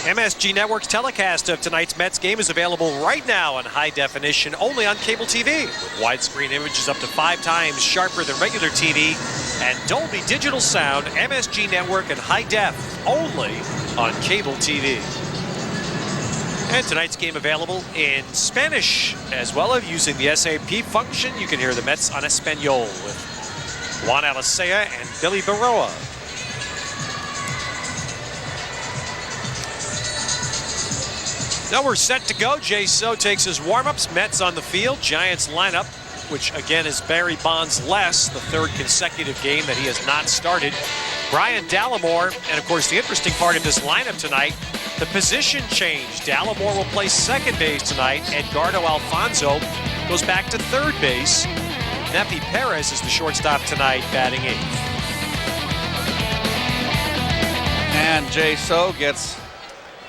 MSG Network's telecast of tonight's Mets game is available right now in high definition only on cable TV. With widescreen images up to 5 times sharper than regular TV and Dolby Digital sound, MSG Network in high def only on cable TV. And tonight's game available in Spanish as well as using the SAP function. You can hear the Mets on Espanol with Juan Alicea and Billy Baroa. Now we're set to go. Jae Seo takes his warm-ups. Mets on the field. Giants lineup, which again is Barry Bonds less, the 3rd consecutive game that he has not started. Brian Dallimore, and of course the interesting part of this lineup tonight, the position change. Dallimore will play second base tonight. Edgardo Alfonso goes back to third base. Nepi Perez is the shortstop tonight, batting 8th. And Jae Seo gets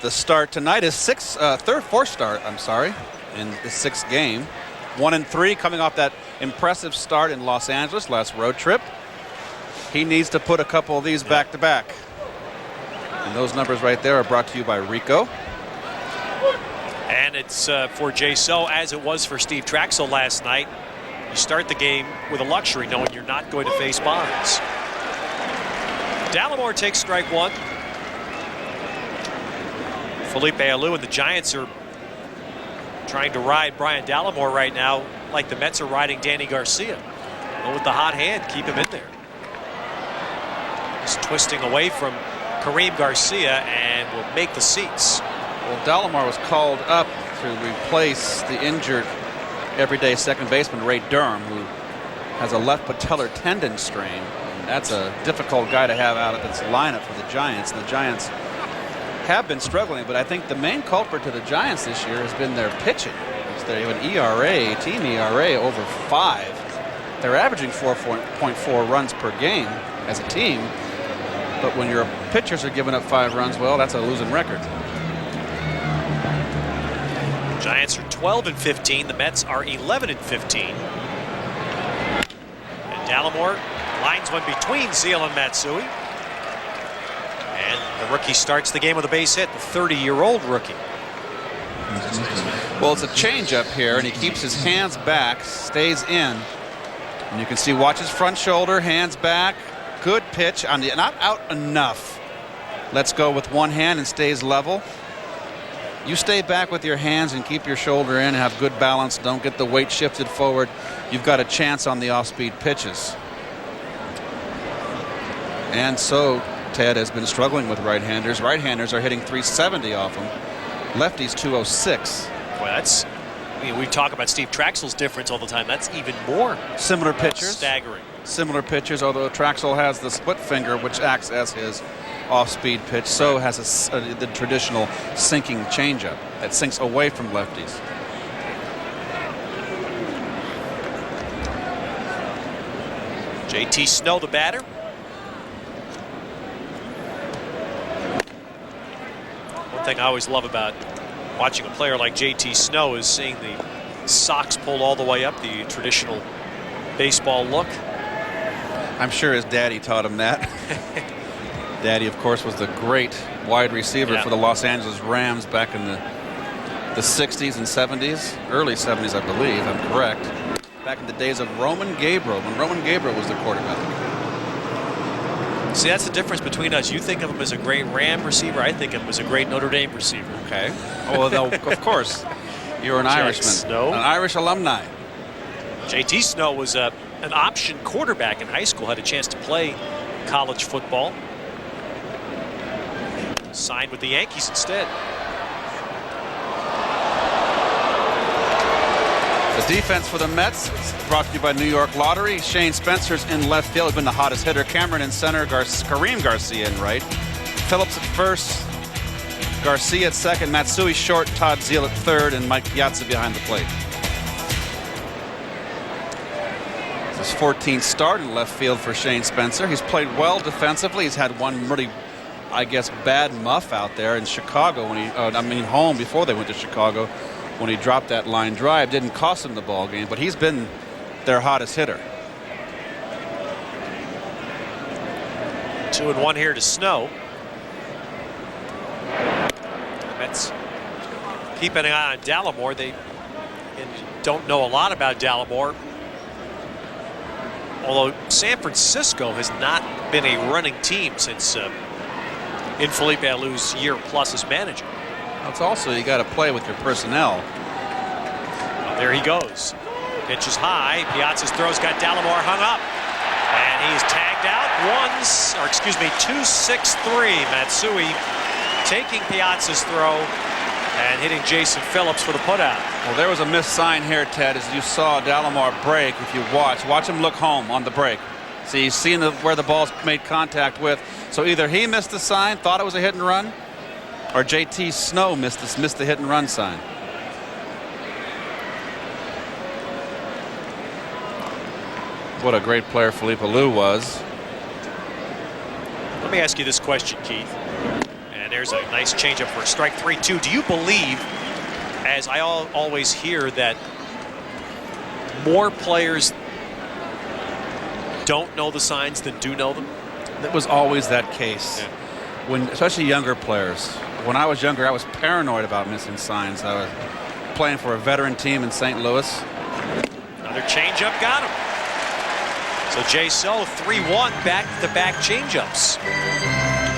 the start tonight, his fourth start, in the 6th game. 1-3 coming off that impressive start in Los Angeles, last road trip. He needs to put a couple of these back to back. And those numbers right there are brought to you by Rico. And it's for Jae Seo as it was for Steve Traxel last night. You start the game with a luxury knowing you're not going to face Bonds. Dallimore takes strike 1. Felipe Alou and the Giants are trying to ride Brian Dallimore right now like the Mets are riding Danny Garcia. And with the hot hand, keep him in there. He's twisting away from Kareem Garcia and will make the seats. Well, Dallimore was called up to replace the injured everyday second baseman Ray Durham, who has a left patellar tendon strain. And that's a difficult guy to have out of this lineup for the Giants. And the Giants have been struggling, but I think the main culprit to the Giants this year has been their pitching. They have an ERA, team ERA over 5. They're averaging 4.4 runs per game as a team, but when your pitchers are giving up 5 runs, well, that's a losing record. Giants are 12-15. The Mets are 11-15. And Dallimore lines one between Zeal and Matsui. And the rookie starts the game with a base hit, the 30-year-old rookie. Well, it's a changeup here, and he keeps his hands back, stays in. And you can see, watch his front shoulder, hands back. Good pitch, on the not out enough. Let's go with one hand and stays level. You stay back with your hands and keep your shoulder in, have good balance, don't get the weight shifted forward. You've got a chance on the off-speed pitches. And so Ted has been struggling with right-handers. Right-handers are hitting 370 off him. Lefties 206. Boy, that's, we talk about Steve Traxel's difference all the time. That's even more similar pitchers. Staggering. Similar pitchers, although Traxel has the split finger, which acts as his off-speed pitch. So has the traditional sinking changeup that sinks away from lefties. JT Snow, the batter. One thing I always love about watching a player like JT Snow is seeing the socks pulled all the way up, the traditional baseball look. I'm sure his daddy taught him that. Daddy, of course, was the great wide receiver for the Los Angeles Rams back in the 60s and 70s, early 70s, I believe. I'm correct. Back in the days of Roman Gabriel, when Roman Gabriel was the quarterback. See, that's the difference between us. You think of him as a great Ram receiver. I think of him as a great Notre Dame receiver. Okay. Oh, well, of course. You're an Irishman. Snow. An Irish alumni. JT Snow was an option quarterback in high school, had a chance to play college football. Signed with the Yankees instead. The defense for the Mets brought to you by New York Lottery. Shane Spencer's in left field, has been the hottest hitter. Cameron in center, Kareem Garcia in right. Phillips at first, Garcia at second, Matsui short, Todd Zeal at third, and Mike Piazza behind the plate. His 14th start in left field for Shane Spencer. He's played well defensively. He's had one really, I guess, bad muff out there in Chicago when home before they went to Chicago. When he dropped that line drive, didn't cost him the ball game, but he's been their hottest hitter. 2-1 here to Snow. Mets keeping an eye on Dallimore. They don't know a lot about Dallimore. Although San Francisco has not been a running team since in Felipe Alou's year plus as manager. It's also, you got to play with your personnel. Well, there he goes. Pitch is high. Piazza's throw's got Dallimore hung up. And he's tagged out 2-6-3. Matsui taking Piazza's throw and hitting Jason Phillips for the putout. Well, there was a missed sign here, Ted, as you saw Dallimore break. If you watch him look home on the break. See, he's seen where the ball's made contact with. So either he missed the sign, thought it was a hit and run, or JT Snow missed the hit and run sign. What a great player Felipe Alou was. Let me ask you this question, Keith. And there's a nice changeup for a strike. 3-2. Do you believe, as I always hear, that more players don't know the signs than do know them? That was always that case. Yeah. When, especially younger players. When I was younger, I was paranoid about missing signs. I was playing for a veteran team in St. Louis. Another changeup got him. So Jae Seo 3-1 back-to-back changeups.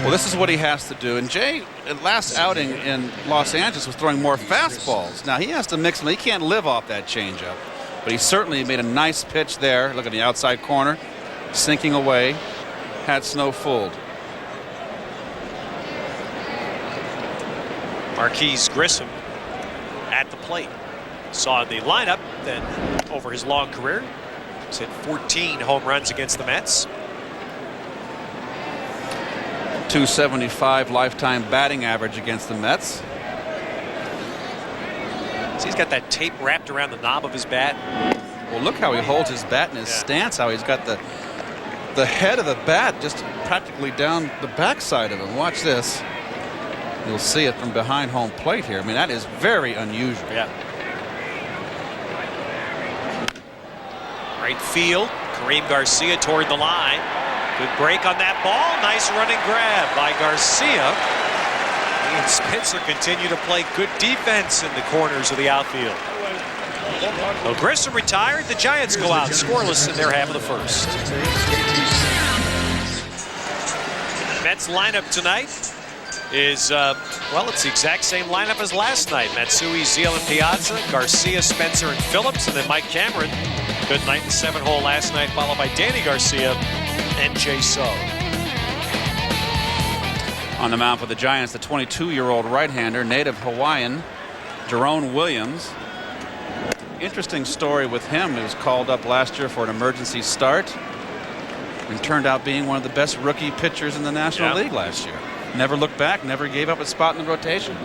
Well, this is what he has to do. And Jay, last outing in Los Angeles, was throwing more fastballs. Now he has to mix them. He can't live off that changeup. But he certainly made a nice pitch there. Look at the outside corner, sinking away. Had Snow fooled. Marquise Grissom at the plate. Saw the lineup, then over his long career, he's hit 14 home runs against the Mets. .275 lifetime batting average against the Mets. So he's got that tape wrapped around the knob of his bat. Well, look how he holds his bat in his stance, how he's got the head of the bat just practically down the backside of him. Watch this. You'll see it from behind home plate here. I mean, that is very unusual. Yeah. Right field. Kareem Garcia toward the line. Good break on that ball. Nice running grab by Garcia. He and Spencer continue to play good defense in the corners of the outfield. So Grissom retired. The Giants go out scoreless in their half of the first. Mets lineup tonight is, well, it's the exact same lineup as last night. Matsui, Zeal, and Piazza, Garcia, Spencer, and Phillips, and then Mike Cameron. Good night in the 7-hole last night, followed by Danny Garcia and Jae Seo. On the mound for the Giants, the 22-year-old right-hander, native Hawaiian, Jerome Williams. Interesting story with him. He was called up last year for an emergency start and turned out being one of the best rookie pitchers in the National League last year. Never looked back, never gave up a spot in the rotation.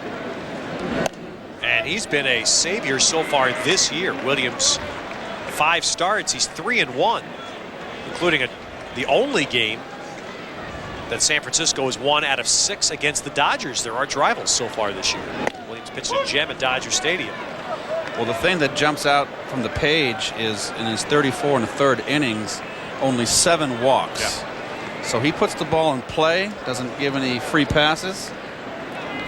And he's been a savior so far this year. Williams, 5 starts, he's 3-1, including the only game that San Francisco has won out of 6 against the Dodgers, their arch rivals so far this year. Williams pitched a gem at Dodger Stadium. Well, the thing that jumps out from the page is in his 34 1/3 innings, only 7 walks. Yeah. So he puts the ball in play, doesn't give any free passes.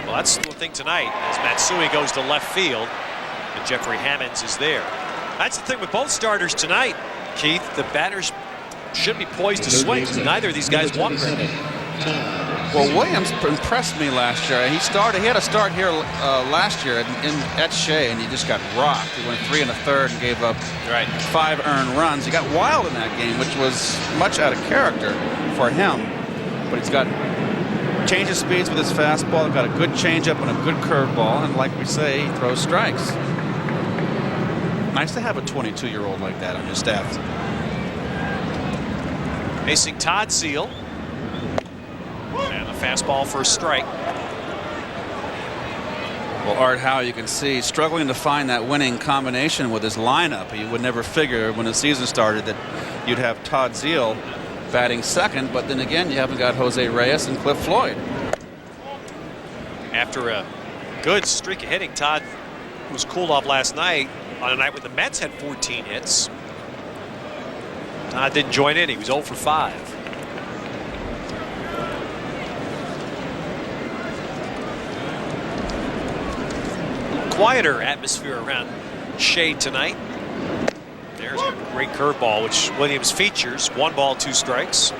Well, that's the thing tonight as Matsui goes to left field and Jeffrey Hammonds is there. That's the thing with both starters tonight, Keith. The batters should be poised to swing. Neither of these guys walk right. Well, Williams impressed me last year. He had a start here last year at Shea, and he just got rocked. He went 3 1/3 and gave up 5 earned runs. He got wild in that game, which was much out of character for him. But he's got change of speeds with his fastball, got a good changeup and a good curveball, and like we say, he throws strikes. Nice to have a 22-year-old like that on your staff. Facing Todd Zeal. And a fastball for a strike. Well, Art Howe, you can see, struggling to find that winning combination with his lineup. You would never figure when the season started that you'd have Todd Zeal batting second, but then again, you haven't got Jose Reyes and Cliff Floyd. After a good streak of hitting, Todd was cooled off last night on a night when the Mets had 14 hits. Todd didn't join in. He was 0 for 5. quieter atmosphere around Shea tonight. There's a great curveball, which Williams features. 1 ball, 2 strikes.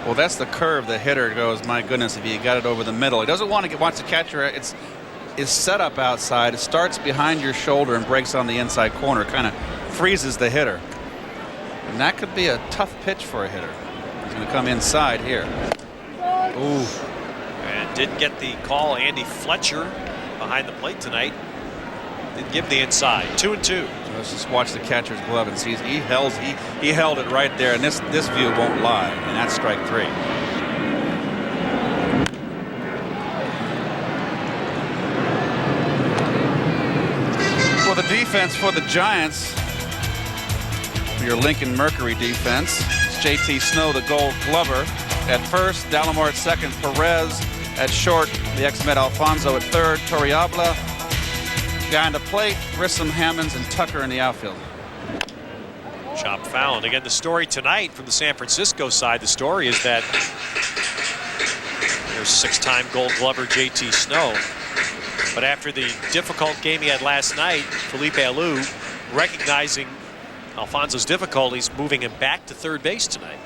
Well, that's the curve the hitter goes, my goodness, if he got it over the middle. He doesn't want to get, wants to catch her. It's set up outside. It starts behind your shoulder and breaks on the inside corner. Kind of freezes the hitter. And that could be a tough pitch for a hitter. He's going to come inside here. Ooh. And didn't get the call. Andy Fletcher behind the plate tonight. Didn't give the inside. 2-2. So let's just watch the catcher's glove and see. He held it right there, and this view won't lie. And that's strike 3. For the defense for the Giants, for your Lincoln Mercury defense, it's JT Snow, the Gold Glover, at first. Dallimore at second. Perez at short. The ex-Met Alfonso at third. Torrealba behind the plate. Grissom, Hammonds, and Tucker in the outfield. Chop foul. And again, the story tonight from the San Francisco side, the story is that there's 6-time Gold Glover JT Snow. But after the difficult game he had last night, Felipe Alou, recognizing Alfonso's difficulties, moving him back to third base tonight.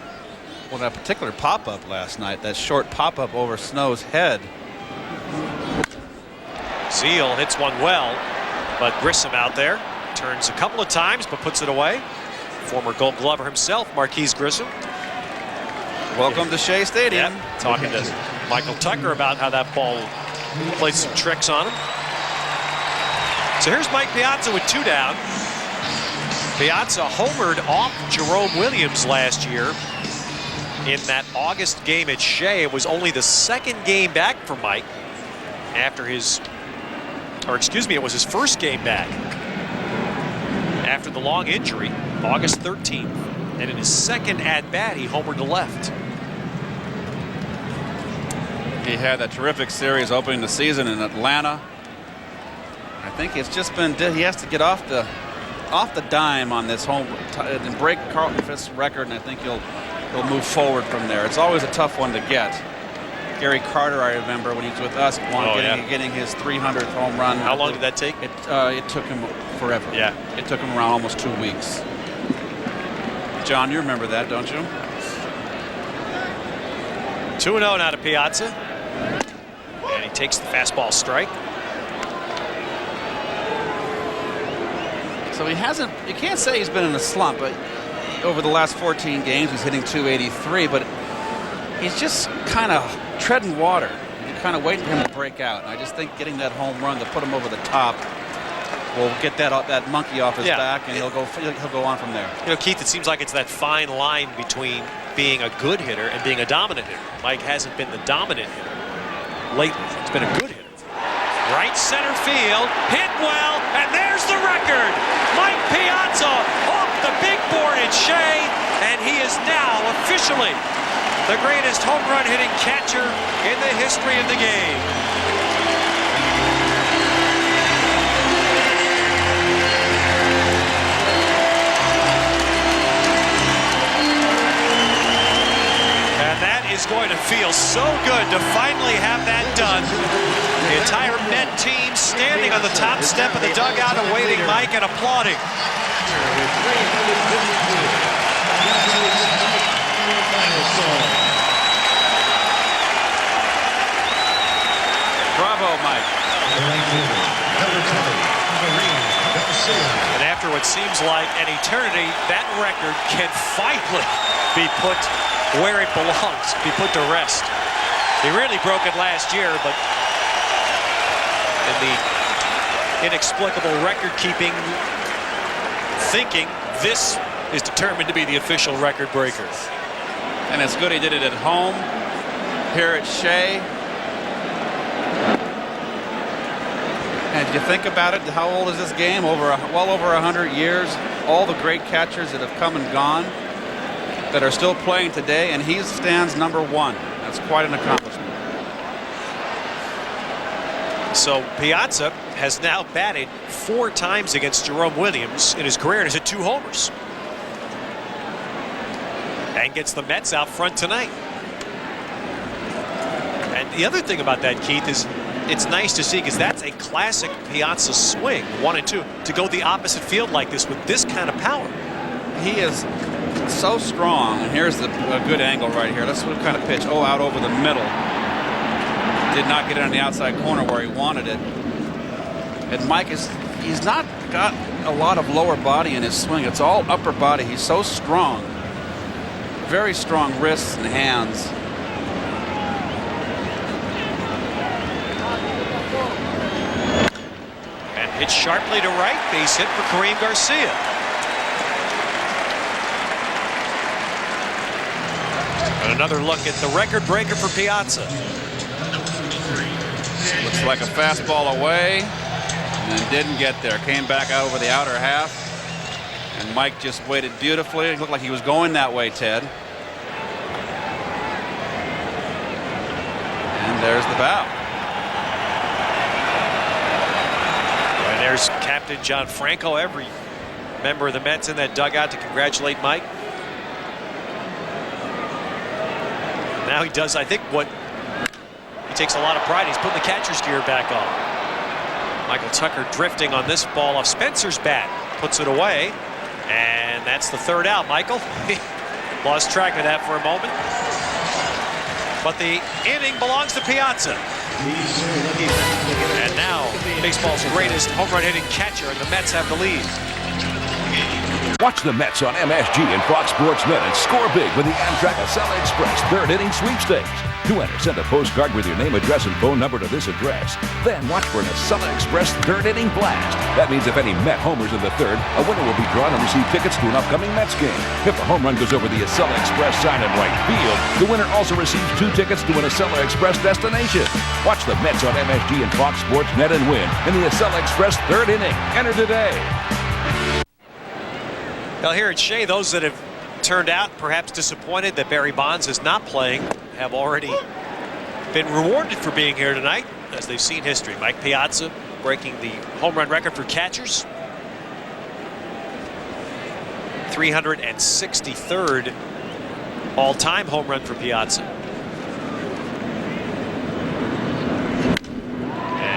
Well, that particular pop-up last night, that short pop-up over Snow's head. Zeal hits one well, but Grissom out there turns a couple of times but puts it away. Former Gold Glover himself, Marquise Grissom. Welcome to Shea Stadium. Yep. Talking to Michael Tucker about how that ball played some tricks on him. So here's Mike Piazza with 2 down. Piazza homered off Jerome Williams last year in that August game at Shea. It was only the 2nd game back for Mike after his, or excuse me, it was his 1st game back after the long injury, August 13th. And in his 2nd at-bat, he homered to left. He had that terrific series opening the season in Atlanta. I think it's just been, he has to get off the dime on this home and break Carlton Fisk's record, and I think he'll move forward from there. It's always a tough one to get. Gary Carter, I remember when he was with us, getting his 300th home run. How long did that take? It took him forever. Yeah. It took him around almost 2 weeks. John, you remember that, don't you? 2-0 now to Piazza. And he takes the fastball strike. So he hasn't, you can't say he's been in a slump, but over the last 14 games, he's hitting .283, but he's just kind of treading water. You're kind of waiting for him to break out. And I just think getting that home run to put him over the top will get that monkey off his back, and he'll go on from there. You know, Keith, it seems like it's that fine line between being a good hitter and being a dominant hitter. Mike hasn't been the dominant hitter lately. He's been a good hitter. Right center field, hit well, and there's the record. Mike Piazza off the big board at Shea, and he is now officially the greatest home run hitting catcher in the history of the game. And that is going to feel so good to finally have that done. The entire Met team standing on the top step of the dugout awaiting Mike and applauding. Bravo, Mike. And after what seems like an eternity, that record can finally be put where it belongs, be put to rest. He really broke it last year, but in the inexplicable record-keeping thinking, this is determined to be the official record breaker. And it's good he did it at home, here at Shea. And if you think about it, how old is this game? Well over 100 years. All the great catchers that have come and gone that are still playing today, and he stands number 1. That's quite an accomplishment. So Piazza has now batted 4 times against Jerome Williams in his career and has hit 2 homers. And gets the Mets out front tonight. And the other thing about that, Keith, is it's nice to see, because that's a classic Piazza swing, 1 and 2, to go the opposite field like this with this kind of power. He is so strong, and here's a good angle right here. Let's see what kind of pitch. Oh, out over the middle. Did not get it on the outside corner where he wanted it. And Mike he's not got a lot of lower body in his swing. It's all upper body. He's so strong. Very strong wrists and hands. And hit sharply to right. Base hit for Kareem Garcia. And another look at the record breaker for Piazza. Looks like a fastball away, and then didn't get there. Came back out over the outer half, and Mike just waited beautifully. It looked like he was going that way, Ted. And there's the bow. And there's Captain John Franco, every member of the Mets in that dugout to congratulate Mike. Now he does, I think, what he takes a lot of pride. He's putting the catcher's gear back on. Michael Tucker drifting on this ball off Spencer's bat. Puts it away. And that's the third out, Michael. Lost track of that for a moment. But the inning belongs to Piazza. And now, baseball's greatest home run hitting catcher, and the Mets have the lead. Watch the Mets on MSG and Fox Sports Net and score big with the Amtrak Acela Express third inning sweepstakes. To enter, send a postcard with your name, address, and phone number to this address. Then watch for an Acela Express third inning blast. That means if any Met homers in the third, a winner will be drawn and receive tickets to an upcoming Mets game. If a home run goes over the Acela Express sign in right field, the winner also receives 2 tickets to an Acela Express destination. Watch the Mets on MSG and Fox Sports Net and win in the Acela Express third inning. Enter today. Well, here at Shea, those that have turned out perhaps disappointed that Barry Bonds is not playing have already been rewarded for being here tonight, as they've seen history. Mike Piazza breaking the home run record for catchers. 363rd all-time home run for Piazza.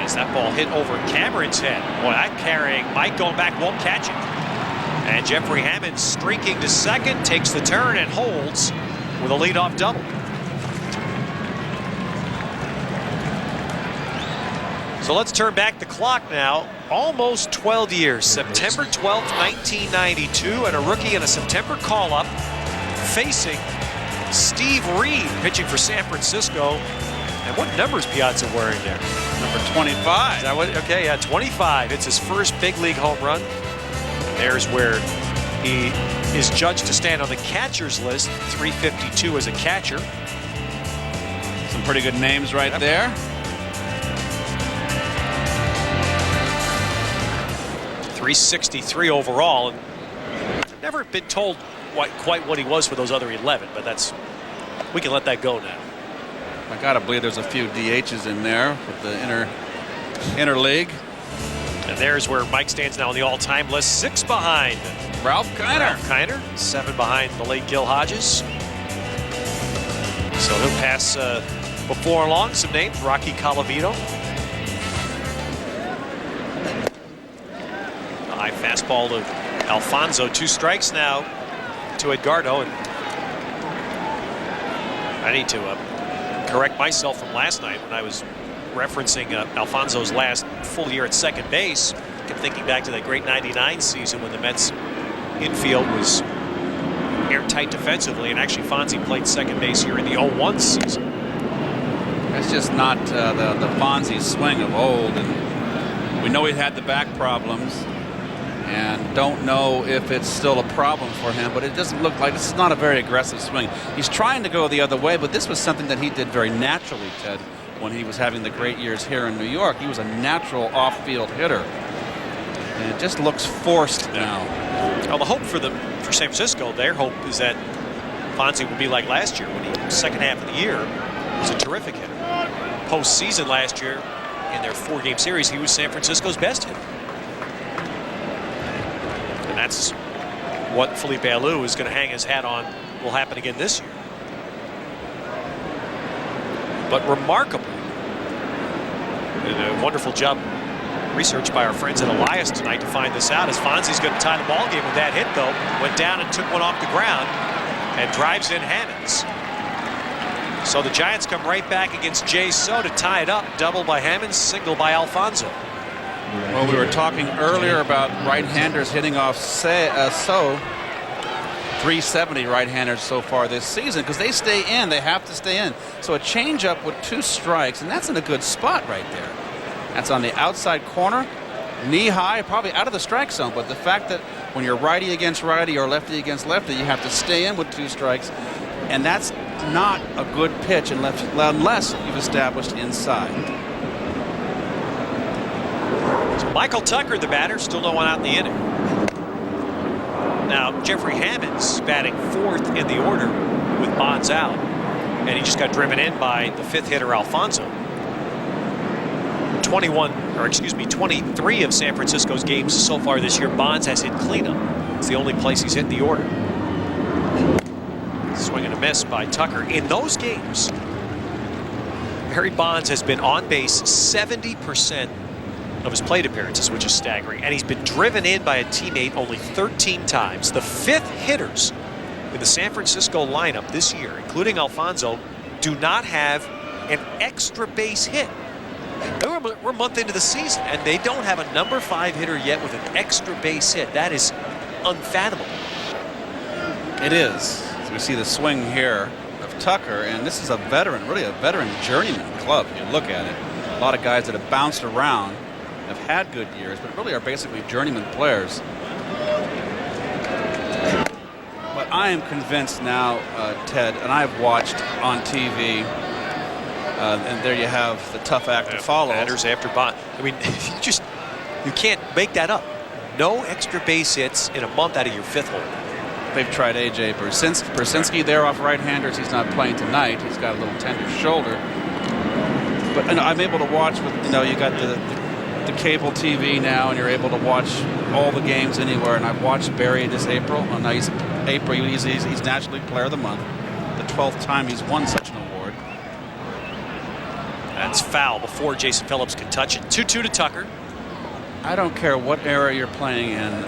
As that ball hit over Cameron's head. Boy, that carrying Mike going back won't catch it. And Jeffrey Hammond streaking to second, takes the turn and holds with a leadoff double. So let's turn back the clock now. Almost 12 years. September 12th, 1992, and a rookie in a September call-up facing Steve Reed, pitching for San Francisco. And what number is Piazza wearing there? Number 25. Is that what? Okay, yeah, 25. It's his first big league home run. There's where he is judged to stand on the catcher's list. 352 as a catcher. Some pretty good names right there. 363 overall. And never been told quite what he was for those other 11, but we can let that go now. I gotta believe there's a few DHs in there with the inner league. And there's where Mike stands now on the all-time list. 6 behind Ralph Kiner. 7 behind the late Gil Hodges. So he'll pass before long some names. Rocky Colavito. A high fastball to Alfonso. 2 strikes now to Edgardo. And I need to correct myself from last night when I was referencing Alfonso's last full year at second base. Kept thinking back to that great '99 season when the Mets infield was airtight defensively, and actually Fonzie played second base here in the 01 season. That's just not the Fonzie swing of old, and we know he had the back problems, and don't know if it's still a problem for him, but it doesn't look like this is not a very aggressive swing. He's trying to go the other way, but this was something that he did very naturally, Ted, when he was having the great years here in New York. He was a natural off-field hitter, and it just looks forced now. Well, the hope for San Francisco, their hope is that Fonzie will be like last year when he, second half of the year, was a terrific hitter. Postseason last year, in their 4-game series, he was San Francisco's best hitter. And that's what Felipe Alou is going to hang his hat on will happen again this year. But remarkably, And a wonderful job research by our friends at Elias tonight to find this out, as Fonzie's going to tie the ball game with that hit, though. Went down and took one off the ground and drives in Hammonds. So the Giants come right back against Jae Seo to tie it up. Double by Hammonds, single by Alfonso. Well, we were talking earlier about right-handers hitting off Seo. 370 right-handers so far this season, because they stay in. They have to stay in. So a changeup with 2 strikes, and that's in a good spot right there. That's on the outside corner, knee high, probably out of the strike zone. But the fact that when you're righty against righty or lefty against lefty, you have to stay in with 2 strikes, and that's not a good pitch unless you've established inside. So Michael Tucker, the batter, still no one out in the inning. Now, Jeffrey Hammonds batting 4th in the order with Bonds out. And he just got driven in by the 5th hitter, Alfonso. 23 of San Francisco's games so far this year, Bonds has hit cleanup. It's the only place he's hit in the order. Swing and a miss by Tucker. In those games, Barry Bonds has been on base 70% of his plate appearances, which is staggering, and he's been driven in by a teammate only 13 times. The 5th hitters in the San Francisco lineup this year, including Alfonso, do not have an extra base hit. We're a month into the season, and they don't have a number 5 hitter yet with an extra base hit. That is unfathomable. It is. So we see the swing here of Tucker, and this is a veteran, really a veteran journeyman club. If you look at it, a lot of guys that have bounced around, have had good years, but really are basically journeyman players. But I am convinced now, Ted, and I've watched on TV, and there you have the tough act to follow. Batters after Bond. I mean, you can't make that up. No extra base hits in a month out of your 5th hole. They've tried A.J. Brzezinski there off right-handers. He's not playing tonight. He's got a little tender shoulder. But I'm able to watch with, you got the cable TV now, and you're able to watch all the games anywhere. And I've watched Barry this April. Well, now he's National League Player of the Month. The 12th time he's won such an award. That's foul before Jason Phillips could touch it. 2-2 to Tucker. I don't care what era you're playing in.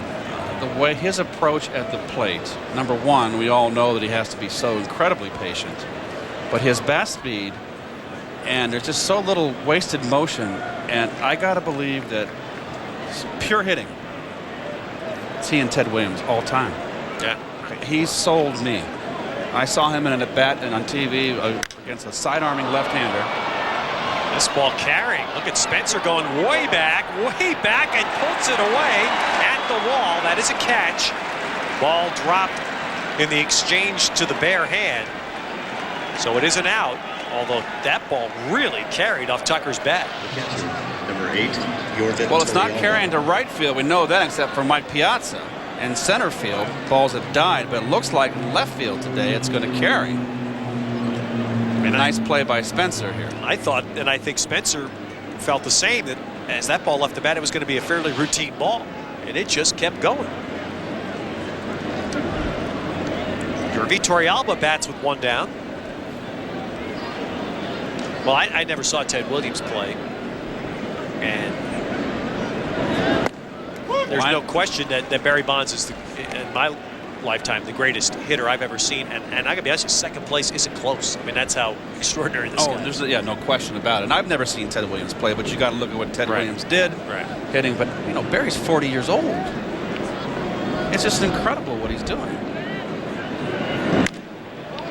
The way his approach at the plate, number one, we all know that he has to be so incredibly patient. But his bat speed, and there's just so little wasted motion, and I gotta believe that it's pure hitting. It's he and Ted Williams all time. Yeah. He sold me. I saw him in an at-bat and on TV against a side-arming left-hander. This ball carrying. Look at Spencer going way back, and puts it away at the wall. That is a catch. Ball dropped in the exchange to the bare hand. So it is an out, although that ball really carried off Tucker's bat. Number 8, Well, it's not carrying to right field. We know that, except for Mike Piazza. And center field, balls have died, but it looks like left field today it's going to carry. And nice play by Spencer here. I thought, and I think Spencer felt the same, that as that ball left the bat, it was going to be a fairly routine ball. And it just kept going. Torrealba bats with 1 down. Well, I never saw Ted Williams play. And there's no question that Barry Bonds is, in my lifetime, the greatest hitter I've ever seen. And I gotta be honest, 2nd place isn't close. I mean, that's how extraordinary this guy is. There's no question about it. And I've never seen Ted Williams play, but you got to look at what Ted Williams did hitting. But Barry's 40 years old. It's just incredible what he's doing.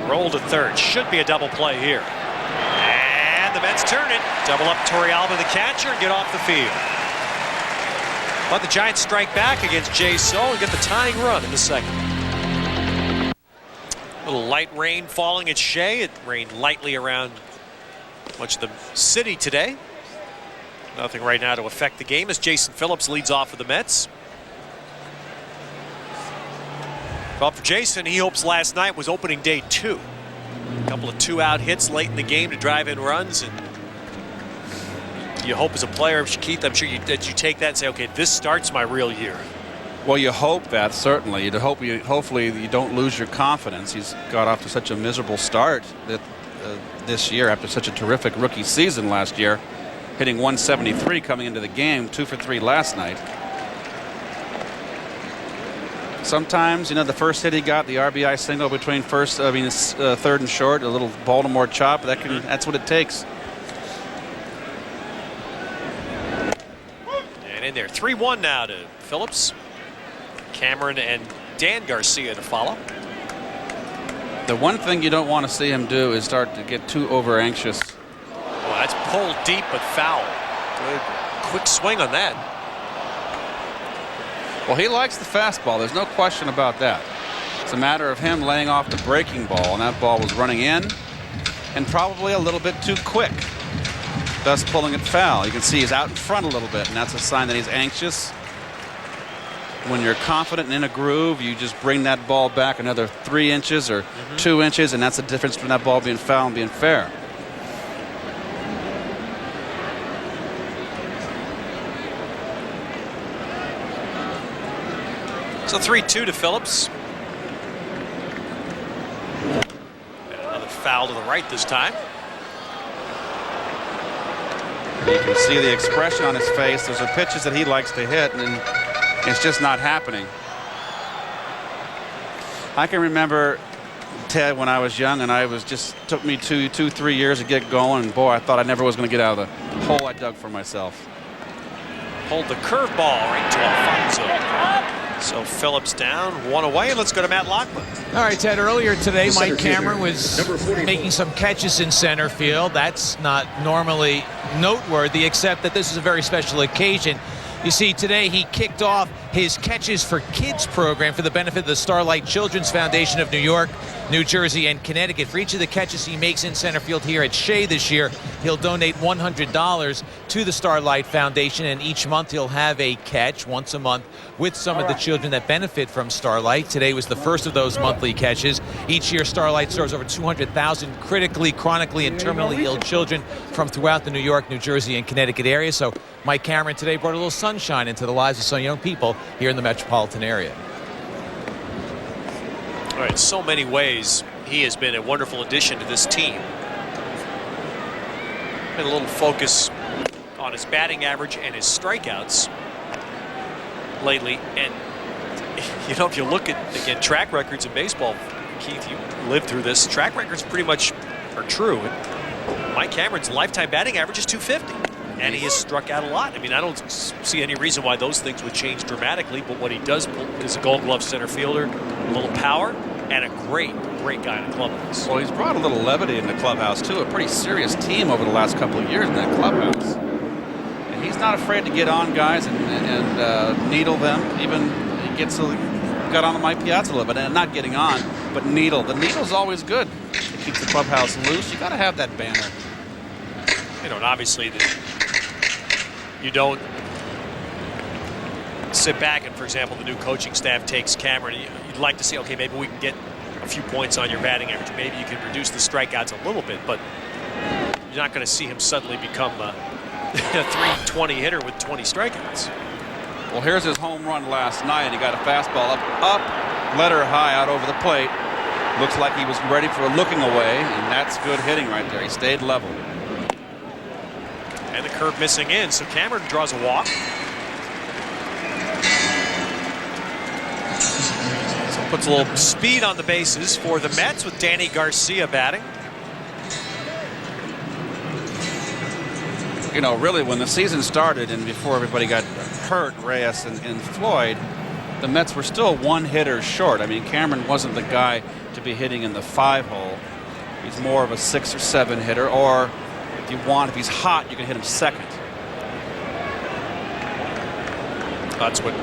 Roll to 3rd. Should be a double play here. And the Mets turn it. Double up Torrealba, the catcher, and get off the field. But the Giants strike back against Jae Seo and get the tying run in the 2nd. A little light rain falling at Shea. It rained lightly around much of the city today. Nothing right now to affect the game as Jason Phillips leads off for the Mets. Well, for Jason, he hopes last night was opening day 2. A couple of 2-out hits late in the game to drive in runs, and you hope as a player, Keith, I'm sure that you take that and say, okay, this starts my real year. Well, you hope that, certainly. Hopefully you don't lose your confidence. He's got off to such a miserable start this year after such a terrific rookie season last year. hitting 173 coming into the game, 2 for 3 last night. Sometimes, you know, the first hit he got, the RBI single between third and short, a little Baltimore chop, that's what it takes. And in there, 3-1 now to Phillips. Cameron and Dan Garcia to follow. The one thing you don't want to see him do is start to get too over anxious. Well, that's pulled deep but foul. Good quick swing on that. Well, he likes the fastball. There's no question about that. It's a matter of him laying off the breaking ball, and that ball was running in and probably a little bit too quick, thus pulling it foul. You can see he's out in front a little bit, and that's a sign that he's anxious. When you're confident and in a groove, you just bring that ball back another 3 inches or 2 inches, and that's the difference between that ball being foul and being fair. So 3-2 to Phillips. And another foul to the right this time. You can see the expression on his face. Those are pitches that he likes to hit, and it's just not happening. I can remember, Ted, when I was young, and took me 2-3 years to get going, and boy, I thought I never was going to get out of the hole I dug for myself. Pulled the curveball right to Alfonso. So Phillips down, 1 away, and let's go to Matt Lockman. All right, Ted, earlier today, Mike Cameron was making some catches in center field. That's not normally noteworthy, except that this is a very special occasion. You see, today he kicked off his Catches for Kids program for the benefit of the Starlight Children's Foundation of New York, New Jersey, and Connecticut. For each of the catches he makes in center field here at Shea this year, he'll donate $100 to the Starlight Foundation, and each month he'll have a catch once a month with some of the children that benefit from Starlight. Today was the first of those monthly catches. Each year, Starlight serves over 200,000 critically, chronically, and terminally ill children from throughout the New York, New Jersey, and Connecticut area. So Mike Cameron today brought a little sunshine into the lives of some young people here in the metropolitan area. All right, so many ways he has been a wonderful addition to this team. Been a little focus on his batting average and his strikeouts lately. And, you know, if you look at, again, track records in baseball, Keith, you lived through this. Track records pretty much are true. And Mike Cameron's lifetime batting average is .250. And he has struck out a lot. I mean, I don't see any reason why those things would change dramatically, but what he does is a Gold Glove center fielder, a little power, and a great guy in the clubhouse. Well, he's brought a little levity in the clubhouse, too. A pretty serious team over the last couple of years in that clubhouse. And he's not afraid to get on guys and needle them. Even he got on Mike Piazza a little bit, and not getting on, but needle. The needle's always good. It keeps the clubhouse loose. You got to have that banner. You know, and obviously you don't sit back and, for example, the new coaching staff takes Cameron. You'd like to see, okay, maybe we can get a few points on your batting average. Maybe you can reduce the strikeouts a little bit, but you're not going to see him suddenly become a 320 hitter with 20 strikeouts. Well, here's his home run last night. He got a fastball up, letter high out over the plate. Looks like he was ready for a looking away, and that's good hitting right there. He stayed level. And the curve missing in, so Cameron draws a walk. So puts a little speed on the bases for the Mets with Danny Garcia batting. You know, really, when the season started and before everybody got hurt, Reyes and Floyd, the Mets were still one hitter short. I mean, Cameron wasn't the guy to be hitting in the 5-hole. He's more of a 6 or 7 hitter, or if he's hot, you can hit him second. That's what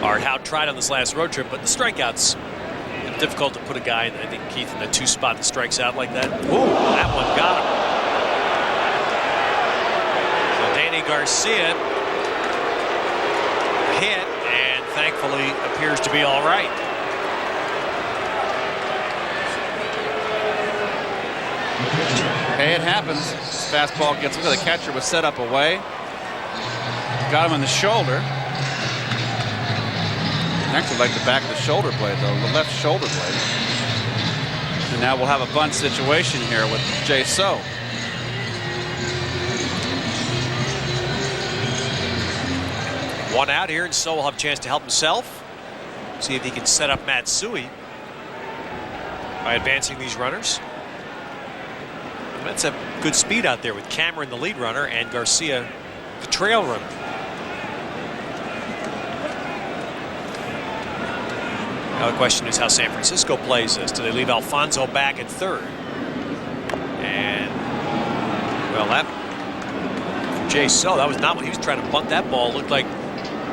Art Howe tried on this last road trip, but the strikeouts, difficult to put a guy, I think, Keith, in the 2 spot that strikes out like that. Ooh, that one got him. So Danny Garcia hit, and thankfully appears to be all right. Hey, it happens. Fastball gets into the catcher, was set up away. Got him in the shoulder. Actually like the back of the shoulder blade, though, the left shoulder blade. And now we'll have a bunt situation here with Jae Seo. One out here, and So will have a chance to help himself. See if he can set up Matsui by advancing these runners. The Mets have good speed out there with Cameron, the lead runner, and Garcia, the trail runner. Now the question is how San Francisco plays this. Do they leave Alfonso back at third? And, well, that Jae So, that was not what he was trying to bunt that ball. Looked like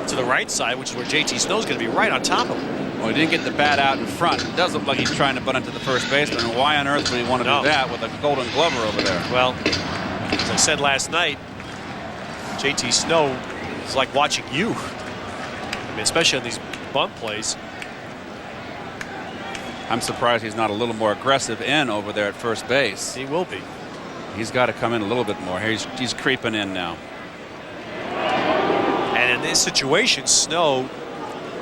to the right side, which is where JT Snow's going to be right on top of him. Well, he didn't get the bat out in front. It does look like he's trying to bunt into the first baseman. And why on earth would he want to do that with a Golden Glover over there? Well, as I said last night, JT Snow is like watching you. I mean, especially on these bunt plays. I'm surprised he's not a little more aggressive in over there at first base. He will be. He's got to come in a little bit more. He's creeping in now. And in this situation, Snow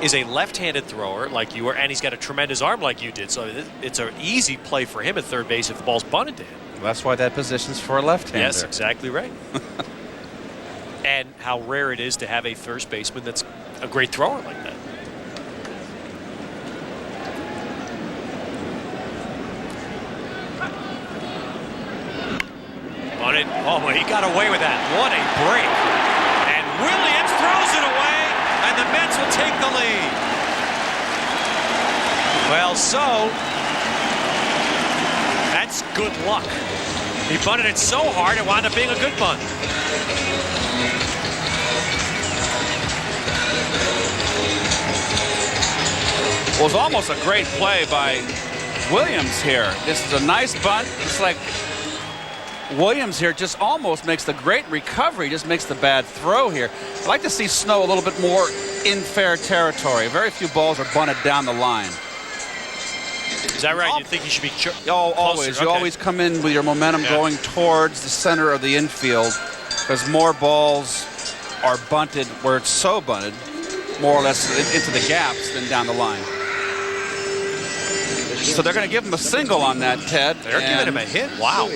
is a left-handed thrower like you are, and he's got a tremendous arm like you did. So it's an easy play for him at third base if the ball's bunted to him. Well, that's why that position's for a left-hander. Yes, exactly right. And how rare it is to have a first baseman that's a great thrower like that. Oh, he got away with that. What a break. And Williams throws it away, and the Mets will take the lead. Well, so that's good luck. He bunted it so hard, it wound up being a good bunt. Well, it was almost a great play by Williams here. This is a nice bunt. It's like Williams here just almost makes the great recovery, just makes the bad throw here. I'd like to see Snow a little bit more in fair territory. Very few balls are bunted down the line. Is that right? You think he should be always. Okay. You always come in with your momentum going towards the center of the infield because more balls are bunted where it's so bunted, more or less into the gaps than down the line. So they're going to give him a single on that, Ted. They're giving him a hit? Wow.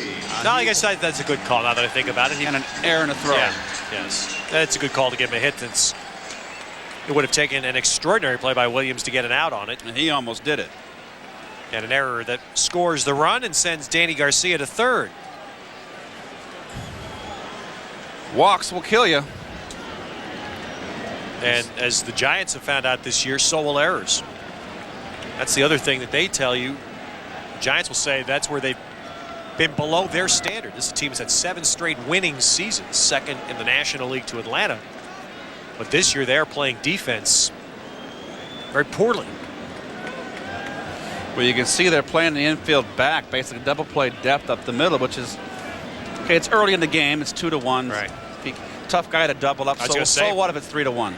No, I guess that's a good call now that I think about it. And an error and a throw. Yeah, yes. That's a good call to give him a hit since it would have taken an extraordinary play by Williams to get an out on it. And he almost did it. And an error that scores the run and sends Danny Garcia to third. Walks will kill you. And as the Giants have found out this year, so will errors. That's the other thing that they tell you. The Giants will say that's where they've been below their standard. This is a team that's had 7 straight winning seasons, second in the National League to Atlanta. But this year they're playing defense very poorly. Well, you can see they're playing the infield back, basically double play depth up the middle, which is okay. It's early in the game. It's 2-1. Right. Tough guy to double up. So what if it's 3-1?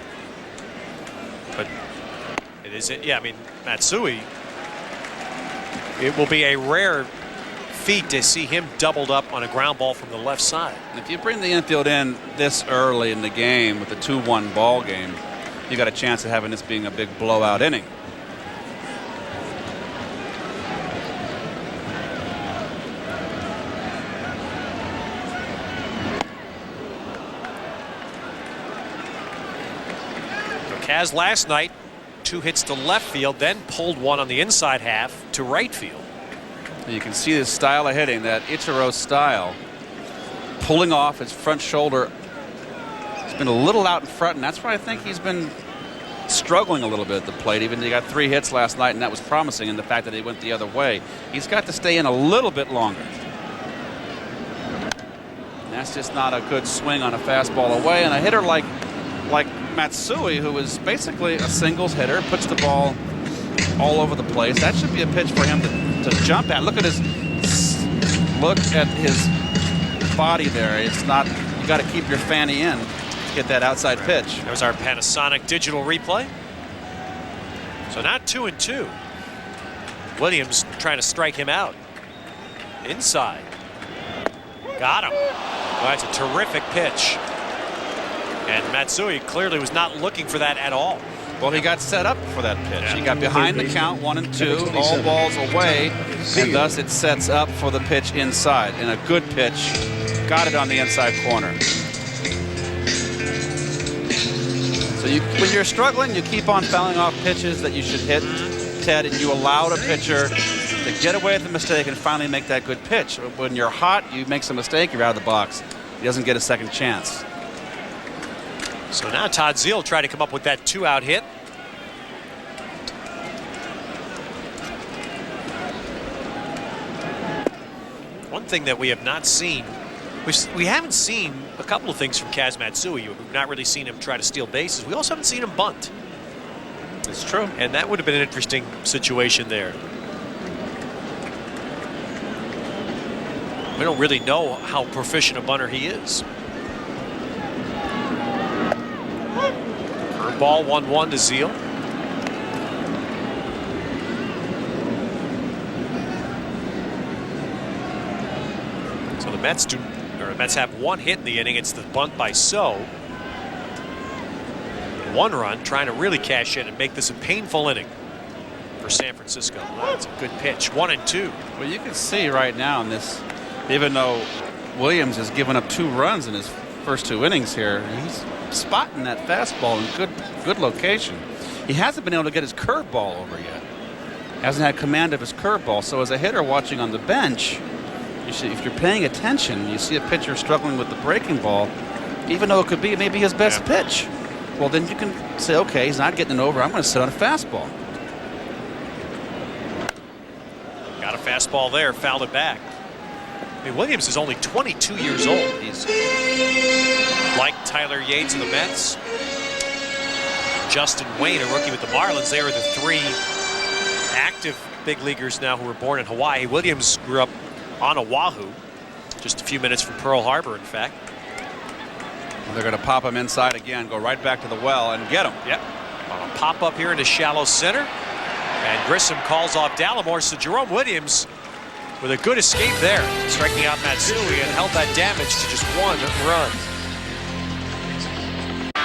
But it isn't. Yeah, I mean, Matsui. It will be a rare feat to see him doubled up on a ground ball from the left side. If you bring the infield in this early in the game with a 2-1 ball game, you got a chance of having this being a big blowout inning. Kaz last night, 2 hits to left field, then pulled one on the inside half to right field. And you can see his style of hitting, that Ichiro style, pulling off his front shoulder. He's been a little out in front, and that's why I think he's been struggling a little bit at the plate. Even he got 3 hits last night, and that was promising in the fact that he went the other way. He's got to stay in a little bit longer. And that's just not a good swing on a fastball away, and a hitter like Matsui, who is basically a singles hitter, puts the ball all over the place. That should be a pitch for him to jump at. Look at his body there. It's not. You got to keep your fanny in to get that outside pitch. There's our Panasonic digital replay. So now 2-2. Williams trying to strike him out. Inside. Got him. Well, that's a terrific pitch. And Matsui clearly was not looking for that at all. Well, he got set up for that pitch. Yeah. He got behind the count, 1-2, all balls away, and thus it sets up for the pitch inside. And a good pitch, got it on the inside corner. So when you're struggling, you keep on fouling off pitches that you should hit, Ted, and you allow the pitcher to get away with the mistake and finally make that good pitch. When you're hot, you make some mistake, you're out of the box. He doesn't get a second chance. So now Todd Zeile tried to come up with that 2-out hit. One thing that we have not seen, we haven't seen a couple of things from Kaz Matsui. We've not really seen him try to steal bases. We also haven't seen him bunt. It's true. And that would have been an interesting situation there. We don't really know how proficient a bunter he is. Curveball 1-1 to Zeile. So the Mets have one hit in the inning. It's the bunt by Seo. 1 run, trying to really cash in and make this a painful inning for San Francisco. That's a good pitch. 1-2. Well, you can see right now in this, even though Williams has given up 2 runs in his first 2 innings here, he's spotting that fastball in good location. He hasn't been able to get his curveball over yet. Hasn't had command of his curveball. So as a hitter watching on the bench, if you're paying attention, you see a pitcher struggling with the breaking ball, even though it could be maybe his best pitch. Well, then you can say, okay, he's not getting it over. I'm going to sit on a fastball. Got a fastball there, fouled it back. I mean, Williams is only 22 years old. He's like Tyler Yates of the Mets, Justin Wayne, a rookie with the Marlins. They are the 3 active big leaguers now who were born in Hawaii. Williams grew up on Oahu, just a few minutes from Pearl Harbor, in fact. Well, they're going to pop him inside again, go right back to the well and get him. Yep. On a pop up here into shallow center. And Grissom calls off Dallimore, so Jerome Williams with a good escape there, striking out Matsui and held that damage to just 1 run.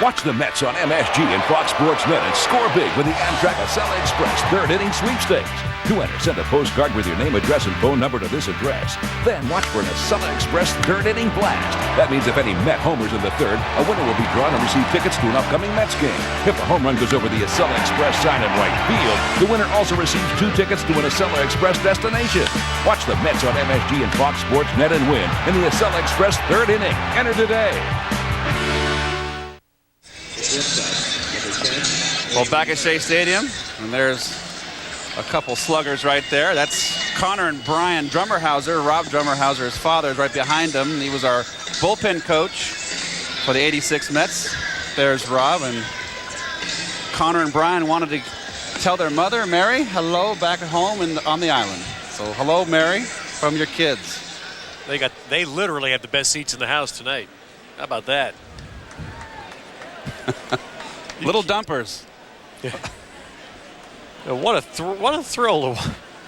Watch the Mets on MSG and Fox Sports Net and score big with the Amtrak Acela Express 3rd inning sweepstakes. To enter, send a postcard with your name, address, and phone number to this address. Then watch for an Acela Express 3rd inning blast. That means if any Met homers in the 3rd, a winner will be drawn and receive tickets to an upcoming Mets game. If a home run goes over the Acela Express sign in right field, the winner also receives 2 tickets to an Acela Express destination. Watch the Mets on MSG and Fox Sports Net and win in the Acela Express 3rd inning. Enter today. Well, back at Shea Stadium, and there's a couple sluggers right there. That's Connor and Brian Drummerhauser. Rob Drummerhauser's father is right behind him. He was our bullpen coach for the '86 Mets. There's Rob, and Connor and Brian wanted to tell their mother, Mary, hello back at home on the island. So hello, Mary, from your kids. They literally have the best seats in the house tonight. How about that? Little dumpers. Yeah. What a thrill!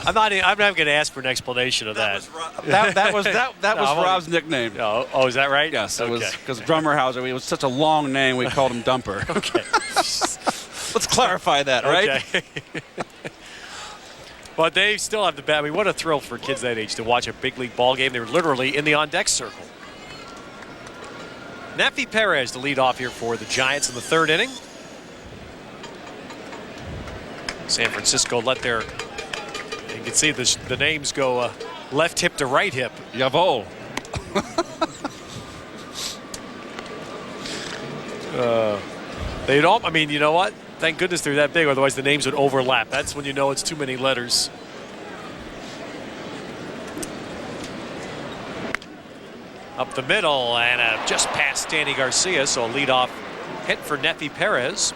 I'm not going to ask for an explanation of that. That was Rob's nickname. Oh, is that right? Yes, it was because Drummerhauser. It was such a long name, we called him Dumper. Okay. Let's clarify that, right? Okay. But they still have the bat. I mean, what a thrill for kids that age to watch a big league ball game. They were literally in the on-deck circle. Neffy Perez to lead off here for the Giants in the 3rd inning. San Francisco let their, you can see the names go left hip to right hip. Jawohl. They don't, I mean, you know what? Thank goodness they're that big, otherwise the names would overlap. That's when you know it's too many letters. Up the middle and just past Danny Garcia, so a leadoff hit for Neffy Perez.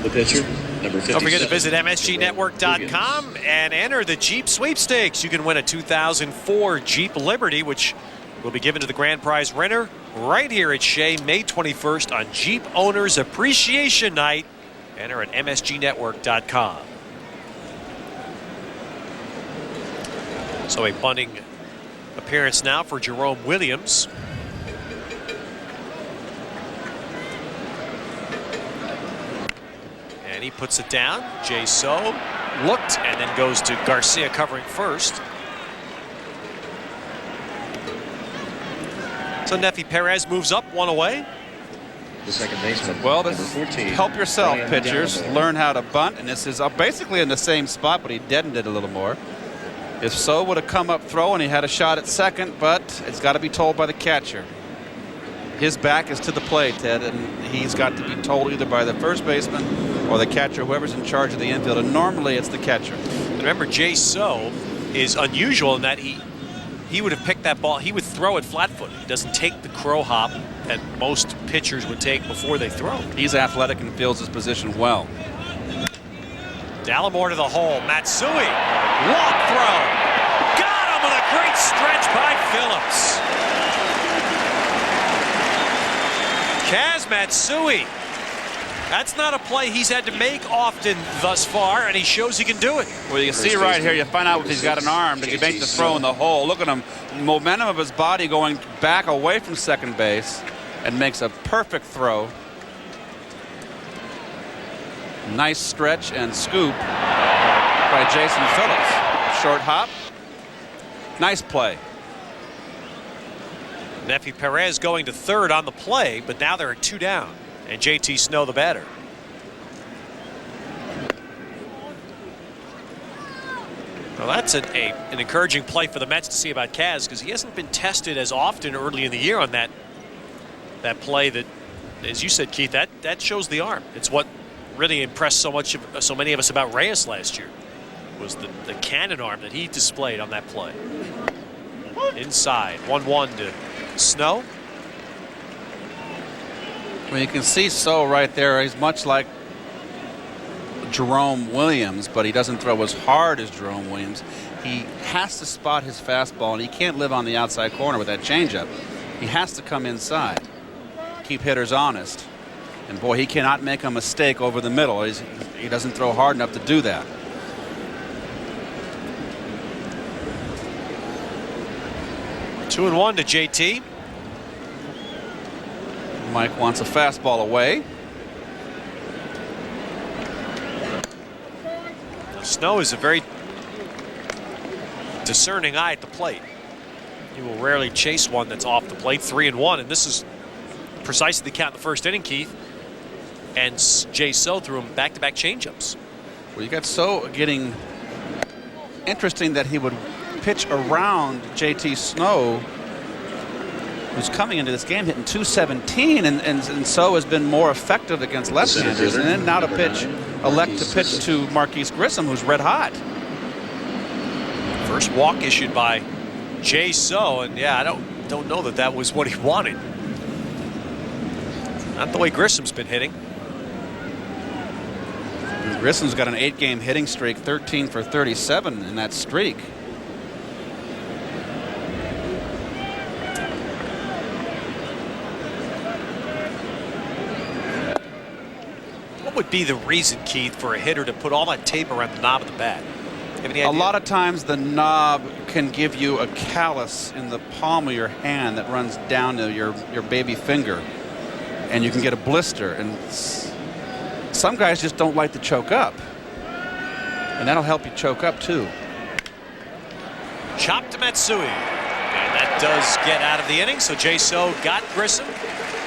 The pitcher, number 57. Don't forget to visit MSGNetwork.com and enter the Jeep sweepstakes. You can win a 2004 Jeep Liberty, which will be given to the grand prize winner right here at Shea May 21st on Jeep Owners Appreciation Night. Enter at MSGNetwork.com. So a bunting appearance now for Jerome Williams. And he puts it down. Jae Seo looked and then goes to Garcia covering first. So Neffy Perez moves up, one away. The second baseman. Well, number this 14. help yourself, Brian pitchers. Gallo. Learn how to bunt, and this is basically in the same spot, but he deadened it a little more. If So would have come up throwing, he had a shot at second, but it's got to be told by the catcher. His back is to the plate, Ted, and he's got to be told either by the first baseman or the catcher, whoever's in charge of the infield, and normally it's the catcher. Remember, Jae Seo is unusual in that he would have picked that ball. He would throw it flat-footed. He doesn't take the crow hop that most pitchers would take before they throw. He's athletic and feels his position well. Dallimore to the hole. Matsui. Walk throw. Got him with a great stretch by Phillips. Kaz Matsui. That's not a play he's had to make often thus far, and he shows he can do it. Well, you can see right here, you find out if he's got an arm that he makes the throw in the hole. Look at him, momentum of his body going back away from second base, and makes a perfect throw. Nice stretch and scoop by Jason Phillips. Short hop. Nice play. Neffy Perez going to third on the play, but now they're at 2 down. And JT Snow the batter. Well, that's an encouraging play for the Mets to see about Kaz, because he hasn't been tested as often early in the year on that play that, as you said, Keith, that shows the arm. It's what really impressed so many of us about Reyes last year, was the cannon arm that he displayed on that play. Inside, 1-1 to Snow. Well, you can see So right there. He's much like Jerome Williams, but he doesn't throw as hard as Jerome Williams. He has to spot his fastball, and he can't live on the outside corner with that changeup. He has to come inside, keep hitters honest. And boy, he cannot make a mistake over the middle. He doesn't throw hard enough to do that. Two and 1 to JT. Mike wants a fastball away. Snow is a very discerning eye at the plate. He will rarely chase one that's off the plate. 3-1, and this is precisely the count in the first inning, Keith. And Jae So threw him back-to-back changeups. Well, you got So getting interesting that he would pitch around JT Snow, who's coming into this game hitting .217, and So has been more effective against left-handers, and then now to elect to pitch to Marquise Grissom, who's red hot. First walk issued by Jae So, and yeah, I don't know that was what he wanted. Not the way Grissom's been hitting. Grissom's got an 8-game hitting streak, 13 for 37 in that streak. What would be the reason, Keith, for a hitter to put all that tape around the knob of the bat? A lot of times the knob can give you a callus in the palm of your hand that runs down to your baby finger, and you can get a blister. And some guys just don't like to choke up, and that'll help you choke up too. Chop to Matsui, and that does get out of the inning. So Jae So got Grissom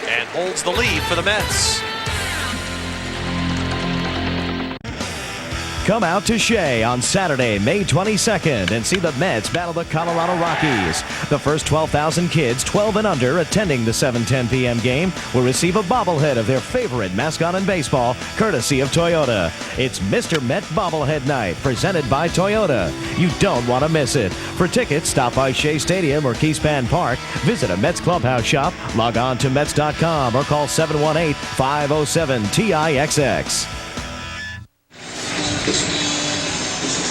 and holds the lead for the Mets. Come out to Shea on Saturday, May 22nd, and see the Mets battle the Colorado Rockies. The first 12,000 kids 12 and under attending the 7:10 p.m. game will receive a bobblehead of their favorite mascot in baseball, courtesy of Toyota. It's Mr. Met Bobblehead Night, presented by Toyota. You don't want to miss it. For tickets, stop by Shea Stadium or Keyspan Park, visit a Mets clubhouse shop, log on to Mets.com, or call 718-507-TIXX.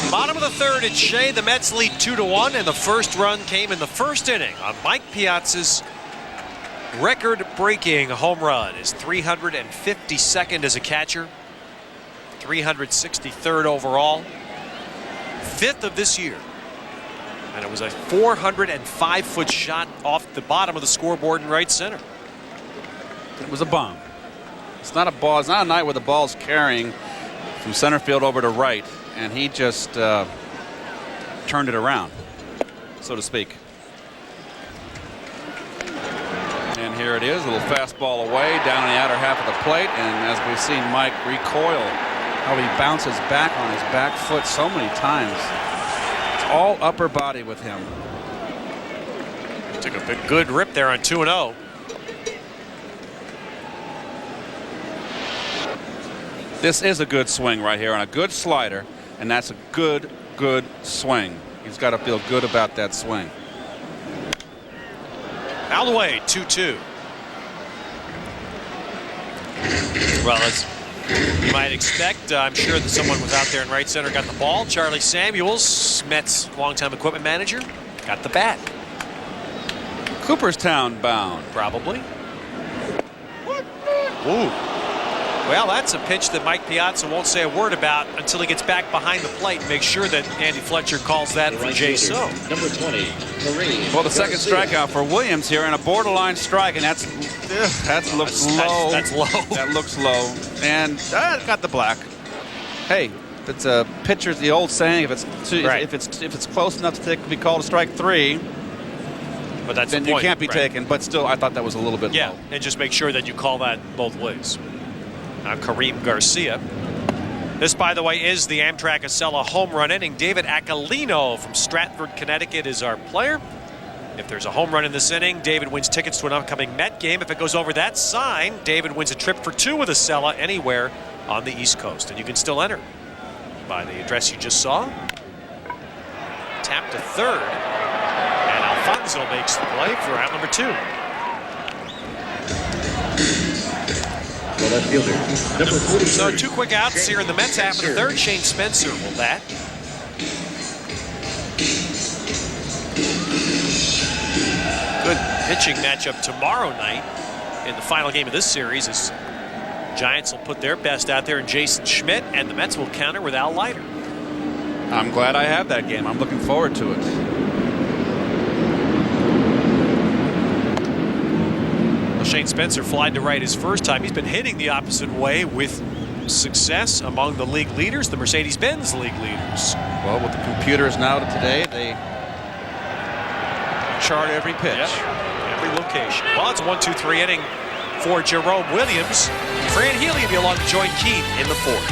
Bottom of the third at Shea. The Mets lead 2-1, and the first run came in the first inning on Mike Piazza's record-breaking home run. His 352nd as a catcher, 363rd overall, 5th of this year. And it was a 405-foot shot off the bottom of the scoreboard in right center. It was a bomb. It's not a ball. It's not a night where the ball's carrying from center field over to right, and he just turned it around, so to speak. There it is, a little fastball away, down in the outer half of the plate, and as we've seen Mike recoil, how he bounces back on his back foot so many times. It's all upper body with him. Took a good rip there on 2-0. This is a good swing right here on a good slider, and that's a good swing. He's got to feel good about that swing. Out of the way, 2-2. Well, as you might expect, I'm sure that someone was out there in right center, got the ball. Charlie Samuels, Mets longtime equipment manager, got the bat. Cooperstown bound. Probably. Ooh. Well, that's a pitch that Mike Piazza won't say a word about until he gets back behind the plate and makes sure that Andy Fletcher calls that for Jae Seo. Number 20, Kareem. Well, the second strikeout for Williams here, and a borderline strike, and that looks low. That's low. That looks low, and got the black. Hey, if it's a pitcher's the old saying, if it's close enough to be called a strike 3. But that's then the you point, can't be right? taken. But still, I thought that was a little bit Yeah, low. and just make sure that you call that both ways. Now Kareem Garcia. This, by the way, is the Amtrak Acela home run inning. David Acalino from Stratford, Connecticut is our player. If there's a home run in this inning, David wins tickets to an upcoming Met game. If it goes over that sign, David wins a trip for 2 with Acela anywhere on the East Coast. And you can still enter by the address you just saw. Tap to third. And Alfonso makes the play for out number 2. Well, left fielder, number 43. So 2 quick outs here in the Mets half of the third. Shane Spencer will bat. Good pitching matchup tomorrow night in the final game of this series as Giants will put their best out there in Jason Schmidt, and the Mets will counter with Al Leiter. I'm glad I have that game. I'm looking forward to it. Shane Spencer flied to right his first time. He's been hitting the opposite way with success among the league leaders, the Mercedes-Benz league leaders. Well, with the computers now to today, they chart every pitch. Yep. Every location. Well, it's a 1-2-3 inning for Jerome Williams. Fran Healy will be along to join Keith in the 4th.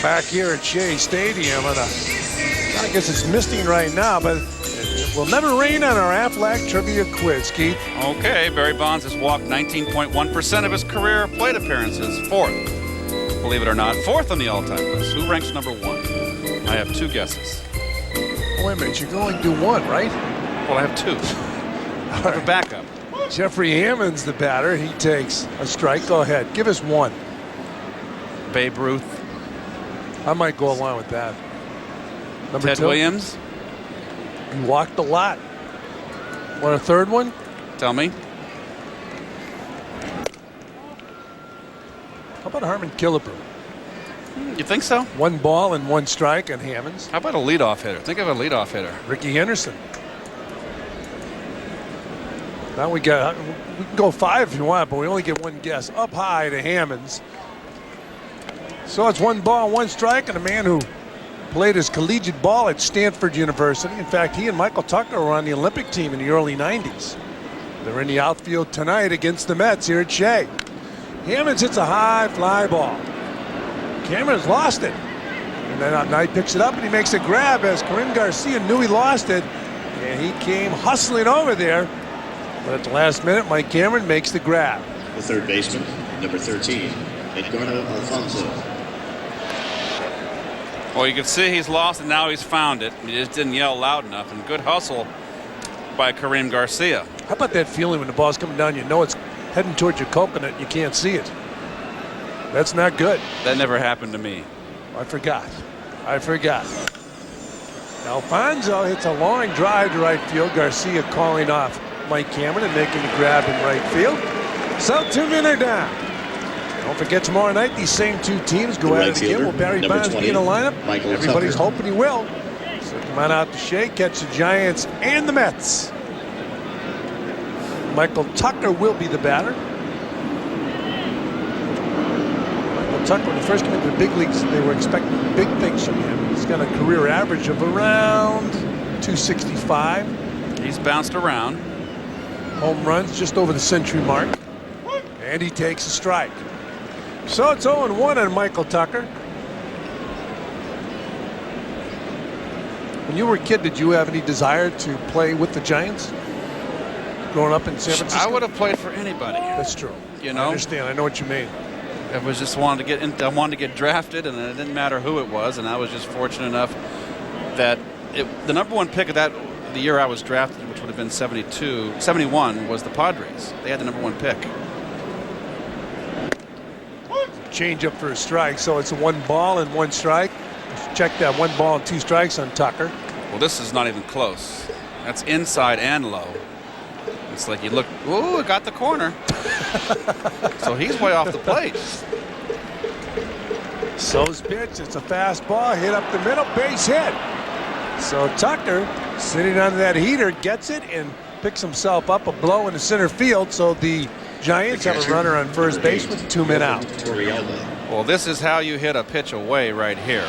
Back here at Shea Stadium, and I guess it's misting right now, but it will never rain on our Aflac Trivia Quiz, Keith. Okay, Barry Bonds has walked 19.1% of his career plate appearances. 4th, believe it or not, 4th on the all-time list. Who ranks number 1? I have 2 guesses. Oh, wait a minute, you can only do 1, right? Well, I have 2. I have a backup. Jeffrey Hammond's the batter. He takes a strike. Go ahead, give us 1. Babe Ruth. I might go along with that. Number Ted 2. Williams. You walked a lot. Want a third one? Tell me. How about Harmon Killebrew? You think so? 1 ball and 1 strike on Hammonds. How about a leadoff hitter? Think of a leadoff hitter. Ricky Henderson. Now we can go 5 if you want, but we only get 1 guess. Up high to Hammonds. So it's 1 ball, 1 strike, and a man who played his collegiate ball at Stanford University. In fact, he and Michael Tucker were on the Olympic team in the early 90s. They're in the outfield tonight against the Mets here at Shea. Hammonds hits a high fly ball. Cameron's lost it. And then now he picks it up and he makes a grab as Kareem Garcia knew he lost it. And he came hustling over there. But at the last minute, Mike Cameron makes the grab. The third baseman, number 13, Edgardo Alfonso. Well, you can see he's lost and now he's found it. He just didn't yell loud enough. And good hustle by Kareem Garcia. How about that feeling when the ball's coming down, you know it's heading towards your coconut and you can't see it? That's not good. That never happened to me. I forgot. Alfonso hits a long drive to right field. Garcia calling off Mike Cameron and making the grab in right field. So 2 men are down. Don't forget tomorrow night these same 2 teams go at it again. Will Barry Bonds be in the lineup? Michael Everybody's Tucker. hoping he will. So come on out to Shea, catch the Giants and the Mets. Michael Tucker will be the batter. Michael Tucker, when he first came into the big leagues, they were expecting big things from him. He's got a career average of around 265. He's bounced around. Home runs just over the century mark. And he takes a strike. So it's 0-1 on Michael Tucker. When you were a kid, did you have any desire to play with the Giants? Growing up in San Francisco? I would have played for anybody. That's true. You know? I understand. I know what you mean. I was just wanted to get in, I wanted to get drafted, and it didn't matter who it was, and I was just fortunate enough that the number one pick of the year I was drafted, which would have been 71, was the Padres. They had the number one pick. Change up for a strike, so it's a 1 ball and 1 strike. Check that 1 ball and 2 strikes on Tucker. Well, this is not even close. That's inside and low. It's like you look, ooh, it got the corner. So he's way off the plate. So's pitch, it's a fastball, hit up the middle, base hit. So Tucker, sitting on that heater, gets it and picks himself up a blow into center field. So the Giants have a runner on first base with 2 men out. Well, this is how you hit a pitch away right here.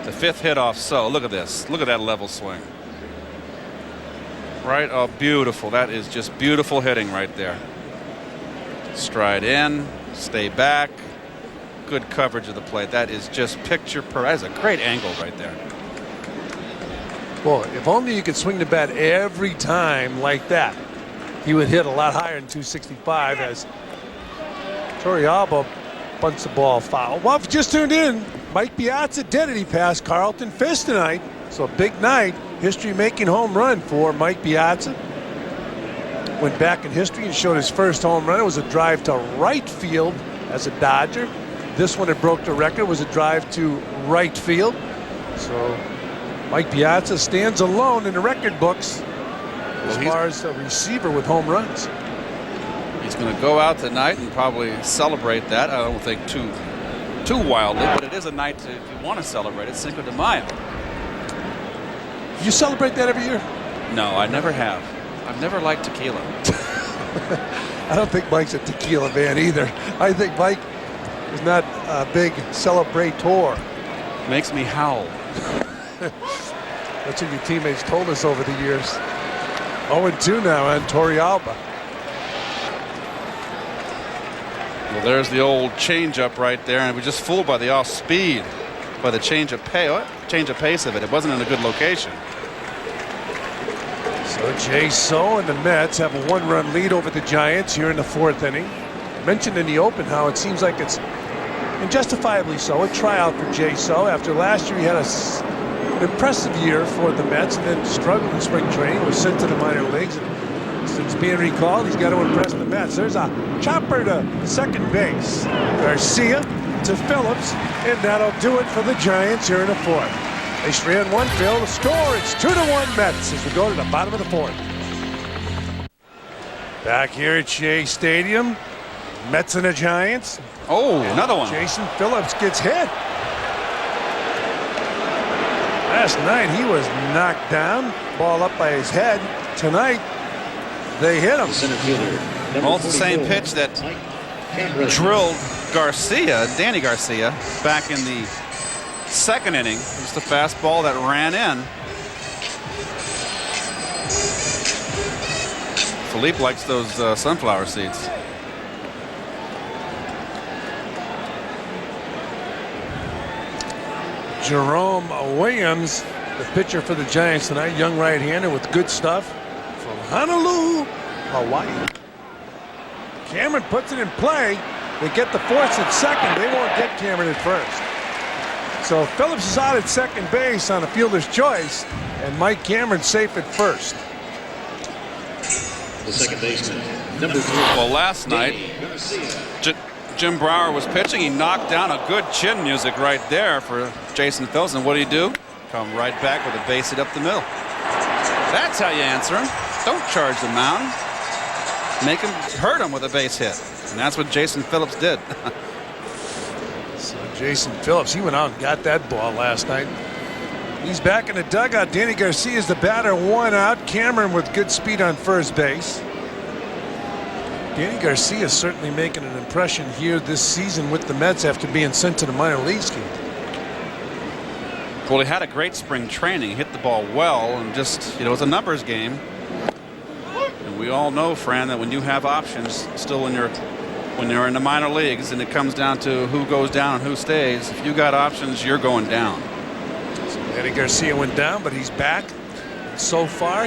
The 5th hit off So. Look at this. Look at that level swing. Right? Oh, beautiful. That is just beautiful hitting right there. Stride in, stay back. Good coverage of the plate. That is just picture per. That is a great angle right there. Well, if only you could swing the bat every time like that, he would hit a lot higher than 265 as Torrealba bunts the ball foul. Well, if you just tuned in, Mike Piazza did it. He passed Carlton Fisk tonight. So a big night. History-making home run for Mike Piazza. Went back in history and showed his first home run. It was a drive to right field as a Dodger. This one that broke the record was a drive to right field. So Mike Piazza stands alone in the record books as far as a receiver with home runs. He's going to go out tonight and probably celebrate that. I don't think too wildly, but it is a night if you want to celebrate it. Cinco de Mayo. You celebrate that every year? No, I never have. I've never liked tequila. I don't think Mike's a tequila man either. I think Mike is not a big celebrator. Makes me howl. That's what your teammates told us over the years. 0-2 now on Torrealba. Well, there's the old changeup right there, and we're just fooled by the off speed, by the change of pace of it. It wasn't in a good location. So Jae Seo and the Mets have a 1-run lead over the Giants here in the 4th inning. Mentioned in the open how it seems like it's, and justifiably so, a tryout for Jae Seo. After last year he had an impressive year for the Mets and then struggled in spring training, was sent to the minor leagues. And since being recalled, he's got to impress the Mets. There's a chopper to second base. Garcia to Phillips, and that'll do it for the Giants here in the 4th. They strand one, Phil. The score, it's 2-1 Mets as we go to the bottom of the 4th. Back here at Shea Stadium, Mets and the Giants. Oh, another one. Jason Phillips gets hit. Last night he was knocked down, ball up by his head. Tonight they hit him. All the same pitch that drilled Danny Garcia, back in the 2nd inning. It was the fastball that ran in. Philippe likes those sunflower seeds. Jerome Williams, the pitcher for the Giants tonight, young right-hander with good stuff from Honolulu, Hawaii. Cameron puts it in play. They get the force at second. They won't get Cameron at first. So Phillips is out at second base on a fielder's choice, and Mike Cameron safe at first. The second baseman, number 3. Well, last night, Jim Brower was pitching. He knocked down a good chin music right there for Jason Phillips. And what do you do? Come right back with a base hit up the middle. That's how you answer him. Don't charge the mound. Make him hurt him with a base hit. And that's what Jason Phillips did. So Jason Phillips, he went out and got that ball last night. He's back in the dugout. Danny Garcia is the batter, 1 out. Cameron with good speed on first base. Danny Garcia is certainly making an impression here this season with the Mets after being sent to the minor leagues. Well, he had a great spring training, hit the ball well, and just, it was a numbers game. And we all know, Fran, that when you have options still when you're in the minor leagues and it comes down to who goes down and who stays, if you got options, you're going down. So Eddie Garcia went down, but he's back. And so far,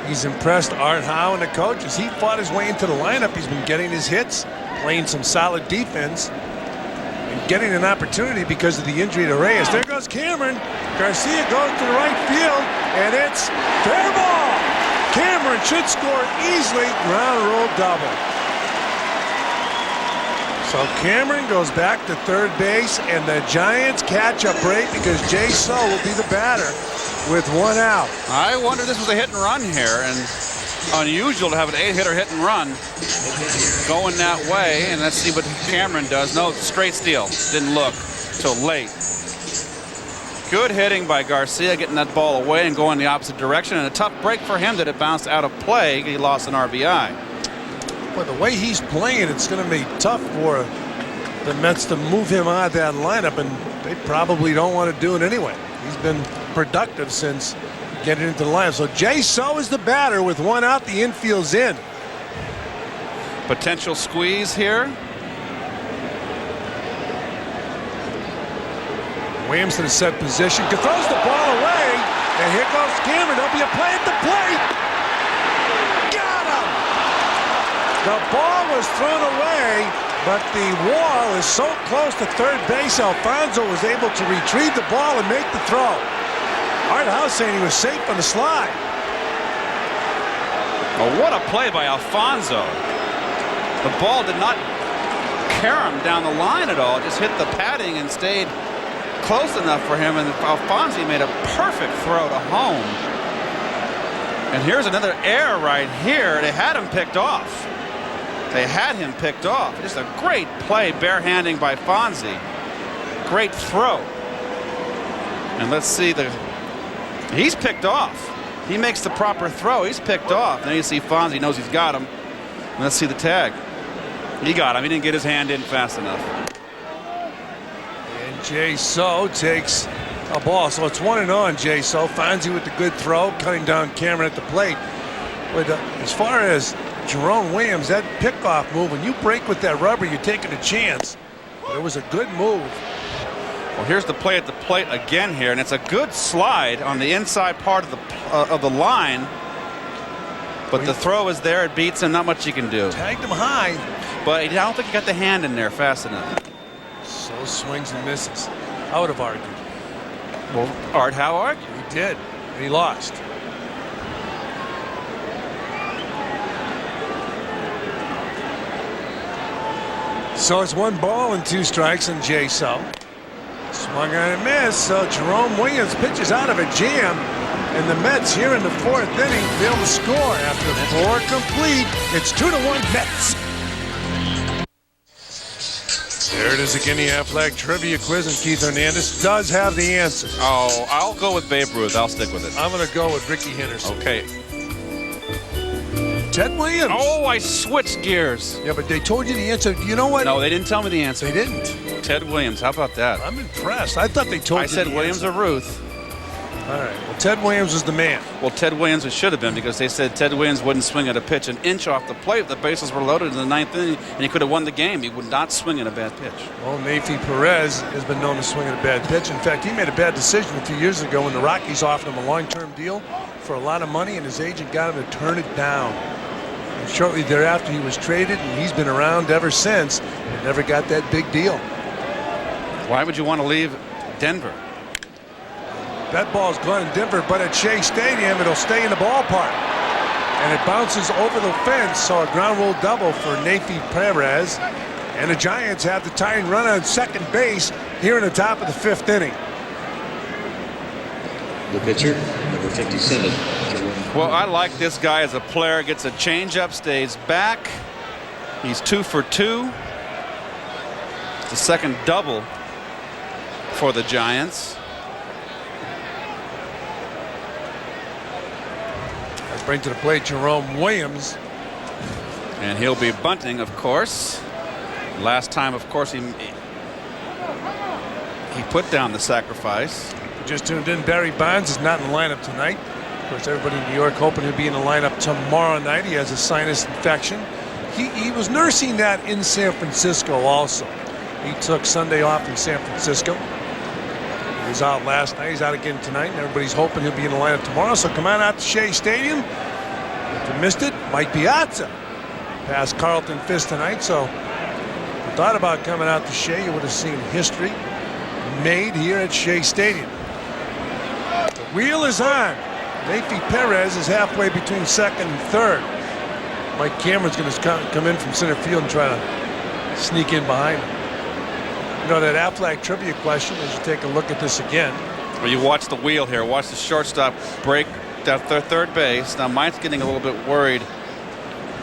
he's impressed Art Howe and the coach as he fought his way into the lineup. He's been getting his hits, playing some solid defense, and getting an opportunity because of the injury to Reyes. There goes Cameron. Garcia goes to the right field, and it's fair ball. Cameron should score easily. Ground rule double. So Cameron goes back to third base, and the Giants catch a break because Jae Weong will be the batter with one out. I wonder if this was a hit and run here, and unusual to have an 8-hitter hit and run going that way. And let's see what Cameron does. No, straight steal. Didn't look till late. Good hitting by Garcia, getting that ball away and going the opposite direction. And a tough break for him that it bounced out of play. He lost an RBI. But the way he's playing, it's going to be tough for the Mets to move him out of that lineup, and they probably don't want to do it anyway. He's been productive since getting into the lineup. So Jae Weong is the batter with one out. The infield's in. Potential squeeze here. Williams to the set position, throws the ball away, and here goes Cameron. There'll be a play at the plate. Got him! The ball was thrown away, but the wall is so close to third base, Alfonso was able to retrieve the ball and make the throw. Art Howe saying he was safe on the slide. Oh, what a play by Alfonso. The ball did not carry him down the line at all. It just hit the padding and stayed close enough for him, and Alfonso made a perfect throw to home. And here's another error right here. They had him picked off. Just a great play, barehanding by Fonzie. Great throw. And let's see he's picked off. He makes the proper throw. He's picked off. Then you see Fonzie knows he's got him. And let's see the tag. He got him. He didn't get his hand in fast enough. Jae Weong takes a ball, so it's 1-0 on Jae Weong. Fonzie with the good throw, cutting down Cameron at the plate. But as far as Jerome Williams, that pickoff move, when you break with that rubber, you're taking a chance. But it was a good move. Well, here's the play at the plate again here, and it's a good slide on the inside part of the line. But the throw is there. It beats him. Not much you can do. Tagged him high. But I don't think he got the hand in there fast enough. So swings and misses. I would have argued. Well, Art Howe argued. He did, and he lost. So it's 1 ball and 2 strikes on Jae Weong. Swung on and missed. So Jerome Williams pitches out of a jam, and the Mets here in the 4th inning fail to score after 4 complete. It's 2-1 Mets. There it is again, the Aflac Trivia Quiz, and Keith Hernandez does have the answer. Oh, I'll go with Babe Ruth. I'll stick with it. I'm going to go with Ricky Henderson. Okay. Ted Williams. Oh, I switched gears. Yeah, but they told you the answer. You know what? No, they didn't tell me the answer. They didn't. Ted Williams. How about that? I'm impressed. I thought they told you. I said Williams or Ruth. All right. Well, Ted Williams was the man. Well, Ted Williams it should have been, because they said Ted Williams wouldn't swing at a pitch an inch off the plate. The bases were loaded in the 9th inning, and he could have won the game. He would not swing at a bad pitch. Well, Nafi Perez has been known to swing at a bad pitch. In fact, he made a bad decision a few years ago when the Rockies offered him a long-term deal for a lot of money, and his agent got him to turn it down. And shortly thereafter, he was traded, and he's been around ever since and never got that big deal. Why would you want to leave Denver? That ball's gone in Denver, but at Shea Stadium, it'll stay in the ballpark. And it bounces over the fence, so a ground rule double for Nafi Perez. And the Giants have the tying run on second base here in the top of the 5th inning. The pitcher, number 57. Well, I like this guy as a player. Gets a changeup, stays back. He's 2 for 2. It's the second double for the Giants. Bring to the plate Jerome Williams. And he'll be bunting, of course. Last time, of course, he put down the sacrifice. Just tuned in. Barry Bonds is not in the lineup tonight. Of course, everybody in New York hoping he'll be in the lineup tomorrow night. He has a sinus infection. He was nursing that in San Francisco also. He took Sunday off in San Francisco. He was out last night. He's out again tonight, and everybody's hoping he'll be in the lineup tomorrow. So come on out to Shea Stadium. If you missed it, Mike Piazza passed Carlton Fisk tonight. So if you thought about coming out to Shea, you would have seen history made here at Shea Stadium. The wheel is on. Yankee Perez is halfway between second and third. Mike Cameron's going to come in from center field and try to sneak in behind him. You know, that Affleck trivia question, as you take a look at this again. Well, you watch the wheel here. Watch the shortstop break that third base. Now, Mike's getting a little bit worried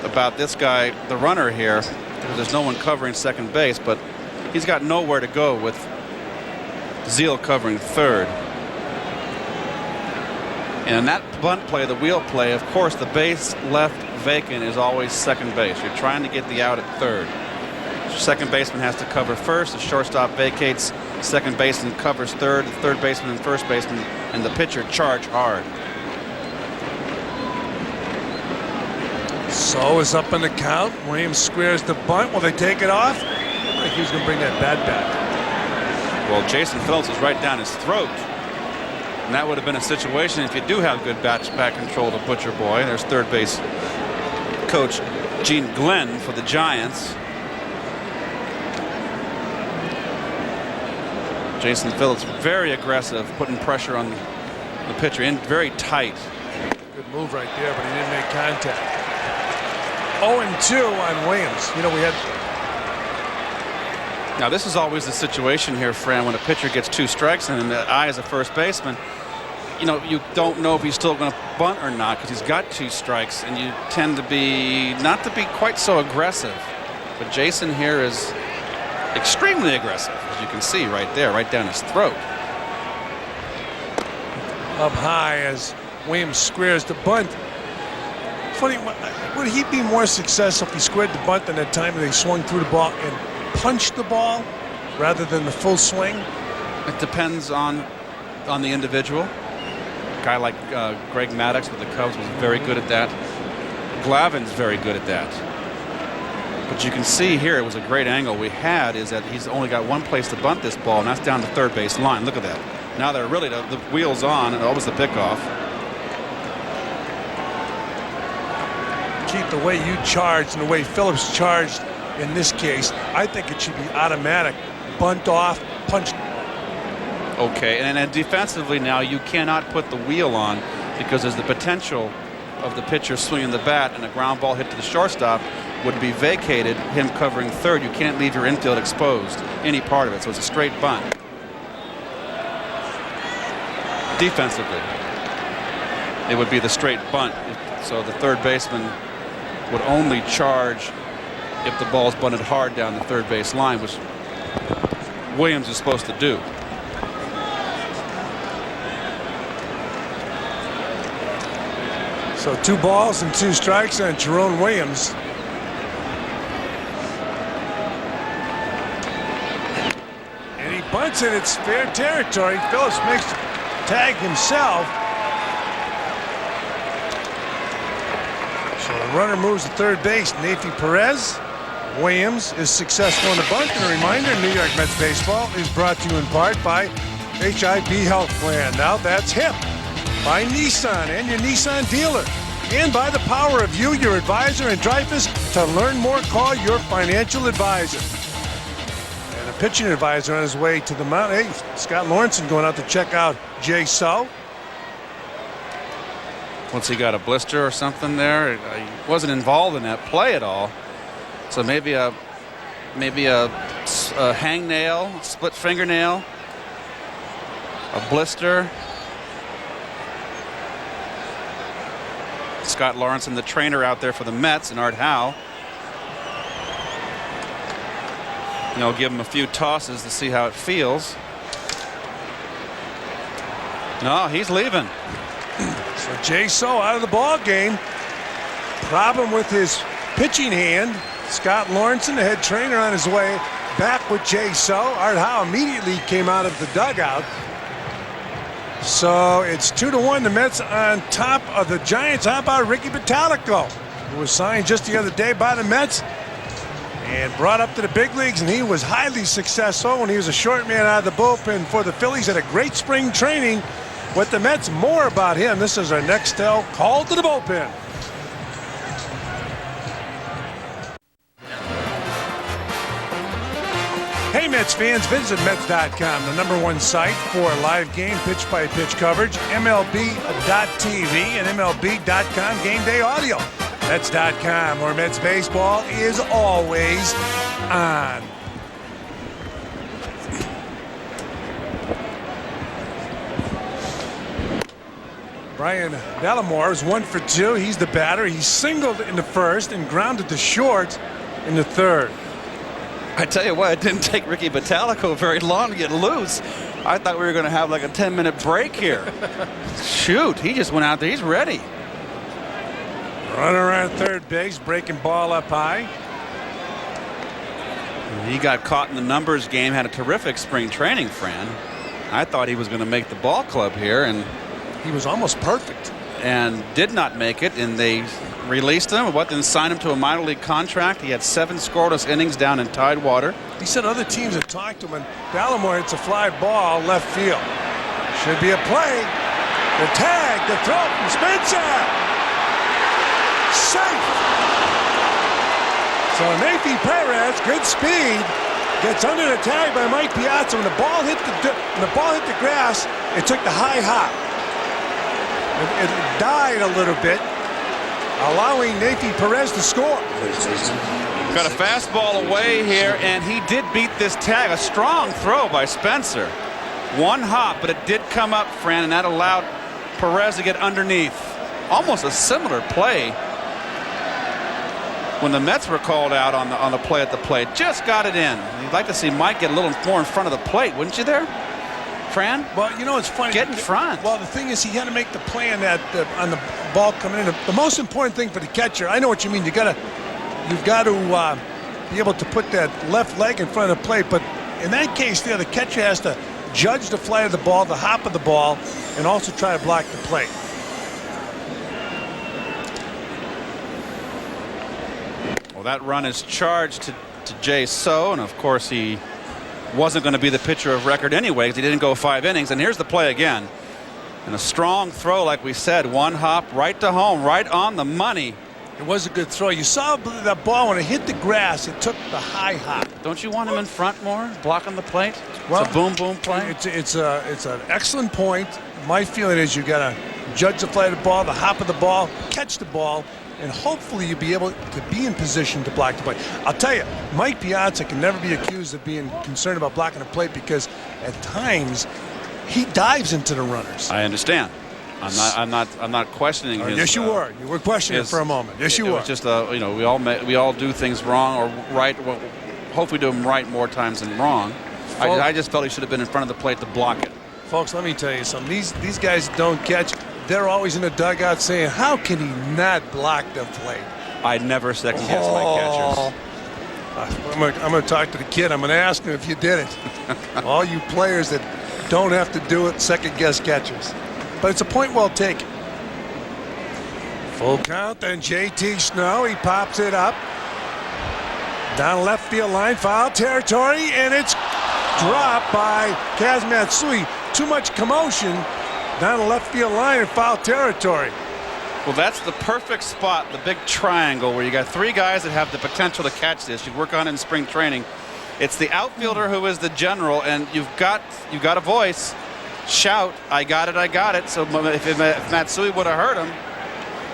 about this guy, the runner here, because there's no one covering second base, but he's got nowhere to go with Zeal covering third. And in that bunt play, the wheel play, of course, the base left vacant is always second base. You're trying to get the out at third. Second baseman has to cover first. The shortstop vacates. Second baseman covers third. The third baseman and first baseman and the pitcher charge hard. So is up in the count. Williams squares the bunt. Will they take it off? I think he was going to bring that bat back. Well, Jason Phillips is right down his throat. And that would have been a situation if you do have good bat control to Butcher Boy. There's third base coach Gene Glenn for the Giants. Jason Phillips very aggressive, putting pressure on the pitcher in very tight. Good move right there, but he didn't make contact. 0-2 on Williams. You know, we had. Now, this is always the situation here, Fran, when a pitcher gets 2 strikes and the eye is a first baseman. You know, you don't know if he's still going to bunt or not because he's got 2 strikes, and you tend to be not to be quite so aggressive. But Jason here is extremely aggressive, as you can see right there, right down his throat. Up high as Williams squares the bunt. Funny, would he be more successful if he squared the bunt than that time that he swung through the ball and punched the ball rather than the full swing? It depends on the individual. A guy like Greg Maddux with the Cubs was very good at that. Glavin's very good at that. But you can see here, it was a great angle we had, is that he's only got one place to bunt this ball, and that's down the third base line. Look at that. Now they're really the wheels on, and always the pickoff. Keith, the way you charged and the way Phillips charged in this case, I think it should be automatic. Bunt off, punch. Okay, and then defensively now, you cannot put the wheel on because there's the potential of the pitcher swinging the bat and a ground ball hit to the shortstop would be vacated, him covering third. You can't leave your infield exposed, any part of it, so it's a straight bunt. Defensively, it would be the straight bunt, so the third baseman would only charge if the ball's bunted hard down the third base line, which Williams is supposed to do. So 2 balls and 2 strikes on Jerome Williams. And he bunts it. It's fair territory. Phillips makes the tag himself. So the runner moves to third base. Yankee Perez. Williams is successful in the bunt. And a reminder, New York Mets baseball is brought to you in part by HIB Health Plan. Now that's HIP. By Nissan and your Nissan dealer. And by the power of you, your advisor, and Dreyfus. To learn more, call your financial advisor. And a pitching advisor on his way to the mound. Hey, Scott Lawrenson going out to check out Jae Weong Seo. Once he got a blister or something there, he wasn't involved in that play at all. So maybe a hangnail, split fingernail, a blister. Scott Lawrenson, the trainer out there for the Mets, and Art Howe. And they'll give him a few tosses to see how it feels. No, he's leaving. So Jae Weong Seo out of the ball game. Problem with his pitching hand. Scott Lawrenson, the head trainer, on his way back with Jae Weong Seo. Art Howe immediately came out of the dugout. So it's 2-1. The Mets on top of the Giants. How about Ricky Bottalico, who was signed just the other day by the Mets and brought up to the big leagues, and he was highly successful when he was a short man out of the bullpen for the Phillies. Had a great spring training with the Mets. More about him. This is our next call to the bullpen. Hey Mets fans, visit Mets.com, the #1 site for live game pitch-by-pitch coverage, MLB.tv and MLB.com game day audio. Mets.com, where Mets baseball is always on. Brian Bellamore is 1 for 2. He's the batter. He singled in the first and grounded to short in the third. I tell you what, it didn't take Ricky Bottalico very long to get loose. I thought we were going to have like a 10-minute break here. Shoot, he just went out there. He's ready. Runner on third base, breaking ball up high. He got caught in the numbers game, had a terrific spring training, Fran. I thought he was going to make the ball club here, and he was almost perfect. And did not make it, and they released him, then signed him to a minor league contract. He had 7 scoreless innings down in Tidewater. He said other teams had talked to him, and Bellamore hits a fly ball left field. Should be a play. The tag, the throw from Spencer. Safe. So Nathan Perez, good speed, gets under the tag by Mike Piazza. When the ball hit the grass, it took the high hop. It died a little bit, allowing Nathan Perez to score. Got a fastball away here, and he did beat this tag. A strong throw by Spencer. 1 hop, but it did come up, Fran, and that allowed Perez to get underneath. Almost a similar play when the Mets were called out on the play at the plate. Just got it in. You'd like to see Mike get a little more in front of the plate, wouldn't you there, Fran? Well, you know, it's funny. Get in front. Well, the thing is, he had to make the play on that on the ball coming in. The most important thing for the catcher, I know what you mean. You've got to be able to put that left leg in front of the plate. But in that case, there, the catcher has to judge the flight of the ball, the hop of the ball, and also try to block the plate. Well, that run is charged to Jae Seo, and of course he wasn't going to be the pitcher of record anyway because he didn't go 5 innings. And here's the play again. And a strong throw, like we said, 1 hop right to home, right on the money. It was a good throw. You saw that ball when it hit the grass, it took the high hop. Don't you want him in front more, blocking the plate? Well, it's a boom boom play. It's an excellent point. My feeling is you got to judge the flight of the ball, the hop of the ball, catch the ball, and hopefully you'll be able to be in position to block the plate. I'll tell you, Mike Piazza can never be accused of being concerned about blocking the plate because at times he dives into the runners. I understand. I'm not questioning his. Yes, you were. You were questioning it for a moment. Yes, you were. It's just we all do things wrong or right. Well, hopefully do them right more times than wrong. I just felt he should have been in front of the plate to block it. Folks, let me tell you something. These guys don't catch. They're always in the dugout saying, how can he not block the plate? I never second guess my catchers. I'm going to talk to the kid. I'm going to ask him if you did it. All you players that don't have to do it, second guess catchers. But it's a point well taken. Full count, then JT Snow. He pops it up. Down left field line, foul territory, and it's dropped by Kaz Matsui. Too much commotion down the left field line in foul territory. Well, that's the perfect spot, the big triangle where you got 3 guys that have the potential to catch this. You work on it in spring training. It's the outfielder who is the general, and you've got a voice. Shout, I got it, I got it. So if Matsui would have heard him,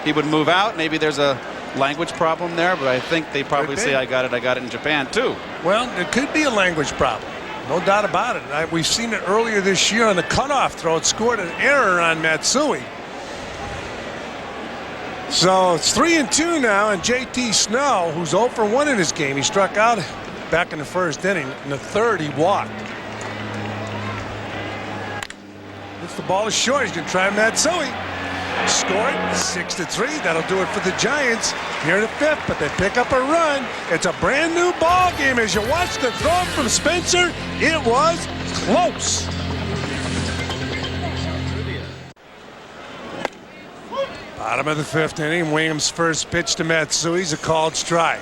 he would move out. Maybe there's a language problem there, but I think they probably say I got it in Japan too. Well, it could be a language problem. No doubt about it. We've seen it earlier this year on the cutoff throw. It scored an error on Matsui. So it's 3-2 now, and JT Snow, who's 0 for 1 in this game, he struck out back in the first inning. In the third, he walked. If the ball is short, he's going to try Matsui. Scored 6-3. That'll do it for the Giants here in the 5th, but they pick up a run. It's a brand new ball game. As you watch the throw from Spencer, it was close. Bottom of the 5th inning, Williams' first pitch to Matsui is a called strike.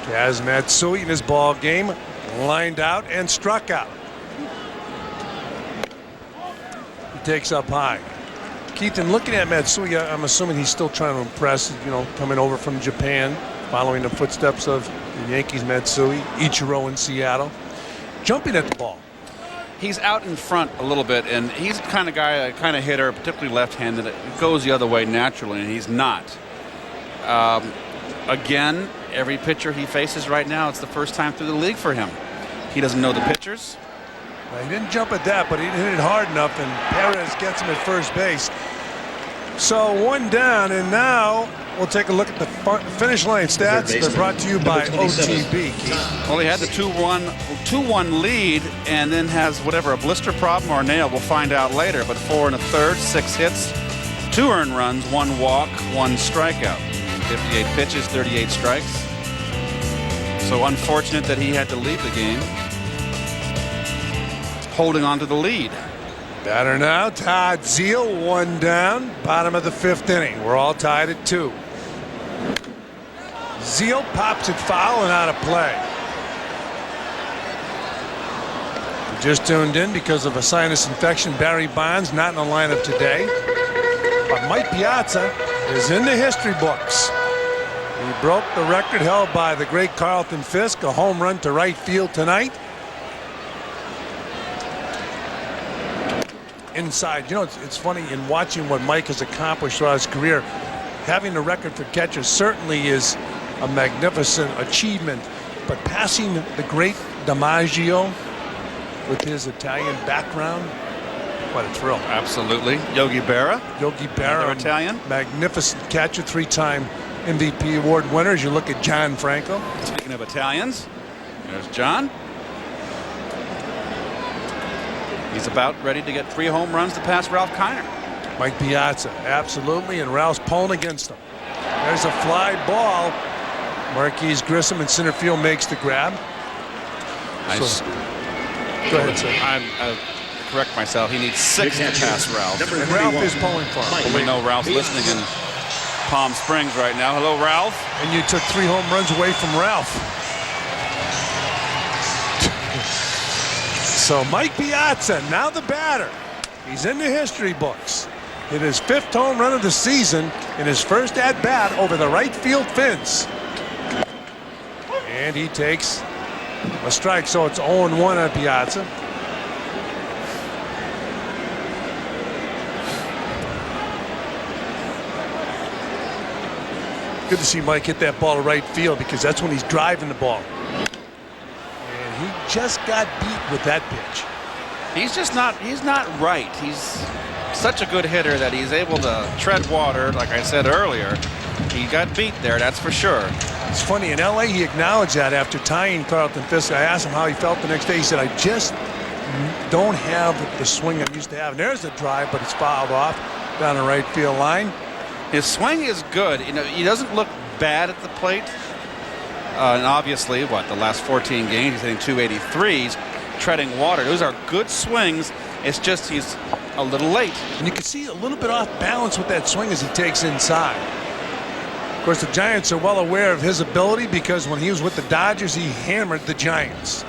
As Matsui in his ball game lined out and struck out. He takes up high. Keith, in looking at Matsui, I'm assuming he's still trying to impress, coming over from Japan, following the footsteps of the Yankees, Matsui, Ichiro in Seattle. Jumping at the ball. He's out in front a little bit, and he's the kind of guy, kind of hitter, particularly left-handed, that goes the other way naturally, and he's not. Again, every pitcher he faces right now, it's the first time through the league for him. He doesn't know the pitchers. Well, he didn't jump at that, but he didn't hit it hard enough, and Perez gets him at first base. So 1 down, and now we'll take a look at the finish line stats. They're brought to you by OTB. Well, he had the 2-1 lead, and then has whatever, a blister problem or a nail. We'll find out later. But 4 1/3, 6 hits, 2 earned runs, 1 walk, 1 strikeout. 58 pitches, 38 strikes. So unfortunate that he had to leave the game, holding on to the lead. Batter now, Todd Zeile, 1 down, bottom of the 5th inning. We're all tied at 2. Zeile pops it foul and out of play. You just tuned in because of a sinus infection. Barry Bonds not in the lineup today. But Mike Piazza is in the history books. He broke the record held by the great Carlton Fisk, a home run to right field tonight. Inside, it's funny in watching what Mike has accomplished throughout his career. Having the record for catchers certainly is a magnificent achievement, but passing the great DiMaggio with his Italian background, what a thrill. Absolutely. Yogi Berra, another Italian, magnificent catcher, 3-time MVP award winner. As you look at John Franco. Speaking of Italians, there's John. He's about ready to get 3 home runs to pass Ralph Kiner. Mike Piazza, absolutely, and Ralph's pulling against him. There's a fly ball. Marquise Grissom in center field makes the grab. Nice. Go ahead, sir. I correct myself. He needs 6 to pass Ralph. And Ralph is pulling for him. Well, we know Ralph's listening in Palm Springs right now. Hello, Ralph. And you took 3 home runs away from Ralph. So Mike Piazza, now the batter. He's in the history books. Hit his 5th home run of the season in his first at-bat over the right field fence. And he takes a strike, so it's 0-1 on Piazza. Good to see Mike hit that ball to right field because that's when he's driving the ball. He just got beat with that pitch. He's not right. He's such a good hitter that he's able to tread water, like I said earlier. He got beat there, that's for sure. It's funny, in LA he acknowledged that after tying Carlton Fisk. I asked him how he felt the next day. He said, I just don't have the swing I'm used to having. There's the drive, but it's fouled off down the right field line. His swing is good. He doesn't look bad at the plate. And obviously, the last 14 games, he's hitting 283s, treading water. Those are good swings. It's just he's a little late. And you can see a little bit off balance with that swing as he takes inside. Of course, the Giants are well aware of his ability because when he was with the Dodgers, he hammered the Giants.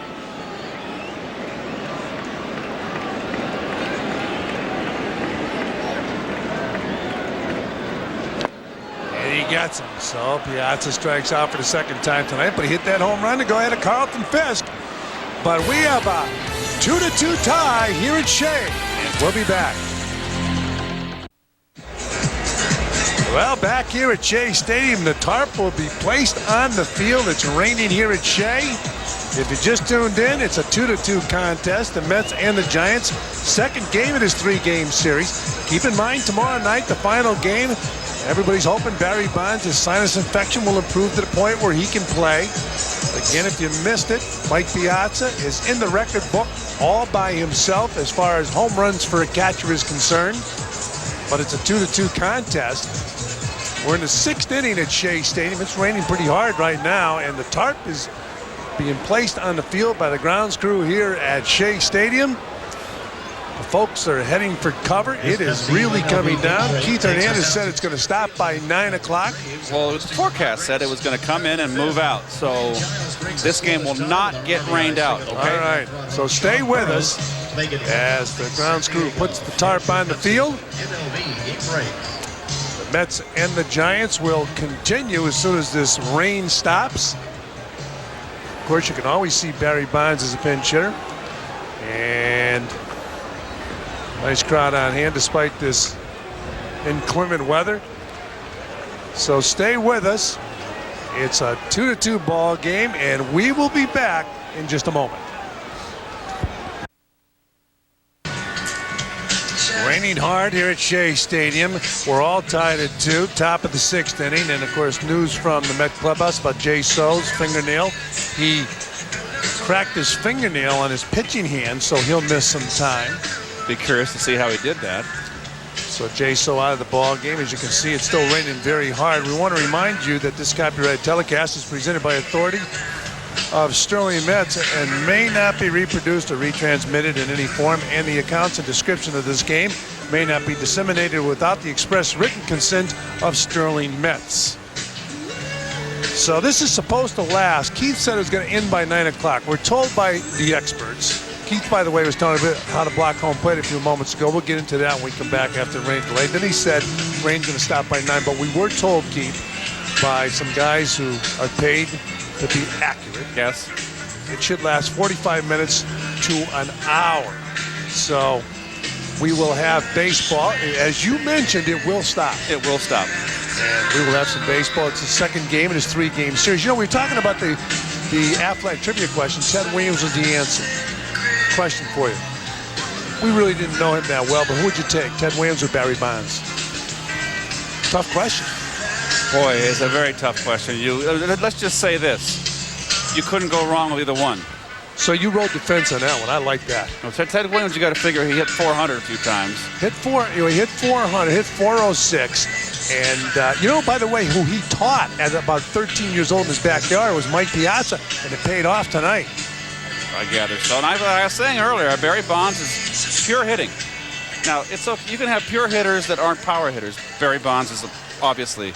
He gets him. So Piazza strikes out for the 2nd time tonight, but he hit that home run to go ahead of Carlton Fisk. But we have a 2-2 tie here at Shea, and we'll be back. Well, back here at Shea Stadium, the tarp will be placed on the field. It's raining here at Shea. If you just tuned in, it's a 2-2 contest. The Mets and the Giants, 2nd game of this 3-game series. Keep in mind, tomorrow night, the final game. Everybody's hoping Barry Bonds' sinus infection will improve to the point where he can play. Again, if you missed it, Mike Piazza is in the record book all by himself as far as home runs for a catcher is concerned. But it's a 2-2 contest. We're in the 6th inning at Shea Stadium. It's raining pretty hard right now, and the tarp is being placed on the field by the grounds crew here at Shea Stadium. folks are heading for cover. It is really coming down. Keith Hernandez said it's going to stop by 9 o'clock. Well, the forecast said it was going to come in and move out. So this game will not get rained out. Okay? All right. So stay with us as the grounds crew puts the tarp on the field. The Mets and the Giants will continue as soon as this rain stops. Of course, you can always see Barry Bonds as a pinch hitter. And nice crowd on hand despite this inclement weather. So stay with us. It's a 2-2 ball game, and we will be back in just a moment. Raining hard here at Shea Stadium. We're all tied at 2, top of the 6th inning. And, of course, news from the Met clubhouse about Jae Seo's fingernail. He cracked his fingernail on his pitching hand, so he'll miss some time. Be curious to see how he did that. So Jae Seo out of the ball game. As you can see, it's still raining very hard. We want to remind you that this copyrighted telecast is presented by authority of Sterling Mets and may not be reproduced or retransmitted in any form, and the accounts and description of this game may not be disseminated without the express written consent of Sterling Mets. So this is supposed to last. Keith said it was going to end by 9 o'clock. We're told by the experts. Keith, by the way, was telling a bit how to block home plate a few moments ago. We'll get into that when we come back after the rain delay. Then he said rain's going to stop by 9, but we were told, Keith, by some guys who are paid to be accurate. Yes. It should last 45 minutes to an hour. So we will have baseball. As you mentioned, it will stop. It will stop. And we will have some baseball. It's the second game in this 3-game series. You know, we were talking about the Affleck trivia question. Ted Williams was the answer. Question for you. We really didn't know him that well, but who would you take, Ted Williams or Barry Bonds? Tough question. Boy, it's a very tough question. Let's just say this. You couldn't go wrong with either one. So you rode the fence on that one. I like that. Well, Ted Williams, you got to figure he hit 400 a few times. He hit 400, hit 406. And, you know, by the way, who he taught at about 13 years old in his backyard was Mike Piazza, and it paid off tonight. I gather so. And I was saying earlier, Barry Bonds is pure hitting. Now, it's okay. You can have pure hitters that aren't power hitters. Barry Bonds is obviously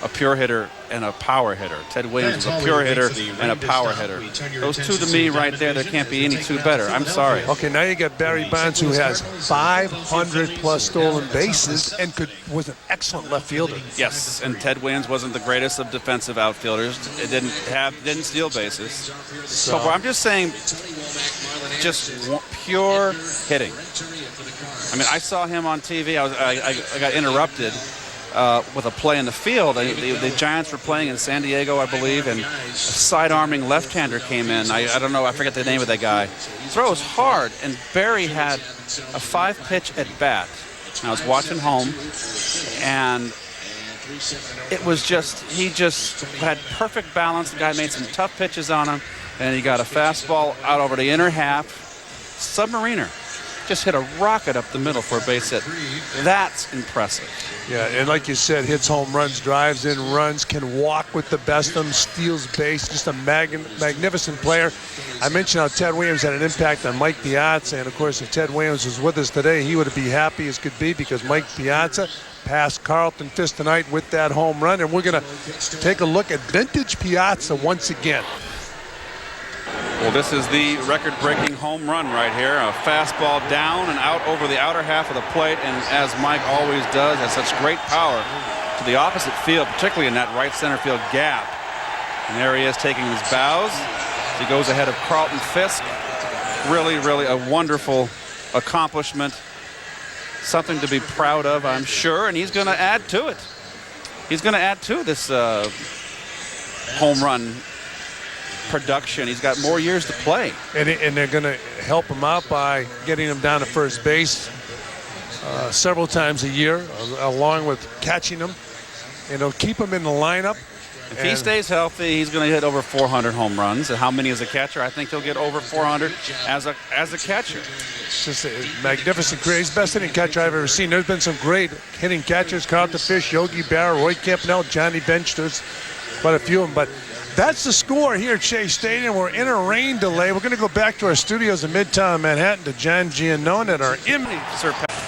a pure hitter and a power hitter. Ted Williams is a pure hitter and a power hitter. Those two to me right there, there can't be any two better. I'm sorry. Okay, now you got Barry Bonds, who has 500-plus stolen bases and was an excellent left fielder. Yes, and Ted Williams wasn't the greatest of defensive outfielders. It didn't steal bases. So I'm just saying, just pure hitting. I mean, I saw him on TV. I got interrupted with a play in the field. The Giants were playing in San Diego, I believe, and a side-arming left-hander came in. I don't know, I forget the name of that guy. Throws hard, and Barry had a 5-pitch at bat. And I was watching home, and it was he just had perfect balance. The guy made some tough pitches on him, and he got a fastball out over the inner half. Submariner. Just hit a rocket up the middle for a base hit. That's impressive. Yeah, and like you said, hits home runs, drives in runs, can walk with the best of them, steals base, just a magnificent player. I mentioned how Ted Williams had an impact on Mike Piazza, and of course, if Ted Williams was with us today, he would be happy as could be because Mike Piazza passed Carlton Fisk tonight with that home run, and we're going to take a look at vintage Piazza once again. Well, this is the record-breaking home run right here. A fastball down and out over the outer half of the plate, and as Mike always does, has such great power to the opposite field, particularly in that right center field gap. And there he is taking his bows. He goes ahead of Carlton Fisk. Really, really a wonderful accomplishment. Something to be proud of, I'm sure, and he's going to add to it. He's going to add to this home run production. He's got more years to play. And they're going to help him out by getting him down to first base several times a year, along with catching him. And they'll keep him in the lineup. If he stays healthy, he's going to hit over 400 home runs. And how many as a catcher? I think he'll get over 400 as a catcher. It's just a magnificent career. He's the best hitting catcher I've ever seen. There's been some great hitting catchers, Carlton Fisk, Yogi Berra, Roy Campanella, Johnny Bench. There's quite a few of them. But That's the score here at Shea Stadium. We're in a rain delay. We're going to go back to our studios in Midtown Manhattan to John Giannone at our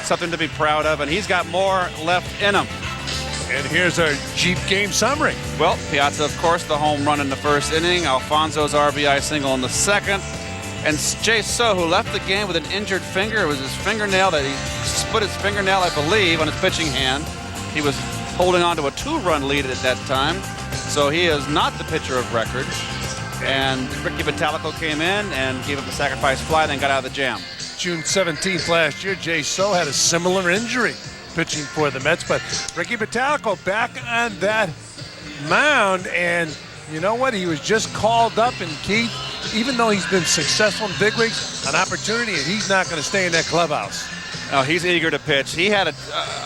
Something to be proud of, and he's got more left in him. And here's our Jeep game summary. Well, Piazza, of course, the home run in the first inning. Alfonso's RBI single in the second. And Jae Seo, who left the game with an injured finger. It was his fingernail that he split his fingernail, I believe, on his pitching hand. He was holding on to a 2-run lead at that time. So he is not the pitcher of record. And Ricky Bottalico came in and gave up the sacrifice fly, then got out of the jam. June 17th last year, Jae Seo had a similar injury pitching for the Mets, but Ricky Bottalico back on that mound, and you know what? He was just called up, and Keith, even though he's been successful in big leagues, an opportunity, and he's not going to stay in that clubhouse. No, he's eager to pitch. He had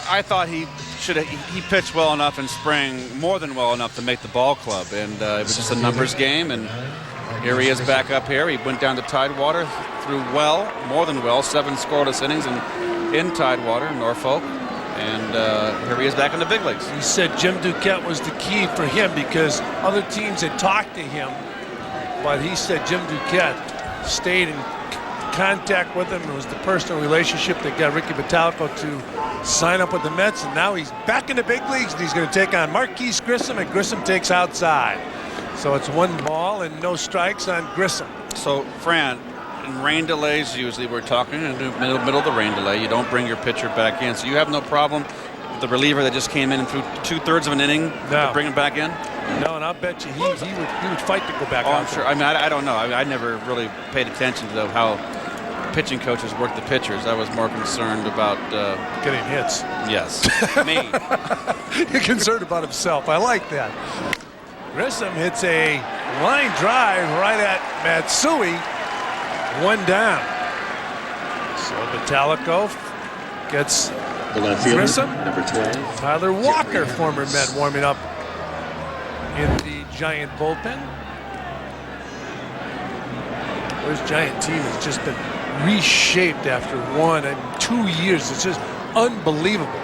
I thought he pitched well enough in spring, more than well enough to make the ball club, and it was just a numbers game, and here he is back up here. He went down to Tidewater, threw well, more than well, 7 scoreless innings in Tidewater, Norfolk. And here he is back in the big leagues. He said Jim Duquette was the key for him because other teams had talked to him, but he said Jim Duquette stayed in contact with him. It was the personal relationship that got Ricky Bottalico to sign up with the Mets, and now he's back in the big leagues, and he's going to take on Marquise Grissom, and Grissom takes outside. So it's 1 ball and no strikes on Grissom. So, Fran, in rain delays, usually we're talking in the middle of the rain delay. You don't bring your pitcher back in. So you have no problem with the reliever that just came in and threw 2/3 of an inning to bring him back in? No, and I'll bet you he would fight to go back out. I'm sure. I mean, I don't know. I never really paid attention to how pitching coaches work the pitchers. I was more concerned about getting hits. Yes, me. You're concerned about himself. I like that. Grissom hits a line drive right at Matsui. 1 down. So Bottalico gets Grissom. Number 12. Tyler Walker, former Met, warming up in the Giant bullpen. This Giant team has just been reshaped after 1 and 2 years. It's just unbelievable.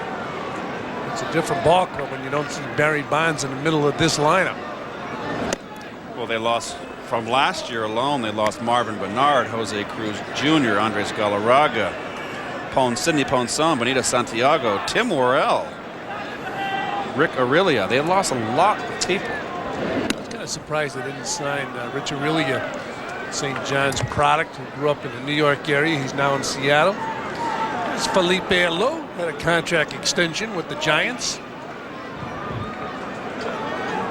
It's a different ball club when you don't see Barry Bonds in the middle of this lineup. Well, they lost from last year alone. They lost Marvin Bernard, Jose Cruz Jr., Andres Galarraga, Sidney Ponson, Benito Santiago, Tim Worrell, Rick Aurelia. They lost a lot of people. I was kind of surprised they didn't sign Rich Aurelia, St. John's product, who grew up in the New York area. He's now in Seattle. There's Felipe Alou, had a contract extension with the Giants.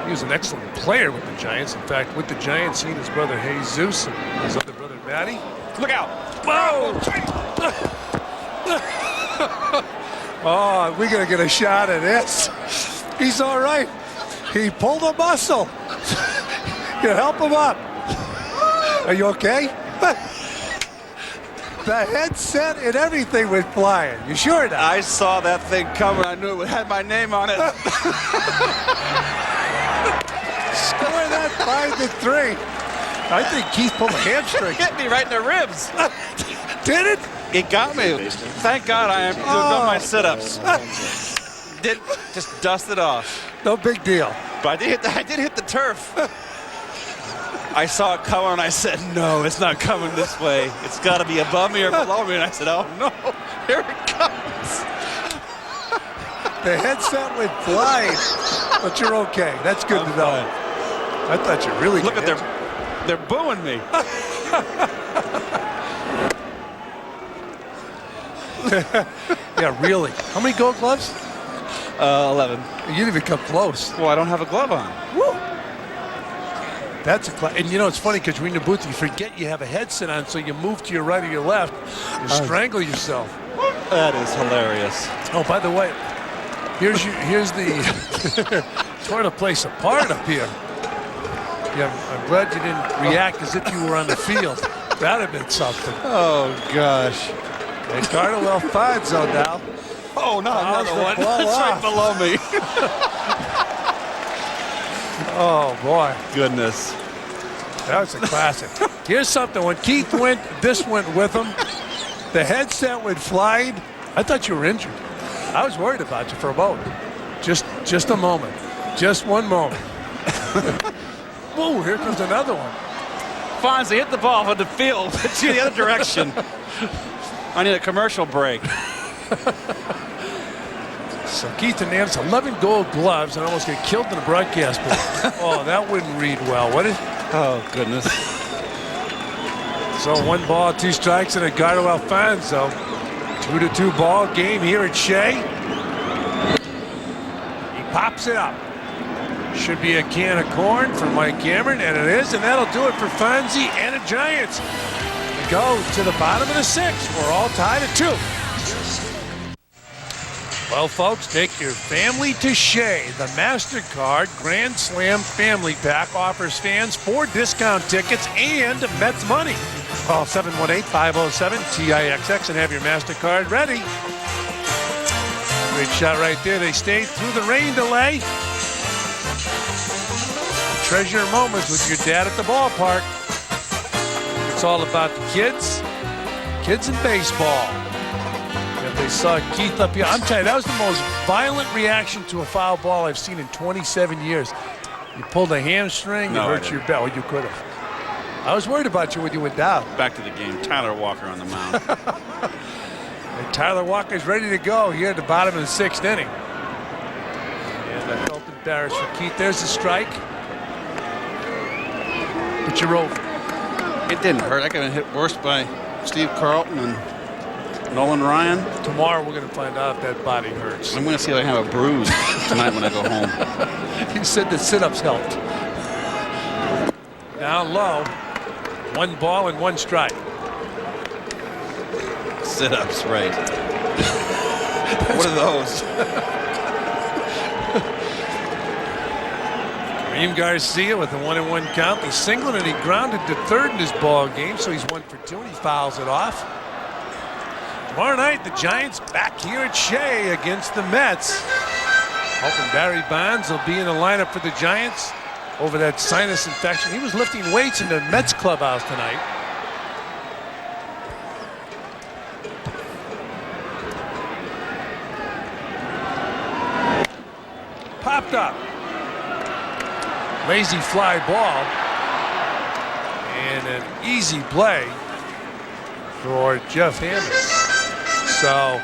He was an excellent player with the Giants. In fact, with the Giants, he and his brother Jesus and his other brother Matty. Look out! Whoa! Oh, we gotta get a shot at this. He's all right. He pulled a muscle. You help him up. Are you okay? The headset and everything went flying. You sure now? I saw that thing coming. I knew it had my name on it. Score that 5-3. I think Keith pulled a hamstring. Hit me right in the ribs. Did it? It got me. Thank God I am done my sit-ups. Did just dust it off. No big deal. But I did hit the turf. I saw it coming and I said, no, it's not coming this way. It's got to be above me or below me. And I said, oh no, here it comes. The headset went flying, but you're okay. That's good to know. I thought you really look at they're booing me. Yeah, really. How many Gold Gloves? 11. You didn't even come close. Well, I don't have a glove on. Woo! That's a and you know it's funny because you're in the booth, you forget you have a headset on, so you move to your right or your left, you strangle yourself. That is hilarious. Oh, by the way, here's the toilet place apart up here. Yeah, I'm glad you didn't react as if you were on the field. That'd have been something. Oh gosh. And Ricardo Alfonso now. Oh, no, another one. That's right below me. Oh boy. Goodness. That was a classic. Here's something. When Keith went, this went with him. The headset went flying. I thought you were injured. I was worried about you for a moment. Just a moment. Just one moment. Whoa, here comes another one. Fonzie hit the ball on the field to the other direction. I need a commercial break. So Keith Hernandez, 11 gold gloves, and almost get killed in the broadcast booth. Oh, that wouldn't read well, would it? Oh, goodness. So 1 ball, 2 strikes, and a guard to Alfonso. 2-2 ball game here at Shea. He pops it up. Should be a can of corn for Mike Cameron, and it is, and that'll do it for Fonzie and the Giants. We go to the bottom of the 6th. We're all tied at 2. Well, folks, take your family to Shea. The MasterCard Grand Slam Family Pack offers fans 4 discount tickets and Mets money. Call 718-507-TIXX and have your MasterCard ready. Great shot right there. They stayed through the rain delay. Treasure moments with your dad at the ballpark. It's all about the kids and baseball. And they saw Keith up here. I'm telling you, that was the most violent reaction to a foul ball I've seen in 27 years. You pulled a hamstring, you hurt your back. Well, you could have. I was worried about you when you went down. Back to the game. Tyler Walker on the mound. And Tyler Walker's ready to go here at the bottom of the 6th inning. And I felt embarrassed for Keith. There's the strike. But you're over. It didn't hurt. I got hit worse by Steve Carlton and Nolan Ryan. Tomorrow we're going to find out if that body hurts. I'm going to see if I have a bruise tonight when I go home. You said the sit-ups helped. Down low. 1 ball and 1 strike. Sit-ups, right. What are those? Kareem Garcia with a 1-1 count. He singled and he grounded to 3rd in this ball game, so he's 1 for 2 and he fouls it off. Tomorrow night, the Giants back here at Shea against the Mets. Hoping Barry Bonds will be in the lineup for the Giants over that sinus infection. He was lifting weights in the Mets clubhouse tonight. Popped up. Lazy fly ball. And an easy play for Jeff Hammond. So,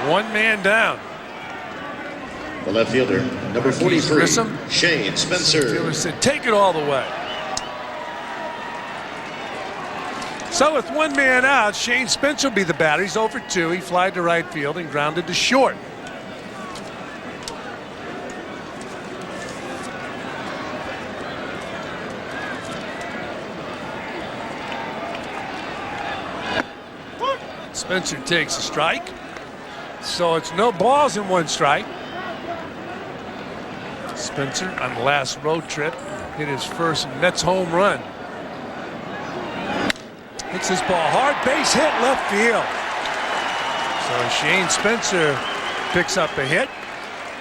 1 man down. The left fielder, number 43, Grissom. Shane Spencer. Fielder said, take it all the way. So with 1 man out, Shane Spencer will be the batter. He's over 2. He flied to right field and grounded to short. Spencer takes a strike. So it's no balls in 1 strike. Spencer on the last road trip hit his first Mets home run. Hits this ball hard, base hit, left field. So Shane Spencer picks up a hit.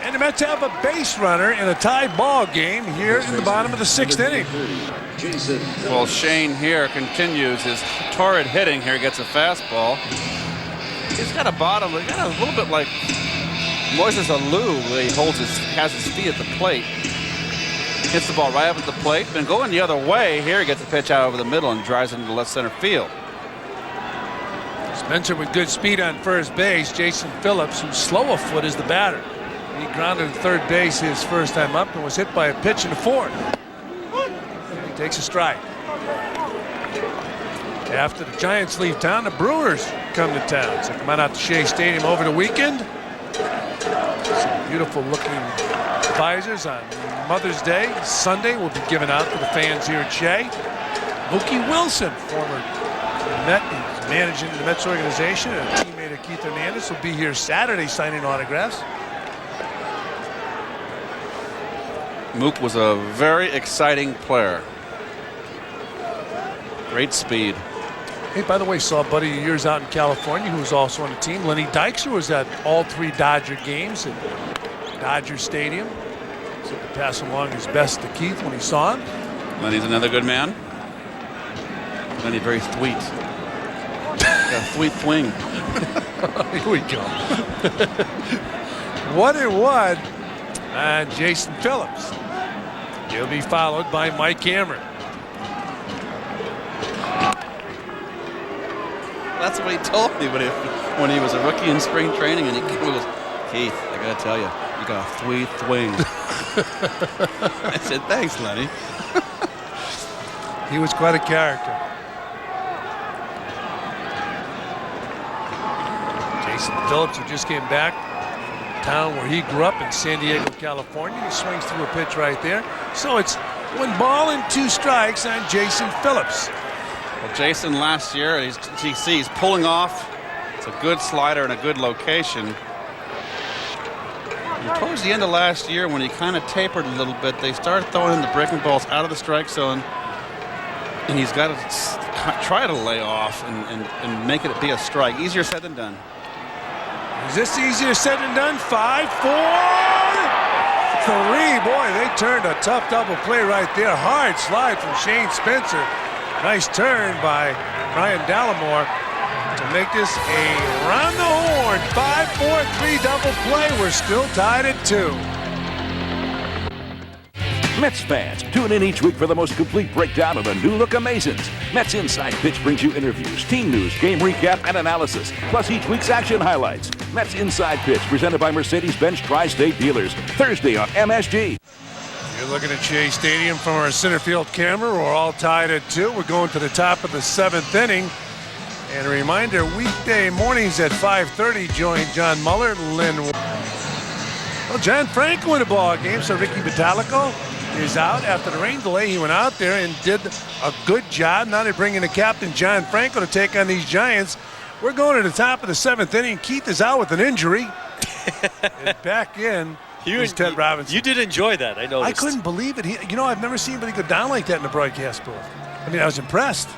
And the Mets have a base runner in a tied ball game here in the bottom of the 6th inning. Well, Shane here continues his torrid hitting here. Gets a fastball. He's got a bottom. He's got a little bit like Moises Alou, where he has his feet at the plate. Hits the ball right up at the plate. Been going the other way. Here he gets a pitch out over the middle and drives into left center field. Spencer with good speed on first base. Jason Phillips, who's slow of foot, is the batter. He grounded at 3rd base his first time up and was hit by a pitch in the 4th. He takes a strike. After the Giants leave town, the Brewers come to town. So come on out to Shea Stadium over the weekend. Some beautiful looking visors on Mother's Day. Sunday will be given out to the fans here at Shea. Mookie Wilson, former Met, he's managing the Mets organization, and a teammate of Keith Hernandez, will be here Saturday signing autographs. Mook was a very exciting player. Great speed. Hey, by the way, saw a buddy of yours out in California who was also on the team. Lenny Dykstra was at all 3 Dodger games at Dodger Stadium. So to pass along his best to Keith when he saw him. Lenny's another good man. Lenny very sweet. Got a sweet swing. Here we go. 1-1 and Jason Phillips. He'll be followed by Mike Cameron. That's what he told me when he was a rookie in spring training, and he goes, Keith, I gotta tell you, you got 3 swings. I said, thanks, Lenny. He was quite a character. Jason Phillips, who just came back, town where he grew up in San Diego, California. He swings through a pitch right there. So it's 1 ball and 2 strikes on Jason Phillips. Well, Jason last year, he's pulling off. It's a good slider and a good location. And towards the end of last year, when he kind of tapered a little bit, they started throwing in the breaking balls out of the strike zone. And he's got to try to lay off and make it be a strike. Easier said than done. Is this easier said than done? 5, 4, 3. Boy, they turned a tough double play right there. Hard slide from Shane Spencer. Nice turn by Brian Dallimore to make this a round the horn 5-4-3 double play. We're still tied at 2. Mets fans, tune in each week for the most complete breakdown of the new look Amazins. Mets Inside Pitch brings you interviews, team news, game recap, and analysis, plus each week's action highlights. Mets Inside Pitch, presented by Mercedes-Benz Tri-State Dealers, Thursday on MSG. You're looking at Shea Stadium from our center field camera. We're all tied at 2. We're going to the top of the 7th inning. And a reminder, weekday mornings at 5:30, join John Muller, Lynn. Well, John Franco in the ball game, so Ricky Bottalico is out after the rain delay. He went out there and did a good job. Now they're bringing the captain, John Franco, to take on these Giants. We're going to the top of the 7th inning. Keith is out with an injury. And back in is Ted Robinson. You did enjoy that, I noticed. I couldn't believe it. I've never seen anybody go down like that in the broadcast booth. I mean, I was impressed.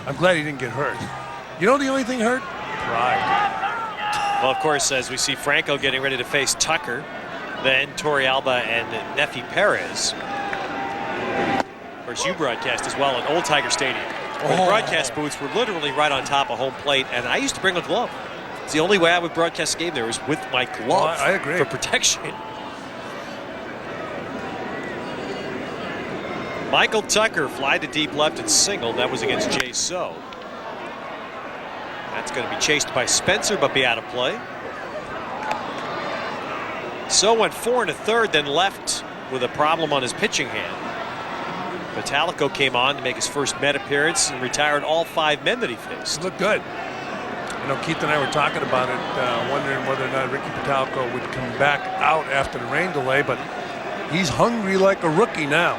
I'm glad he didn't get hurt. You know the only thing hurt? Pride. Well, of course, as we see Franco getting ready to face Tucker, then Torrealba and Nefi Perez. Of course, you broadcast as well at Old Tiger Stadium. The broadcast booths were literally right on top of home plate, and I used to bring a glove. It's the only way I would broadcast a game there was with my glove. I agree. For protection. Michael Tucker fly to deep left and singled. That was against Jae Seo. That's going to be chased by Spencer, but be out of play. So went 4 1/3, then left with a problem on his pitching hand. Bottalico came on to make his first Met appearance and retired all 5 men that he faced. Looked good. Keith and I were talking about it, wondering whether or not Ricky Bottalico would come back out after the rain delay, but he's hungry like a rookie now.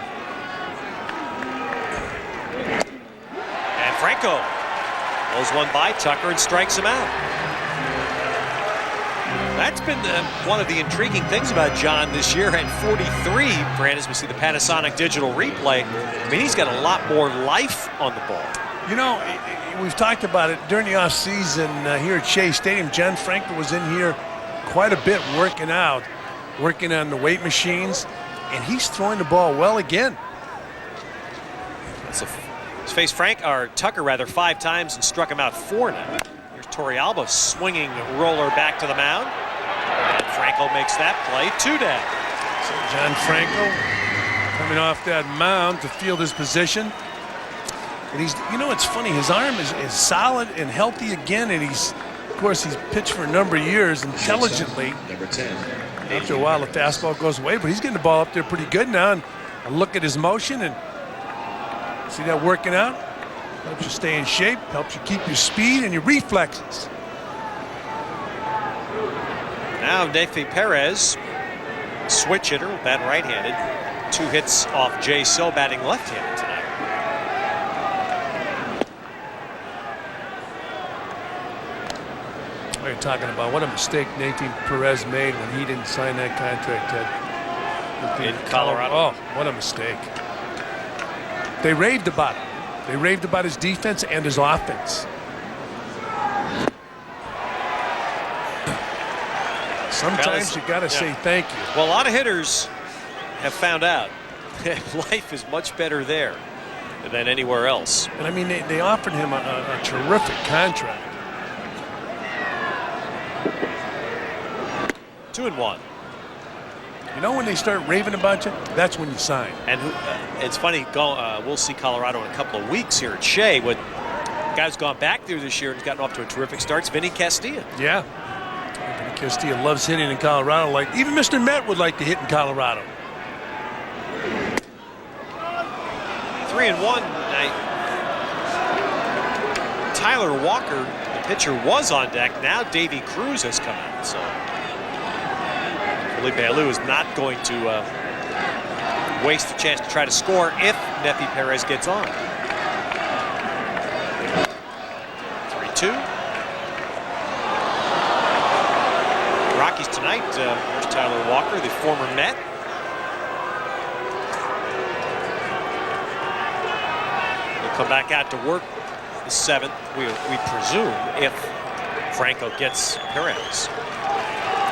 And Franco blows one by Tucker and strikes him out. That's been one of the intriguing things about John this year at 43. Fran, as we see the Panasonic digital replay, I mean, he's got a lot more life on the ball. We've talked about it during the offseason here at Shea Stadium. John Franco was in here quite a bit working out, working on the weight machines, and he's throwing the ball well again. He's faced Tucker 5 times and struck him out 4 now. Here's Torrealba swinging roller back to the mound. And Franco makes that play. 2 down. So John Franco coming off that mound to field his position. And he's, it's funny, his arm is solid and healthy again, and he's pitched for a number of years intelligently. Number 10. After a while, the fastball goes away, but he's getting the ball up there pretty good now. And I look at his motion and see that working out. Helps you stay in shape, helps you keep your speed and your reflexes. Now Nefi Perez, switch hitter, bat right-handed. 2 hits off Jae Seo, batting left-handed tonight. What are you talking about? What a mistake Nefi Perez made when he didn't sign that contract, Ted. In Colorado. Oh, what a mistake. They raved about it. They raved about his defense and his offense. Sometimes you got to say thank you. Well, a lot of hitters have found out that life is much better there than anywhere else. And I mean, they offered him a terrific contract. 2-1. You know when they start raving about you? That's when you sign. And it's funny, we'll see Colorado in a couple of weeks here at Shea. What guy's gone back through this year and gotten off to a terrific start is Vinny Castilla. Yeah. Vinny Castilla loves hitting in Colorado. Like even Mr. Met would like to hit in Colorado. 3-1. Tyler Walker, the pitcher, was on deck. Now Davey Cruz has come out. So Felipe Alou is not going to waste a chance to try to score if Nefi Perez gets on. 3-2. Rockies tonight. There's Tyler Walker, the former Met. He'll come back out to work the 7th, we presume, if Franco gets Perez.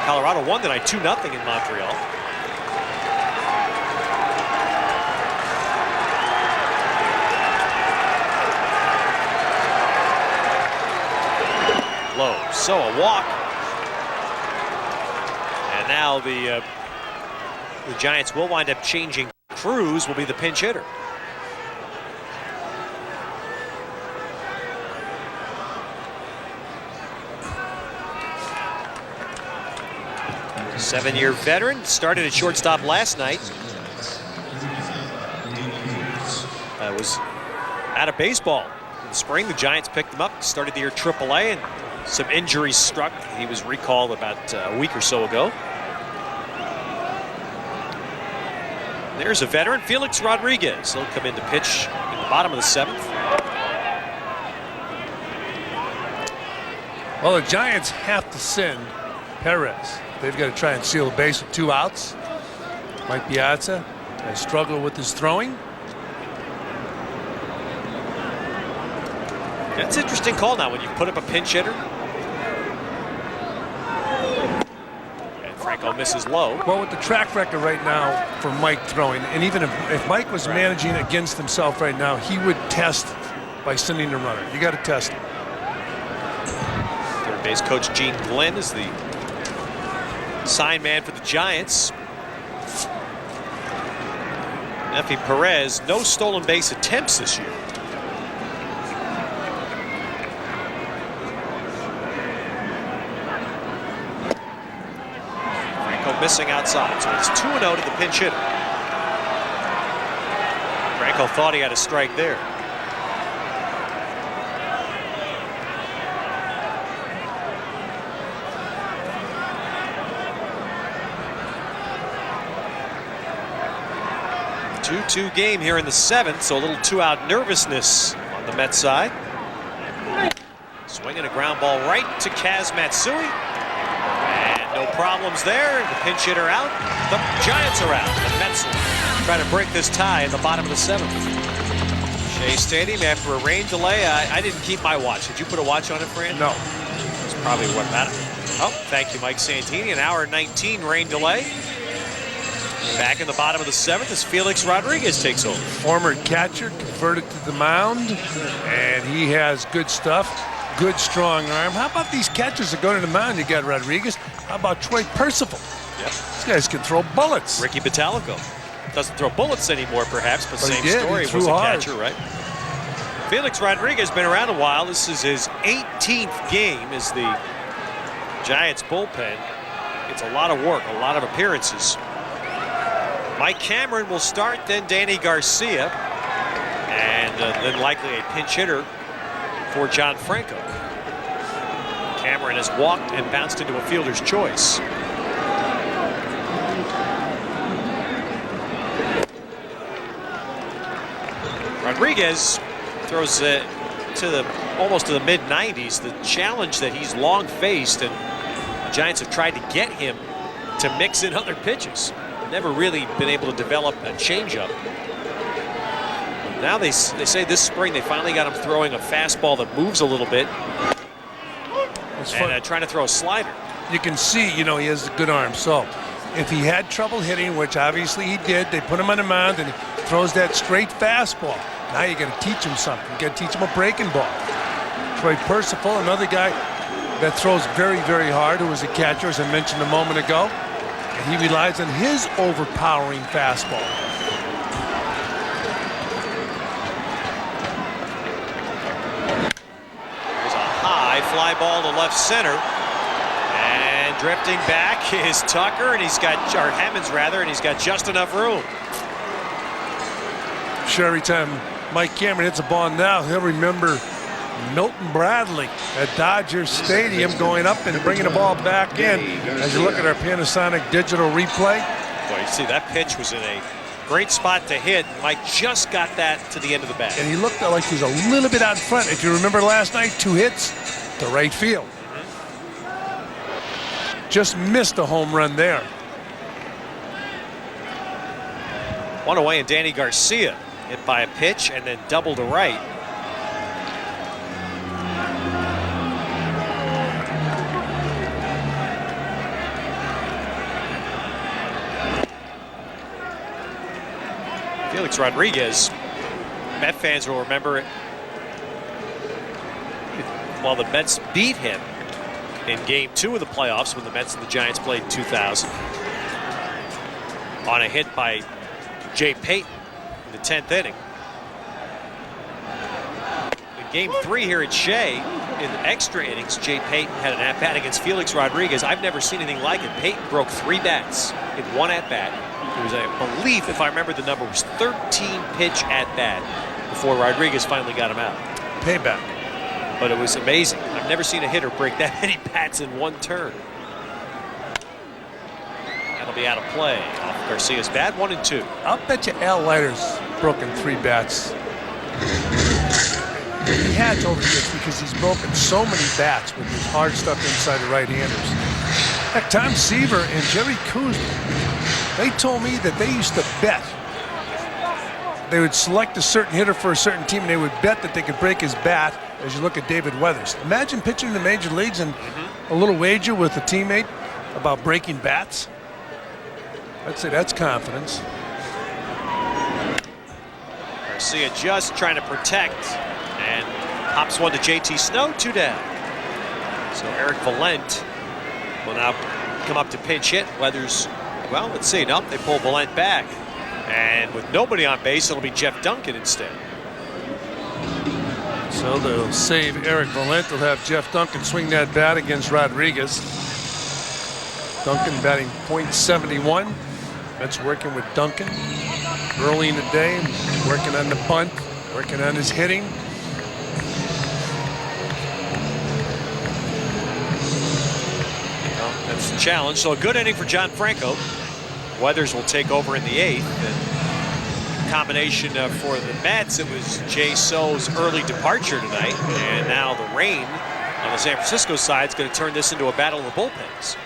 Colorado won tonight 2-0 in Montreal. Low, so a walk. And now the Giants will wind up changing. Cruz will be the pinch hitter. Seven-year veteran, started at shortstop last night. Was out of baseball in the spring. The Giants picked him up, started the year AAA, and some injuries struck. He was recalled about a week or so ago. There's a veteran, Felix Rodriguez. He'll come in to pitch in the bottom of the 7th. Well, the Giants have to send Perez. They've got to try and seal the base with 2 outs. Mike Piazza has struggled with his throwing. That's an interesting call now when you put up a pinch hitter. And Franco misses low. Well, with the track record right now for Mike throwing, and even if Mike was managing against himself right now, he would test by sending the runner. You got to test him. Third base coach Gene Glenn is the sign man for the Giants. Nefi Perez, no stolen base attempts this year. Franco missing outside, so it's 2-0 to the pinch hitter. Franco thought he had a strike there. A 2-2 game here in the 7th, so a little 2-out nervousness on the Mets side. Swinging a ground ball right to Kaz Matsui. And no problems there. The pinch hitter out. The Giants are out. The Mets trying to break this tie in the bottom of the 7th. Shea Stadium after a rain delay. I didn't keep my watch. Did you put a watch on it, Fran? No. That's probably what mattered. Oh, thank you, Mike Santini. An hour and 19 rain delay. Back in the bottom of the 7th as Felix Rodriguez takes over. Former catcher converted to the mound, and he has good stuff, good strong arm. How about these catchers that go to the mound? You got Rodriguez. How about Troy Percival? Yep. These guys can throw bullets. Ricky Bottalico doesn't throw bullets anymore, perhaps, but same he did. story. He Was a hard. catcher, right? Felix Rodriguez has been around a while. This is his 18th game as the Giants bullpen. It's a lot of work, a lot of appearances. Mike Cameron will start, then Danny Garcia, and then likely a pinch hitter for John Franco. Cameron has walked and bounced into a fielder's choice. Rodriguez throws to almost to the mid-90s. The challenge that he's long faced, and the Giants have tried to get him to mix in other pitches. Never really been able to develop a changeup. Now they say this spring they finally got him throwing a fastball that moves a little bit and trying to throw a slider. You can see, he has a good arm. So if he had trouble hitting, which obviously he did, they put him on the mound and he throws that straight fastball. Now you got to teach him something. You got to teach him a breaking ball. Troy Percival, another guy that throws very, very hard, who was a catcher, as I mentioned a moment ago. He relies on his overpowering fastball. There's a high fly ball to left center. And drifting back is Tucker, and he's got, or Hemmons rather, and he's got just enough room. Sure, every time Mike Cameron hits a ball now, he'll remember Milton Bradley at Dodger Stadium going up and bringing the ball back in. As you look at our Panasonic digital replay. Boy, you see that pitch was in a great spot to hit. Mike just got that to the end of the bat. And he looked like he was a little bit out front. If you remember last night, 2 hits to right field. Just missed a home run there. One away, and Danny Garcia hit by a pitch and then double to right. Felix Rodriguez, Met fans will remember it. While the Mets beat him in Game 2 of the playoffs when the Mets and the Giants played in 2000 on a hit by Jay Payton in the 10th inning. In Game 3 here at Shea, in the extra innings, Jay Payton had an at-bat against Felix Rodriguez. I've never seen anything like it. Payton broke 3 bats in 1 at-bat. It was, I believe, if I remember the number, was 13 pitch at-bat before Rodriguez finally got him out. Payback. But it was amazing. I've never seen a hitter break that many bats in 1 turn. That'll be out of play off Garcia's bat, 1-2. I'll bet you Al Leiter's broken 3 bats. He had to over this because he's broken so many bats with his hard stuff inside the right-handers. Heck, Tom Seaver and Jerry Kuzma, they told me that they used to bet. They would select a certain hitter for a certain team, and they would bet that they could break his bat. As you look at David Weathers, imagine pitching in the major leagues and a little wager with a teammate about breaking bats. I'd say that's confidence. Garcia just trying to protect, and pops one to JT Snow, 2 down. So Eric Valent will now come up to pinch hit. Weathers, well, let's see. Nope, they pull Valent back. And with nobody on base, it'll be Jeff Duncan instead. So they'll save Eric Valent. They'll have Jeff Duncan swing that bat against Rodriguez. Duncan batting .71. Mets working with Duncan early in the day, working on the bunt, working on his hitting. Well, that's the challenge. So a good inning for John Franco. Weathers will take over in the 8th. And combination for the Mets, it was Jae Weong Seo's early departure tonight, and now the rain on the San Francisco side is going to turn this into a battle of the bullpens.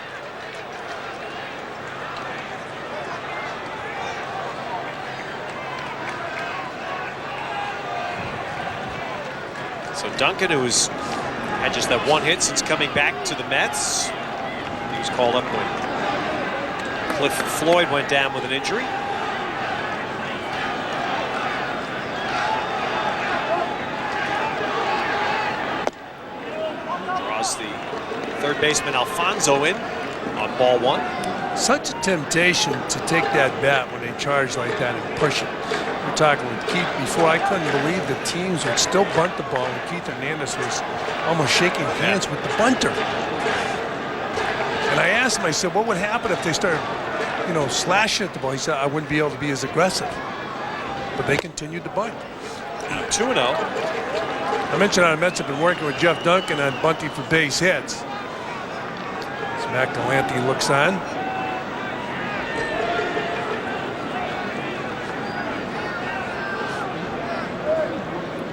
So Duncan, who's had just that 1 hit since coming back to the Mets, he was called up when Cliff Floyd went down with an injury. Draws the third baseman Alfonso in on ball 1. Such a temptation to take that bat when they charge like that and push it. We're talking with Keith before. I couldn't believe the teams would still bunt the ball, and Keith Hernandez was almost shaking hands with the bunter. And I asked him, I said, what would happen if they started, slashing at the ball? He said, I wouldn't be able to be as aggressive. But they continued to bunt. 2-0. I mentioned how the Mets have been working with Jeff Duncan on bunting for base hits. As Matt Galante looks on.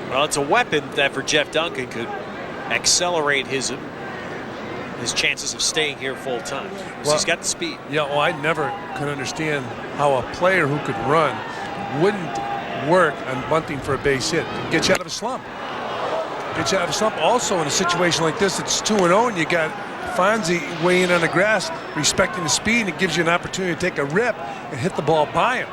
Well, it's a weapon that for Jeff Duncan could accelerate his chances of staying here full time. Well, he's got the speed. Yeah, well, I never could understand how a player who could run wouldn't work on bunting for a base hit. Get you out of a slump. Get you out of a slump. Also, in a situation like this, it's 2-0, and you got Fonzie weighing on the grass, respecting the speed, and it gives you an opportunity to take a rip and hit the ball by him.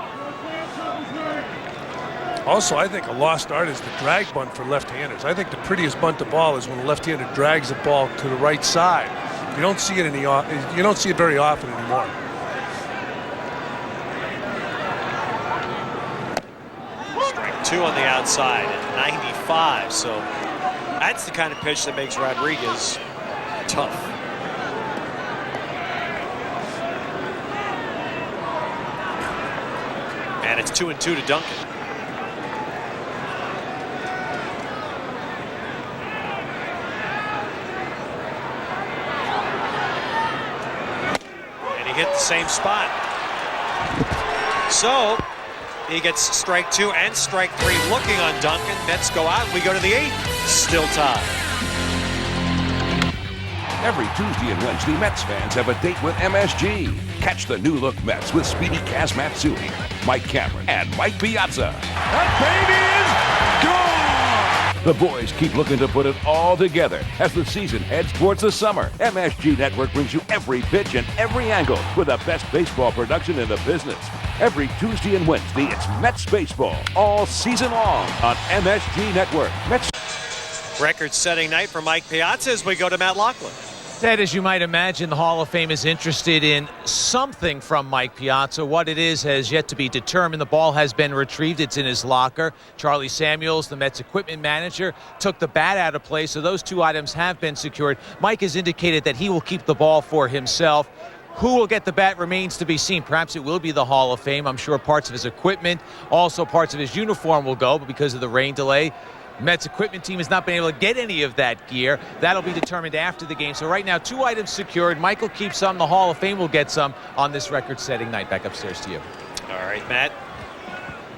Also, I think a lost art is the drag bunt for left-handers. I think the prettiest bunt of ball is when a left-hander drags the ball to the right side. You don't see it very often anymore. 0-2 on the outside at 95. So that's the kind of pitch that makes Rodriguez tough. And it's 2-2 to Duncan. And he hit the same spot. So he gets strike 2 and strike 3 looking on Duncan. Mets go out. We go to the 8th. Still tied. Every Tuesday and Wednesday, Mets fans have a date with MSG. Catch the new look Mets with Speedy Kaz Matsui, Mike Cameron, and Mike Piazza. That baby is gone! The boys keep looking to put it all together as the season heads towards the summer. MSG Network brings you every pitch and every angle with the best baseball production in the business. Every Tuesday and Wednesday, it's Mets baseball all season long on MSG Network. Mets. Record-setting night for Mike Piazza as we go to Matt Loughlin. Ted, as you might imagine, the Hall of Fame is interested in something from Mike Piazza. What it is has yet to be determined. The ball has been retrieved. It's in his locker. Charlie Samuels, the Mets equipment manager, took the bat out of play, so those two items have been secured. Mike has indicated that he will keep the ball for himself. Who will get the bat remains to be seen. Perhaps it will be the Hall of Fame. I'm sure parts of his equipment, also parts of his uniform will go, but because of the rain delay, Mets equipment team has not been able to get any of that gear. That'll be determined after the game. So right now, 2 items secured. Michael keeps some. The Hall of Fame will get some on this record-setting night. Back upstairs to you. All right, Matt.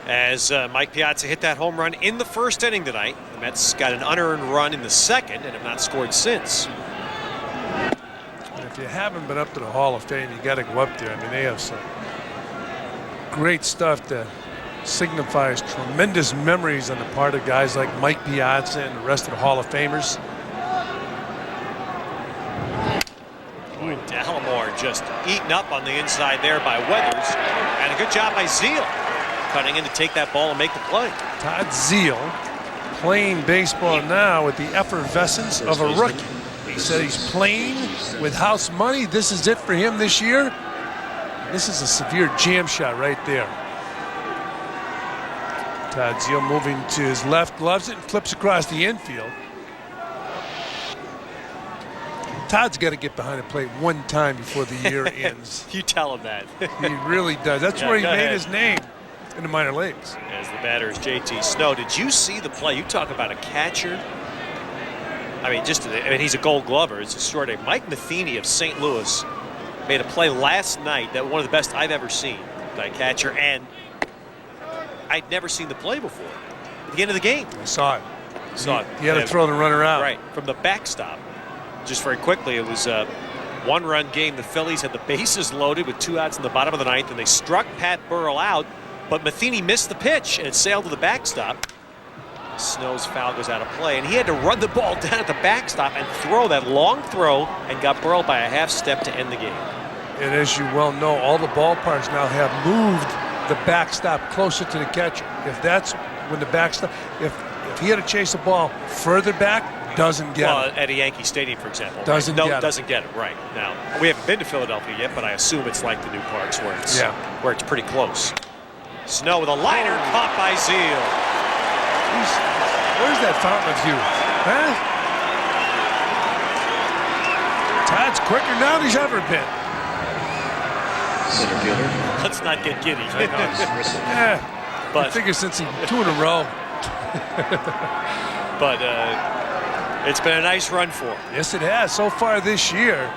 As Mike Piazza hit that home run in the first inning tonight, the Mets got an unearned run in the second and have not scored since. If you haven't been up to the Hall of Fame, you got to go up there. I mean, they have some great stuff that signifies tremendous memories on the part of guys like Mike Piazza and the rest of the Hall of Famers. Dallimore just eaten up on the inside there by Weathers. And a good job by Zeal cutting in to take that ball and make the play. Todd Zeal playing baseball now with the effervescence of a rookie. He said he's playing with house money. This is it for him this year. This is a severe jam shot right there. Todd Zeal moving to his left, gloves it, and flips across the infield. Todd's got to get behind the plate one time before the year ends. You tell him that. He really does. That's where he made his name in the minor leagues. As the batter is JT Snow. Did you see the play? You talk about a catcher. I mean, he's a Gold Glover. It's a short name. Mike Matheny of St. Louis made a play last night that one of the best I've ever seen by a catcher, and I'd never seen the play before. At the end of the game. I saw it. He had to And throw the runner out. Right, from the backstop. Just very quickly, it was a one-run game. The Phillies had the bases loaded with 2 outs in the bottom of the ninth, and they struck Pat Burrell out, but Matheny missed the pitch, and it sailed to the backstop. Snow's foul goes out of play, and he had to run the ball down at the backstop and throw that long throw, and got Burrell by a half step to end the game. And as you well know, all the ballparks now have moved the backstop closer to the catcher. If that's when the backstop, if he had to chase the ball further back, doesn't get it. At a Yankee Stadium, for example. Doesn't get it, right. Now, we haven't been to Philadelphia yet, but I assume it's like the new parks where it's pretty close. Snow with a liner caught by Zeal. Where's that fountain of youth? Huh? Todd's quicker now than he's ever been. Center fielder. Let's not get giddy. But I figure since 2 in a row. But it's been a nice run for him. Yes, it has so far this year.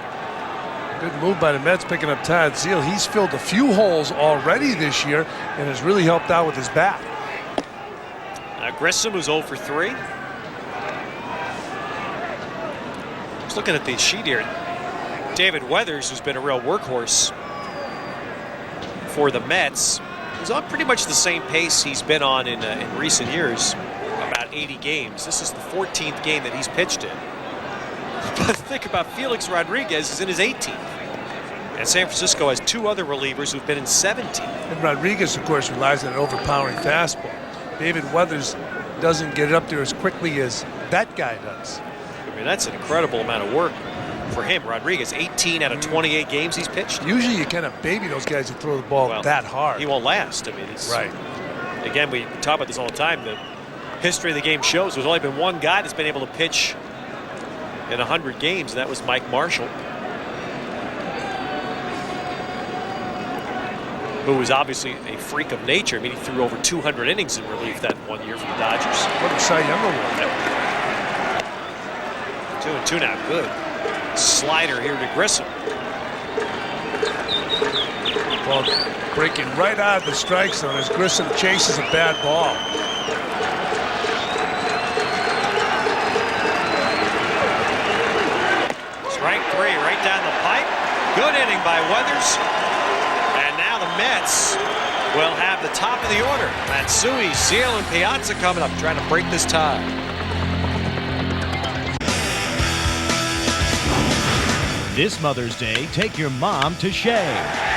Good move by the Mets picking up Todd Zeal. He's filled a few holes already this year and has really helped out with his bat. Grissom, who's 0 for 3. Just looking at the sheet here. David Weathers, who's been a real workhorse for the Mets, is on pretty much the same pace he's been on in recent years, about 80 games. This is the 14th game that he's pitched in. But think about Felix Rodriguez is in his 18th. And San Francisco has 2 other relievers who've been in 17. And Rodriguez, of course, relies on an overpowering fastball. David Weathers doesn't get it up there as quickly as that guy does. I mean, that's an incredible amount of work for him. Rodriguez, 18 out of 28 games he's pitched. Usually you kind of baby those guys that throw the ball that hard. He won't last. I mean, it's right. again, we talk about this all the time. The history of the game shows there's only been one guy that's been able to pitch in 100 games, and that was Mike Marshall, who was obviously a freak of nature. I mean, he threw over 200 innings in relief that one year for the Dodgers. What a Cy Young award. 2-2 now. Good slider here to Grissom. Well, breaking right out of the strike zone as Grissom chases a bad ball. Strike 3 right down the pipe. Good inning by Weathers. And now the Mets will have the top of the order. Matsui, Seo, and Piazza coming up, trying to break this tie. This Mother's Day, take your mom to Shea.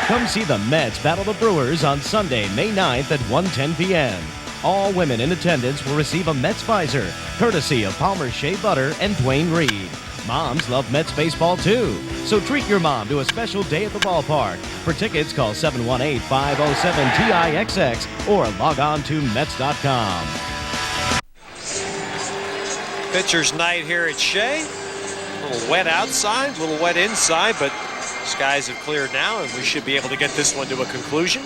Come see the Mets battle the Brewers on Sunday, May 9th at 1:10 p.m. All women in attendance will receive a Mets visor, courtesy of Palmer's Shea Butter and Dwayne Reed. Moms love Mets baseball too, so treat your mom to a special day at the ballpark. For tickets, call 718-507-TIXX or log on to Mets.com. Pitcher's night here at Shea. A little wet outside, a little wet inside, but skies have cleared now, and we should be able to get this one to a conclusion.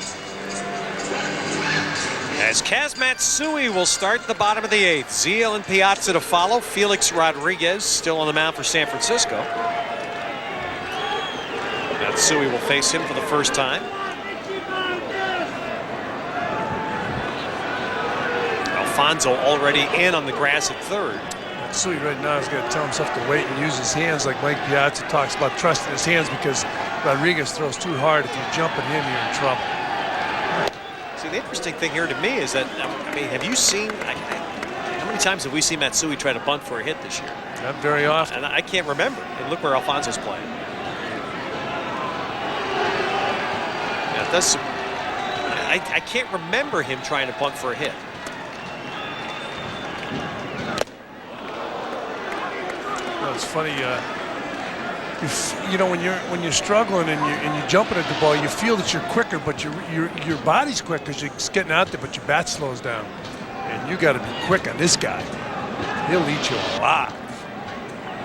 As Kaz Matsui will start the bottom of the 8th. Zeal and Piazza to follow. Felix Rodriguez still on the mound for San Francisco. Matsui will face him for the first time. Alfonso already in on the grass at third. Matsui right now has got to tell himself to wait and use his hands like Mike Piazza talks about trusting his hands, because Rodriguez throws too hard. If you jump at him, you're in trouble. See, the interesting thing here to me is that, I mean, have you seen, how many times have we seen Matsui try to bunt for a hit this year? Not very often. And I can't remember. And look where Alfonso's playing. Yeah, that's, I can't remember him trying to bunt for a hit. Well, it's funny. You know, when you're struggling and you're jumping at the ball, you feel that you're quicker, but your body's quick because you're just getting out there, but your bat slows down, and you got to be quick on this guy. He'll eat you alive.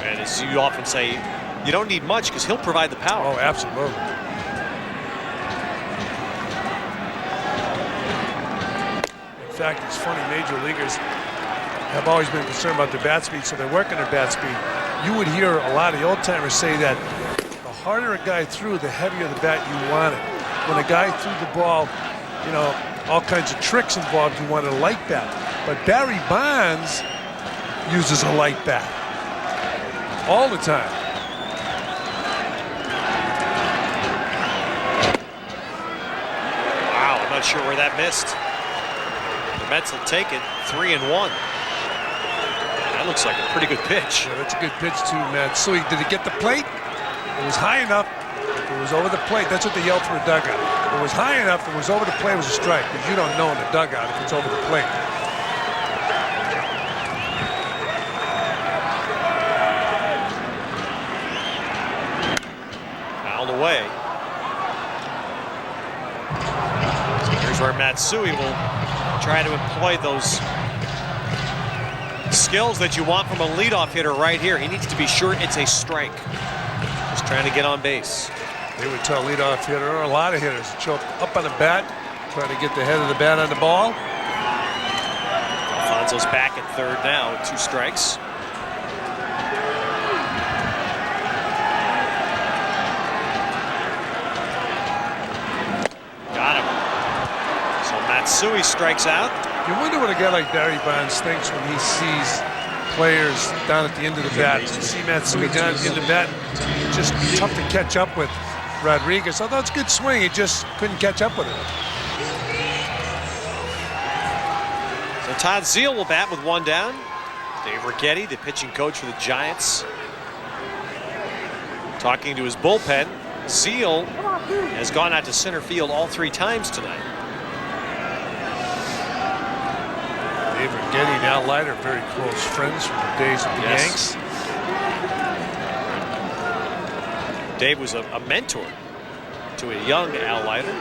And as you often say, you don't need much because he'll provide the power. Oh, absolutely. In fact, it's funny. Major leaguers have always been concerned about their bat speed, so they're working their bat speed. You would hear a lot of the old-timers say that the harder a guy threw, the heavier the bat you wanted. When a guy threw the ball, you know, all kinds of tricks involved, you wanted a light bat. But Barry Bonds uses a light bat all the time. Wow, I'm not sure where that missed. The Mets will take it 3-1. That looks like a pretty good pitch. Yeah, that's a good pitch too, Matt. So did it get the plate? It was high enough. If it was over the plate, that's what they yelled for a dugout. If it was high enough, if it was over the plate, it was a strike, because you don't know in the dugout if it's over the plate. Fouled away. So here's where Matsui will try to employ those skills that you want from a leadoff hitter right here. He needs to be sure it's a strike. Just trying to get on base. They would tell leadoff hitter, or a lot of hitters, to choke up on the bat, try to get the head of the bat on the ball. Alfonso's back at third now with 2 strikes. Got him. So Matsui strikes out. You wonder what a guy like Barry Bonds thinks when he sees players down at the end of the bat. You see Matsui down at the end of the bat, just tough to catch up with Rodriguez. Although it's a good swing, he just couldn't catch up with it. So Todd Zeal will bat with 1 down. Dave Righetti, the pitching coach for the Giants, talking to his bullpen. Zeal has gone out to center field all 3 times tonight. Dave Righetti and Al Leiter, very close friends from the days of the Yanks. Dave was a mentor to a young Al Leiter.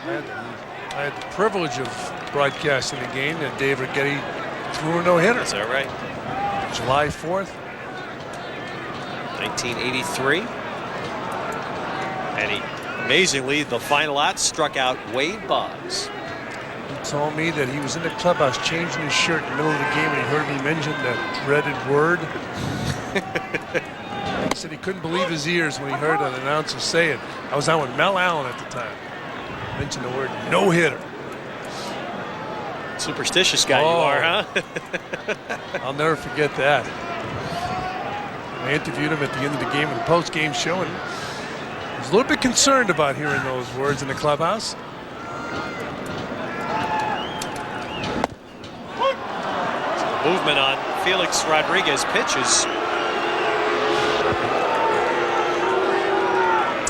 I had the privilege of broadcasting the game that Dave Righetti threw a no-hitter. Is that right? July 4th. 1983. And he, amazingly, the final out struck out Wade Boggs. He told me that he was in the clubhouse changing his shirt in the middle of the game and he heard me mention that dreaded word. He said he couldn't believe his ears when he heard an announcer say it. I was on with Mel Allen at the time. Mentioned the word no-hitter. Superstitious guy you are, huh? I'll never forget that. I interviewed him at the end of the game in the post-game show, and I was a little bit concerned about hearing those words in the clubhouse. Movement on Felix Rodriguez pitches.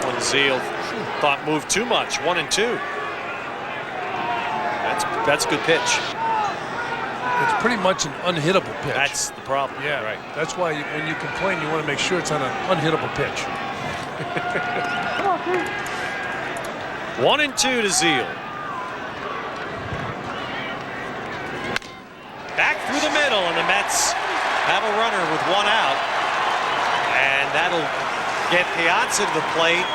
When Zeal thought moved too much, 1-2. That's a good pitch. It's pretty much an unhittable pitch. That's the problem. Yeah, right. That's why when you complain, you want to make sure it's on an unhittable pitch. 1-2 to Zeal. Back through the middle, and the Mets have a runner with one out. And that'll get Piazza to the plate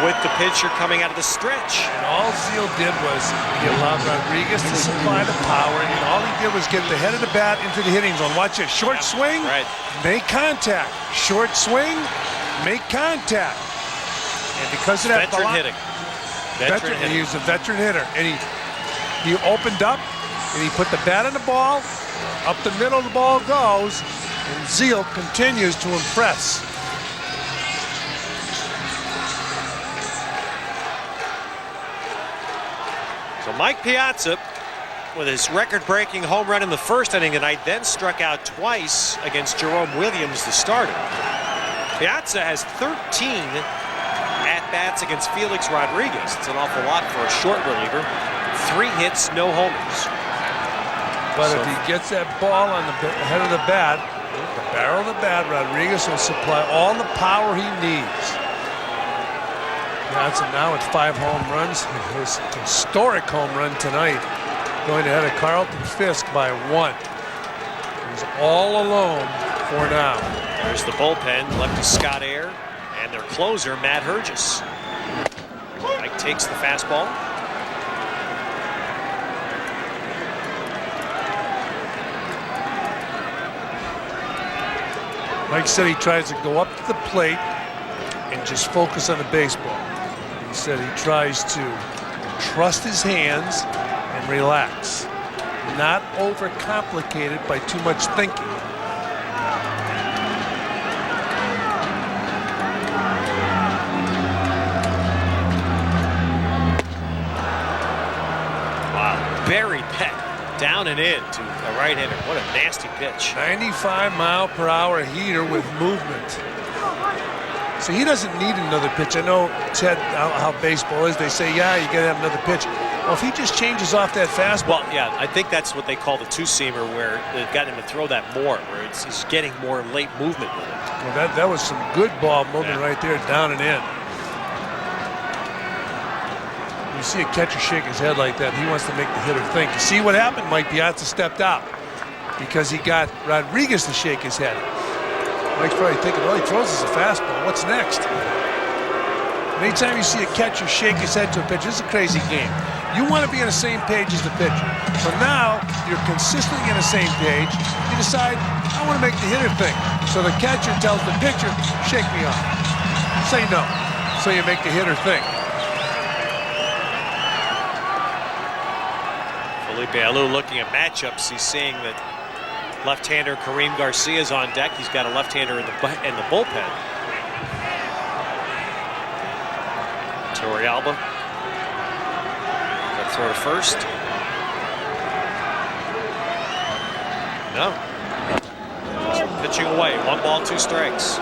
with the pitcher coming out of the stretch. And all Zeal did was he allowed Rodriguez to supply the power, and all he did was get the head of the bat into the hitting zone. Watch it. Short swing, right. Make contact. Short swing, make contact. And because of that Veteran hitting. Veteran hitting. He was a veteran hitter. And he opened up, and he put the bat on the ball. Up the middle the ball goes, and Zeal continues to impress. So Mike Piazza, with his record-breaking home run in the first inning tonight, then struck out twice against Jerome Williams, the starter. Piazza has 13 at-bats against Felix Rodriguez. It's an awful lot for a short reliever. 3 hits, no homers. But if he gets that ball on the head of the bat, the barrel of the bat, Rodriguez will supply all the power he needs. Piazza now with 5 home runs. His historic home run tonight, going ahead of Carlton Fisk by 1. He's all alone for now. There's the bullpen, left to Scott Air, and their closer, Matt Herges. Mike takes the fastball. Mike said he tries to go up to the plate and just focus on the baseball. He said he tries to trust his hands and relax, not overcomplicate it by too much thinking. Wow, Barry Peck down and in to a right-hander. What a nasty pitch. 95-mile-per-hour heater with movement. So he doesn't need another pitch. I know, Ted, how baseball is. They say, yeah, you got to have another pitch. Well, if he just changes off that fastball. Well, yeah, I think that's what they call the two-seamer, where they've got him to throw that more, where he's getting more late movement with it. Well, that was some good ball movement right there, down and in. You see a catcher shake his head like that, he wants to make the hitter think. You see what happened? Mike Piazza stepped out because he got Rodriguez to shake his head. Mike's probably thinking, well, he throws us a fastball. What's next? Anytime you see a catcher shake his head to a pitcher, this is a crazy game. You want to be on the same page as the pitcher. So now you're consistently on the same page. You decide, I want to make the hitter think. So the catcher tells the pitcher, shake me off. Say no. So you make the hitter think. Felipe Alou looking at matchups. He's seeing that left-hander Kareem Garcia is on deck. He's got a left-hander in the bullpen. Torrealba. That throw to first. No. Pitching away. 1 ball, 2 strikes.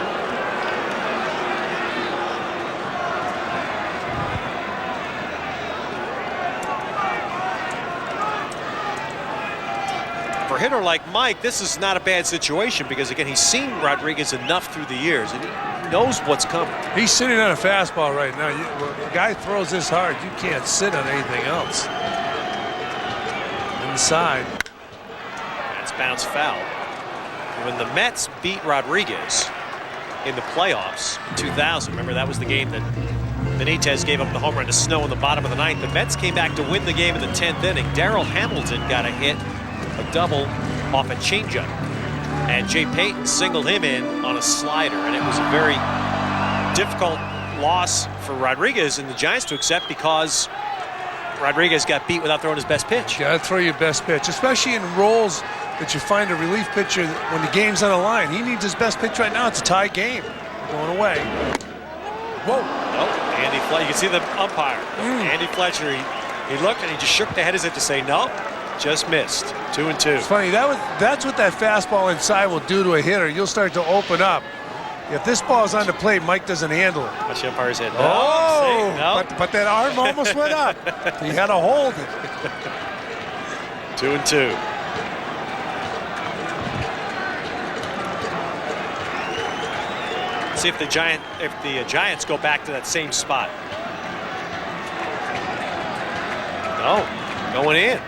For a hitter like Mike, this is not a bad situation because, again, he's seen Rodriguez enough through the years. And knows what's coming. He's sitting on a fastball right now. When a guy throws this hard, you can't sit on anything else. Inside. That's bounce foul. When the Mets beat Rodriguez in the playoffs in 2000, remember that was the game that Benitez gave up the home run to Snow in the bottom of the ninth. The Mets came back to win the game in the 10th inning. Darrell Hamilton got a hit, a double off a changeup. And Jay Payton singled him in on a slider. And it was a very difficult loss for Rodriguez and the Giants to accept because Rodriguez got beat without throwing his best pitch. You got to throw your best pitch, especially in roles that you find a relief pitcher when the game's on the line. He needs his best pitch right now. It's a tie game. Going away. Whoa. Oh, Andy Fletcher. You can see the umpire. Andy Fletcher, he looked and he just shook the head as if to say, no, just missed. 2-2. It's funny. That's what that fastball inside will do to a hitter. You'll start to open up. If this ball's on the plate, Mike doesn't handle it. Watch the umpire's head. Oh, no. But that arm almost went up. He had to hold it. 2-2. See if the Giants go back to that same spot. No, going in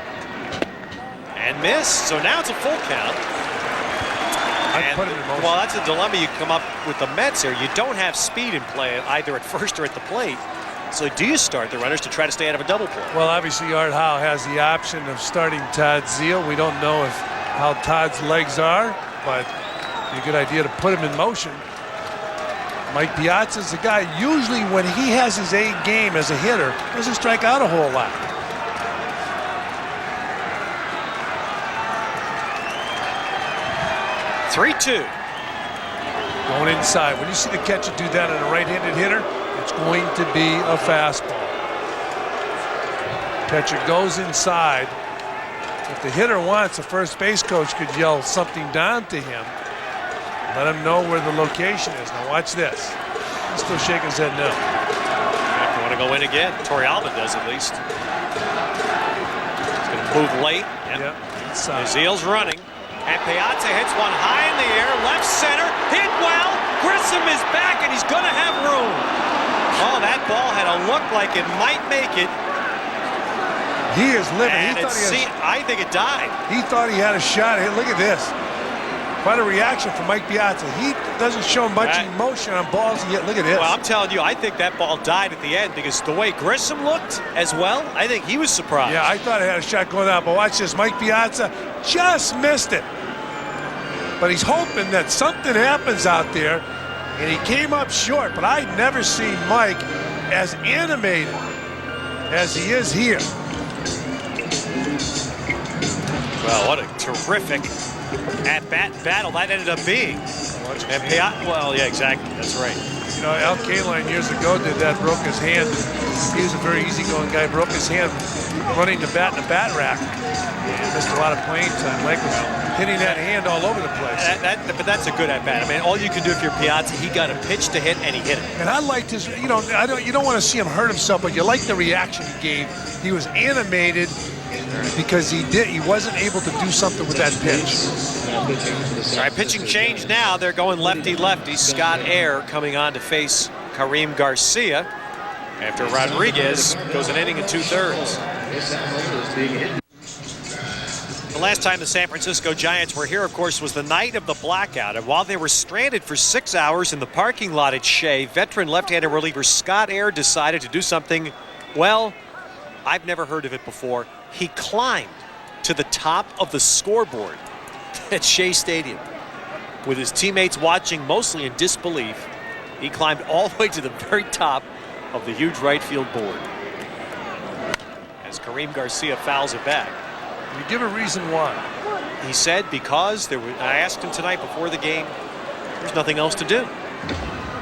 and missed. So now it's a full count. And, well, that's a dilemma you come up with the Mets here. You don't have speed in play either at first or at the plate. So do you start the runners to try to stay out of a double play? Well, obviously Art Howe has the option of starting Todd Zeile. We don't know how Todd's legs are, but it'd be a good idea to put him in motion. Mike Piazza's the guy, usually when he has his A game as a hitter, doesn't strike out a whole lot. (3-2). Going inside. When you see the catcher do that on a right-handed hitter, it's going to be a fastball. Catcher goes inside. If the hitter wants, the first base coach could yell something down to him. Let him know where the location is. Now watch this. He's still shaking his head no. You want to go in again. Torrealba does at least. He's going to move late. Yep. Zeile's running. And Piazza hits one high in the air. Left center. Hit well. Grissom is back and he's going to have room. Oh, that ball had a look like it might make it. He is living. And I think it died. He thought he had a shot. Look at this. Quite a reaction from Mike Piazza. He doesn't show much emotion on balls he hit. Look at this. Well, I'm telling you, I think that ball died at the end because the way Grissom looked as well, I think he was surprised. Yeah, I thought it had a shot going out, but watch this. Mike Piazza just missed it. But he's hoping that something happens out there, and he came up short. But I'd never seen Mike as animated as he is here. Well, what a terrific at-bat battle that ended up being. And well, yeah, exactly. That's right. You know, Al Kaline years ago did that, broke his hand. He was a very easygoing guy, broke his hand running the bat in a bat rack. And missed a lot of playing time. Mike was hitting that hand all over the place. But that's a good at-bat. I mean, all you can do if you're Piazza, he got a pitch to hit and he hit it. And I liked his, you don't want to see him hurt himself, but you like the reaction he gave. He was animated because he wasn't able to do something with that pitch. All right, pitching change now. They're going lefty-lefty. Scott Air coming on to face Karim Garcia after Rodriguez goes an inning and 2/3. The last time the San Francisco Giants were here, of course, was the night of the blackout. And while they were stranded for 6 hours in the parking lot at Shea, veteran left-handed reliever Scott Air decided to do something, well, I've never heard of it before. He climbed to the top of the scoreboard at Shea Stadium. With his teammates watching mostly in disbelief, he climbed all the way to the very top of the huge right field board. As Karim Garcia fouls it back. Can you give a reason why? He said because I asked him tonight before the game, there's nothing else to do.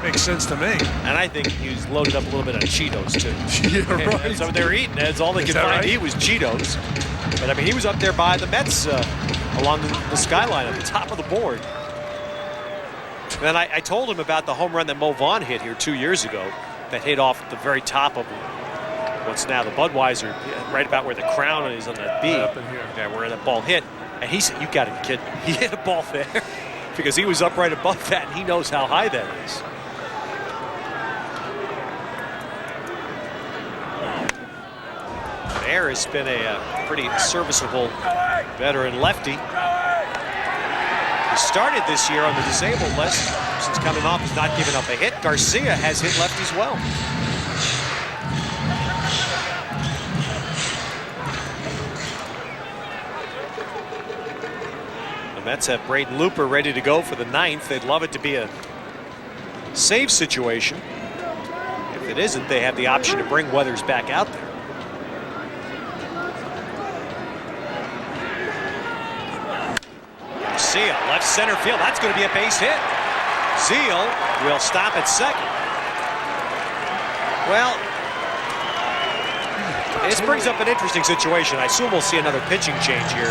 Makes sense to me. And I think he was loaded up a little bit on Cheetos, too. Yeah, right. That's what they were eating. That's all they could find to eat was Cheetos. But, I mean, he was up there by the Mets along the skyline at the top of the board. And then I told him about the home run that Mo Vaughn hit here 2 years ago that hit off the very top of what's now the Budweiser, right about where the crown is on the B. Up in here. Yeah, where that ball hit. And he said, you got to be kidding me. He hit a ball there because he was up right above that, and he knows how high that is. Air has been a pretty serviceable veteran lefty. He started this year on the disabled list. Since coming off, he's not given up a hit. Garcia has hit lefties well. The Mets have Braden Looper ready to go for the 9th. They'd love it to be a save situation. If it isn't, they have the option to bring Weathers back out there. Garcia, left center field. That's going to be a base hit. Zeal will stop at second. Well, this brings up an interesting situation. I assume we'll see another pitching change here.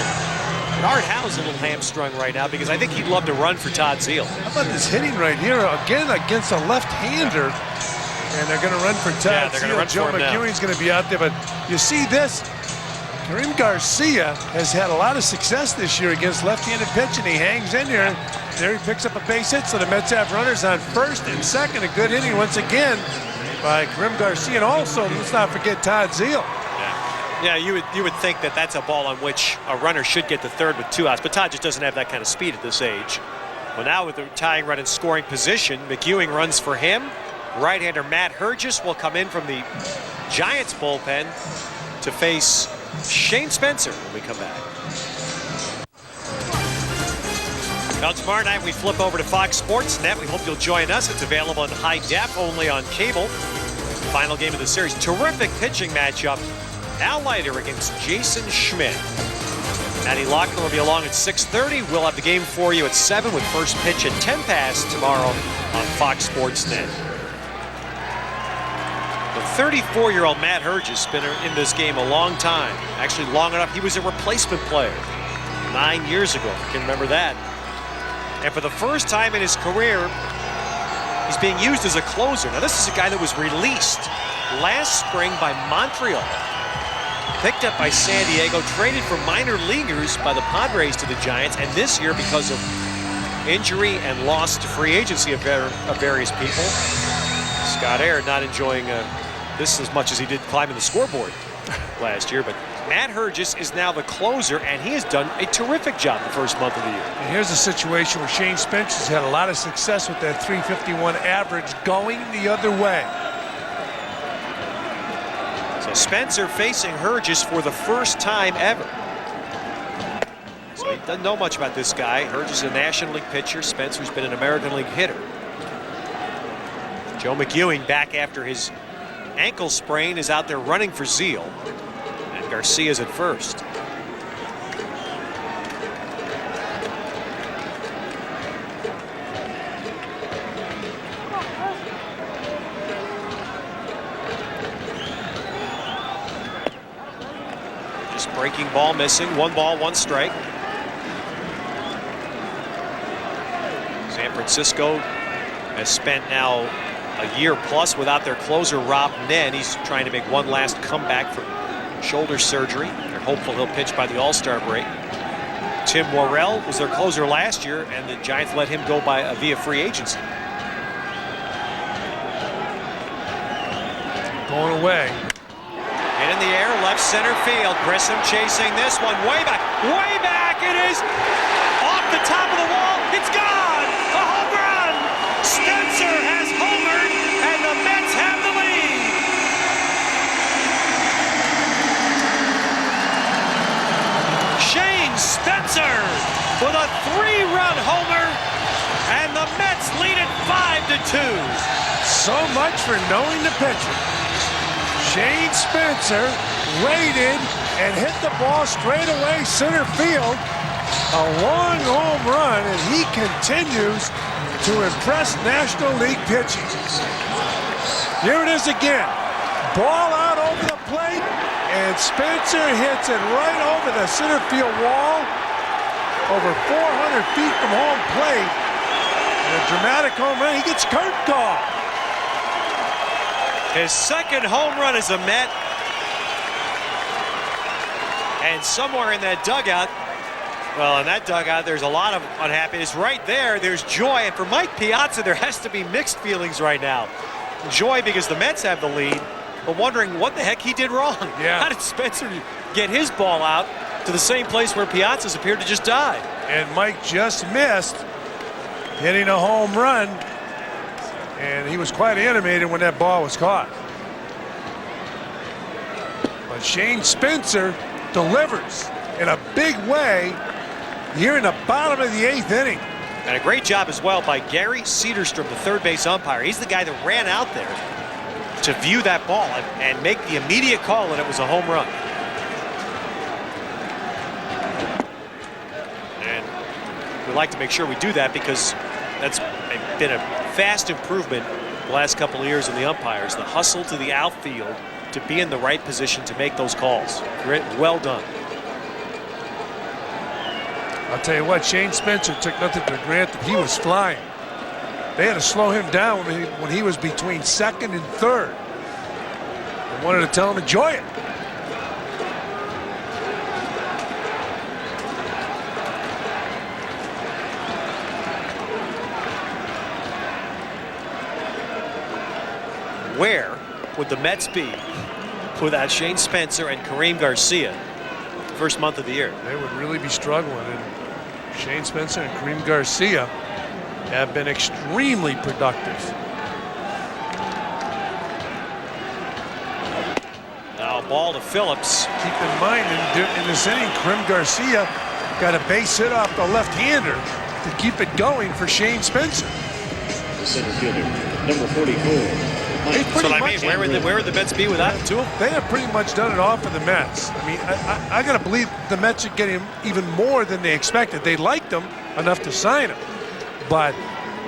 Art Howe's a little hamstrung right now because I think he'd love to run for Todd Zeal. How about this hitting right here again against a left-hander? And they're going to run for Todd Zeal. Joe McEwing's going to be out there. But you see this, Karim Garcia has had a lot of success this year against left-handed pitching. He hangs in here. There he picks up a base hit, so the Mets have runners on first and second. A good inning once again by Karim Garcia. And also, let's not forget Todd Zeal. Yeah, you would think that that's a ball on which a runner should get the third with 2 outs, but Todd just doesn't have that kind of speed at this age. Well, now with the tying run in scoring position, McEwing runs for him. Right-hander Matt Herges will come in from the Giants bullpen to face Shane Spencer when we come back. Now tomorrow night we flip over to Fox Sports Net. We hope you'll join us. It's available in high def, only on cable. Final game of the series. Terrific pitching matchup. Al Leiter against Jason Schmidt. Matty Lochner will be along at 6:30. We'll have the game for you at 7 with first pitch at 10 past tomorrow on Fox Sports Net. The 34-year-old Matt Herges has been in this game a long time. Actually, long enough, he was a replacement player 9 years ago. If you can remember that. And for the first time in his career, he's being used as a closer. Now, this is a guy that was released last spring by Montreal. Picked up by San Diego, traded for minor leaguers by the Padres to the Giants, and this year, because of injury and loss to free agency of various people, Scott Air not enjoying this as much as he did climbing the scoreboard last year. But Matt Herges is now the closer, and he has done a terrific job the first month of the year. And here's a situation where Shane Spencer's had a lot of success with that .351 average going the other way. So Spencer facing Herges for the first time ever. So he doesn't know much about this guy. Herges is a National League pitcher. Spencer's been an American League hitter. Joe McEwing, back after his ankle sprain, is out there running for Zeal. And Garcia's at first. Breaking ball missing. 1 ball, 1 strike. San Francisco has spent now a year plus without their closer, Rob Nen. He's trying to make one last comeback from shoulder surgery. They're hopeful he'll pitch by the All-Star break. Tim Worrell was their closer last year, and the Giants let him go via free agency. Going away. In the air, left center field. Grissom chasing this one way back. Way back. It is off the top of the wall. It's gone. A home run. Spencer has homered, and the Mets have the lead. Shane Spencer with a 3-run homer, and the Mets lead it 5-2. So much for knowing the pitcher. Shane Spencer waited and hit the ball straight away center field. A long home run, and he continues to impress National League pitching. Here it is again. Ball out over the plate, and Spencer hits it right over the center field wall, over 400 feet from home plate. And a dramatic home run. He gets curtain call. His second home run as a Met. And somewhere in that dugout, well, in that dugout, there's a lot of unhappiness. Right there, there's joy. And for Mike Piazza, there has to be mixed feelings right now. Joy because the Mets have the lead, but wondering what the heck he did wrong. Yeah. How did Spencer get his ball out to the same place where Piazza's appeared to just die? And Mike just missed hitting a home run, and he was quite animated when that ball was caught. But Shane Spencer delivers in a big way here in the bottom of the 8th inning. And a great job as well by Gary Cedarstrom, the third base umpire. He's the guy that ran out there to view that ball and make the immediate call that it was a home run. And we like to make sure we do that because that's been a vast improvement the last couple of years in the umpires. The hustle to the outfield to be in the right position to make those calls. Great, well done. I'll tell you what, Shane Spencer took nothing for granted. He was flying. They had to slow him down when he was between second and third. They wanted to tell him, enjoy it. Where would the Mets be without Shane Spencer and Kareem Garcia the first month of the year? They would really be struggling. And Shane Spencer and Kareem Garcia have been extremely productive. Now ball to Phillips. Keep in mind, in this inning, Kareem Garcia got a base hit off the left-hander to keep it going for Shane Spencer. The center fielder, number 44. That's what I mean. Where would the Mets be without the two of them? They have pretty much done it all for the Mets. I mean, I got to believe the Mets are getting even more than they expected. They liked them enough to sign them, but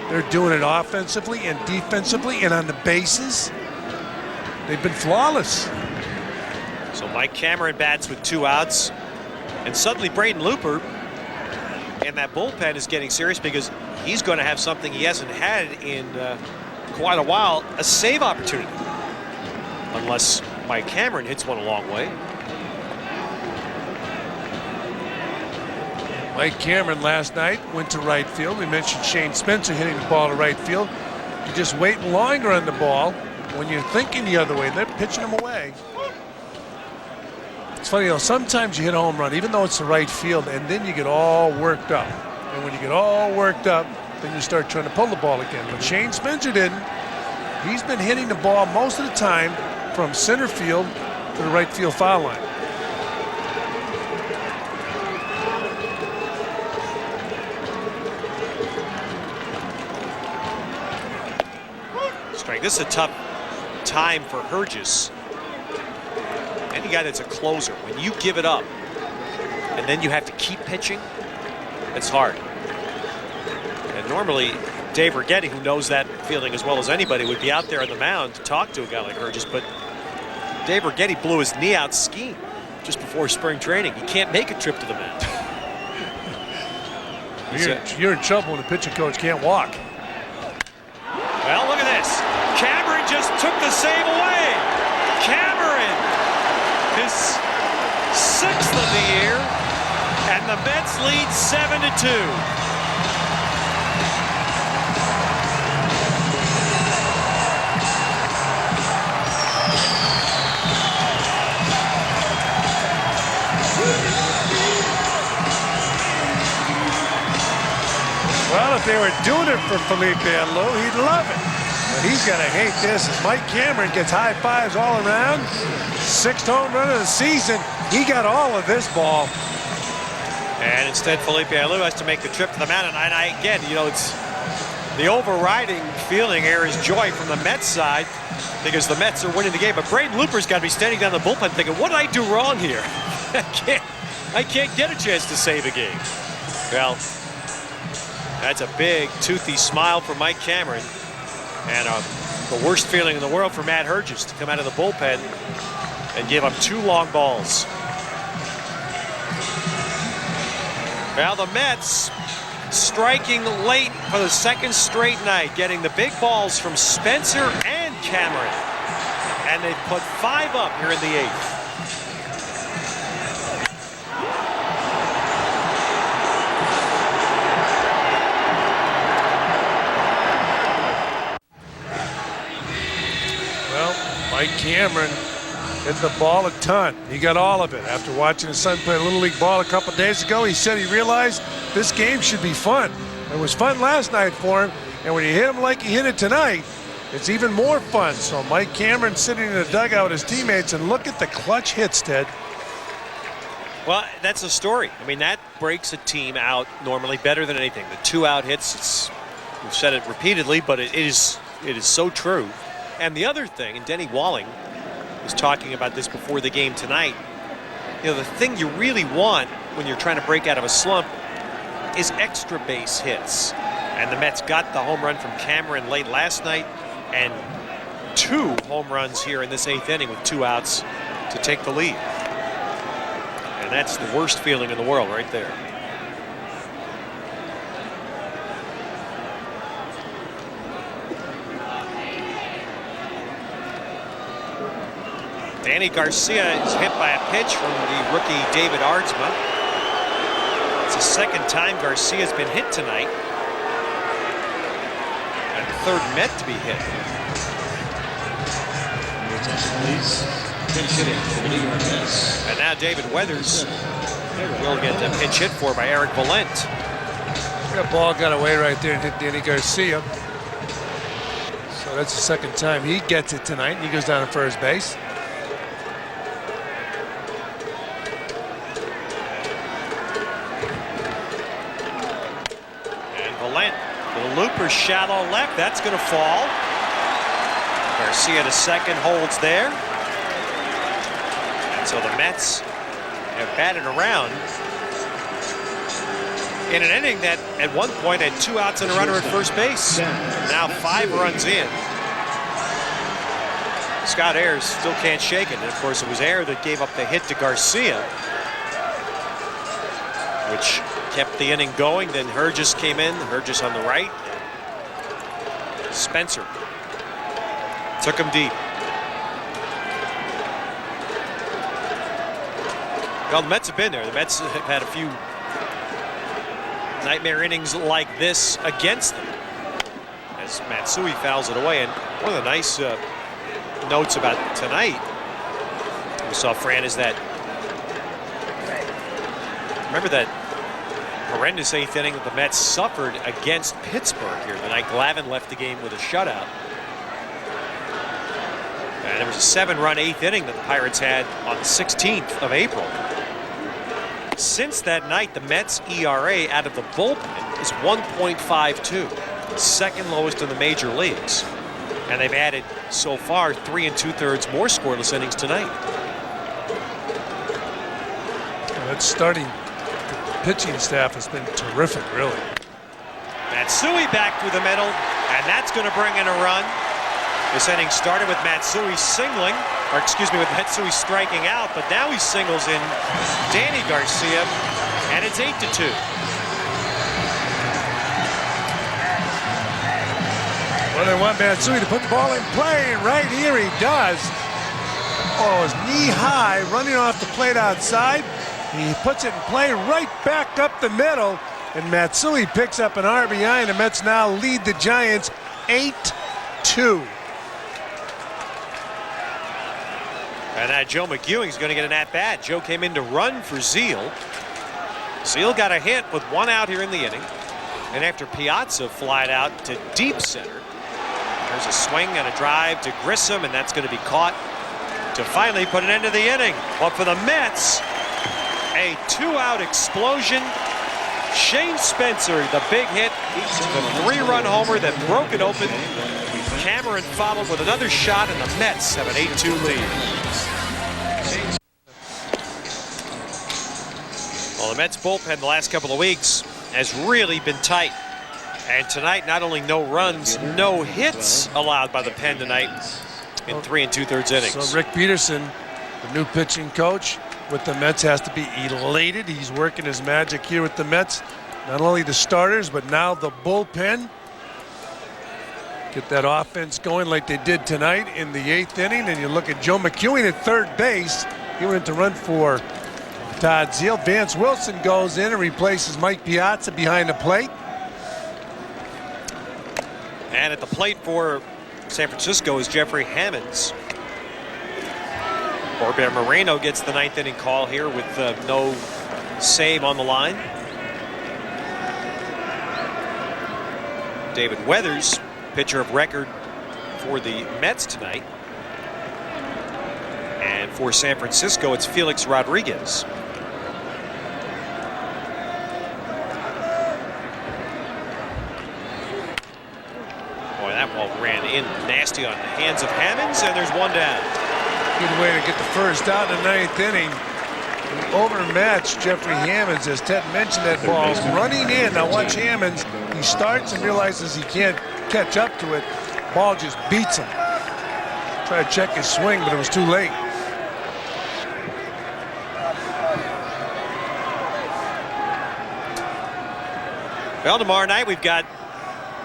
they're doing it offensively and defensively and on the bases. They've been flawless. So Mike Cameron bats with 2 outs, and suddenly Braden Looper and that bullpen is getting serious because he's going to have something he hasn't had in quite a while, a save opportunity. Unless Mike Cameron hits one a long way. Mike Cameron last night went to right field. We mentioned Shane Spencer hitting the ball to right field. You're just waiting longer on the ball when you're thinking the other way. They're pitching them away. It's funny, though, sometimes you hit a home run, even though it's the right field, and then you get all worked up. And when you get all worked up, then you start trying to pull the ball again. But Shane Spencer didn't. He's been hitting the ball most of the time from center field to the right field foul line. Strike. This is a tough time for Herges. Any guy that's a closer, when you give it up and then you have to keep pitching, it's hard. And normally Dave Righetti, who knows that feeling as well as anybody, would be out there on the mound to talk to a guy like Herges, but Dave Righetti blew his knee out skiing just before spring training. He can't make a trip to the mound. You're in trouble when the pitching coach can't walk. Well, look at this. Cameron just took the save away. Cameron, his 6th of the year, and the Mets lead 7-2. Well, if they were doing it for Felipe Alou, he'd love it. But he's going to hate this as Mike Cameron gets high fives all around. 6th home run of the season. He got all of this ball. And instead, Felipe Alou has to make the trip to the mound. And again, you know, it's the overriding feeling here is joy from the Mets side because the Mets are winning the game. But Braden Looper's got to be standing down the bullpen thinking, what did I do wrong here? I can't get a chance to save a game. Well, that's a big, toothy smile for Mike Cameron. And the worst feeling in the world for Matt Herges to come out of the bullpen and give up 2 long balls. Well, the Mets striking late for the 2nd straight night, getting the big balls from Spencer and Cameron. And they've put 5 up here in the 8th. Mike Cameron hit the ball a ton. He got all of it. After watching his son play Little League ball a couple days ago, he said he realized this game should be fun. It was fun last night for him, and when you hit him like he hit it tonight, it's even more fun. So Mike Cameron sitting in the dugout with his teammates, and look at the clutch hits, Ted. Well, that's a story. I mean, that breaks a team out normally better than anything. The 2-out hits, we've said it repeatedly, but it is so true. And the other thing, and Denny Walling was talking about this before the game tonight, you know, the thing you really want when you're trying to break out of a slump is extra base hits. And the Mets got the home run from Cameron late last night, and 2 home runs here in this 8th inning with 2 outs to take the lead. And that's the worst feeling in the world right there. Danny Garcia is hit by a pitch from the rookie David Aardsma. It's the second time Garcia's been hit tonight. And the third Met to be hit. And now David Weathers will get a pinch hit for by Eric Valent. That ball got away right there and hit Danny Garcia. So that's the second time he gets it tonight. He goes down to first base. And Valent, the looper shallow left. That's going to fall. Garcia to second, holds there. And so the Mets have batted around in an inning that at one point had 2 outs and a runner at first base. Now 5 runs in. Scott Ayers still can't shake it. And of course, it was Ayers that gave up the hit to Garcia, which kept the inning going. Then Herges came in. Herges on the right. Spencer took him deep. Well, the Mets have been there. The Mets have had a few nightmare innings like this against them as Matsui fouls it away. And one of the nice notes about tonight we saw, Fran, is that remember that horrendous 8th inning that the Mets suffered against Pittsburgh here the night Glavine left the game with a shutout. And it was a 7-run 8th inning that the Pirates had on the 16th of April. Since that night, the Mets ERA out of the bullpen is 1.52, second lowest in the major leagues. And they've added so far 3 2/3 more scoreless innings tonight. That starting pitching staff has been terrific, really. Matsui back through the middle, and that's going to bring in a run. This inning started with Matsui singling, or excuse me, with Matsui striking out, but now he singles in Danny Garcia, and it's 8-2. Well, they want Matsui to put the ball in play, and right here he does. Oh, it's knee high, running off the plate outside. He puts it in play right back up the middle, and Matsui picks up an RBI, and the Mets now lead the Giants 8-2. And now Joe McEwing's going to get an at-bat. Joe came in to run for Zeal. Zeal got a hit with 1 out here in the inning. And after Piazza flied out to deep center, there's a swing and a drive to Grissom, and that's going to be caught to finally put an end to the inning. But for the Mets, a 2-out explosion. Shane Spencer, the big hit, the 3-run homer that broke it open. Cameron followed with another shot, and the Mets have an 8-2 lead. Well, the Mets bullpen the last couple of weeks has really been tight. And tonight, not only no runs, no hits allowed by the pen tonight in 3 2/3 innings. So Rick Peterson, the new pitching coach with the Mets, has to be elated. He's working his magic here with the Mets. Not only the starters, but now the bullpen. Get that offense going like they did tonight in the 8th inning. And you look at Joe McEwing at third base. He went to run for Todd Zeal. Vance Wilson goes in and replaces Mike Piazza behind the plate. And at the plate for San Francisco is Jeffrey Hammonds. Corbin Moreno gets the 9th inning call here with no save on the line. David Weathers, pitcher of record for the Mets tonight. And for San Francisco, it's Felix Rodriguez. Boy, that ball ran in nasty on the hands of Hammonds, and there's one down. Good way to get the first out in the 9th inning. Overmatched Jeffrey Hammonds, as Ted mentioned, that ball running in. Now watch Hammonds. He starts and realizes he can't catch up to it. Ball just beats him. Tried to check his swing, but it was too late. Well, tomorrow night we've got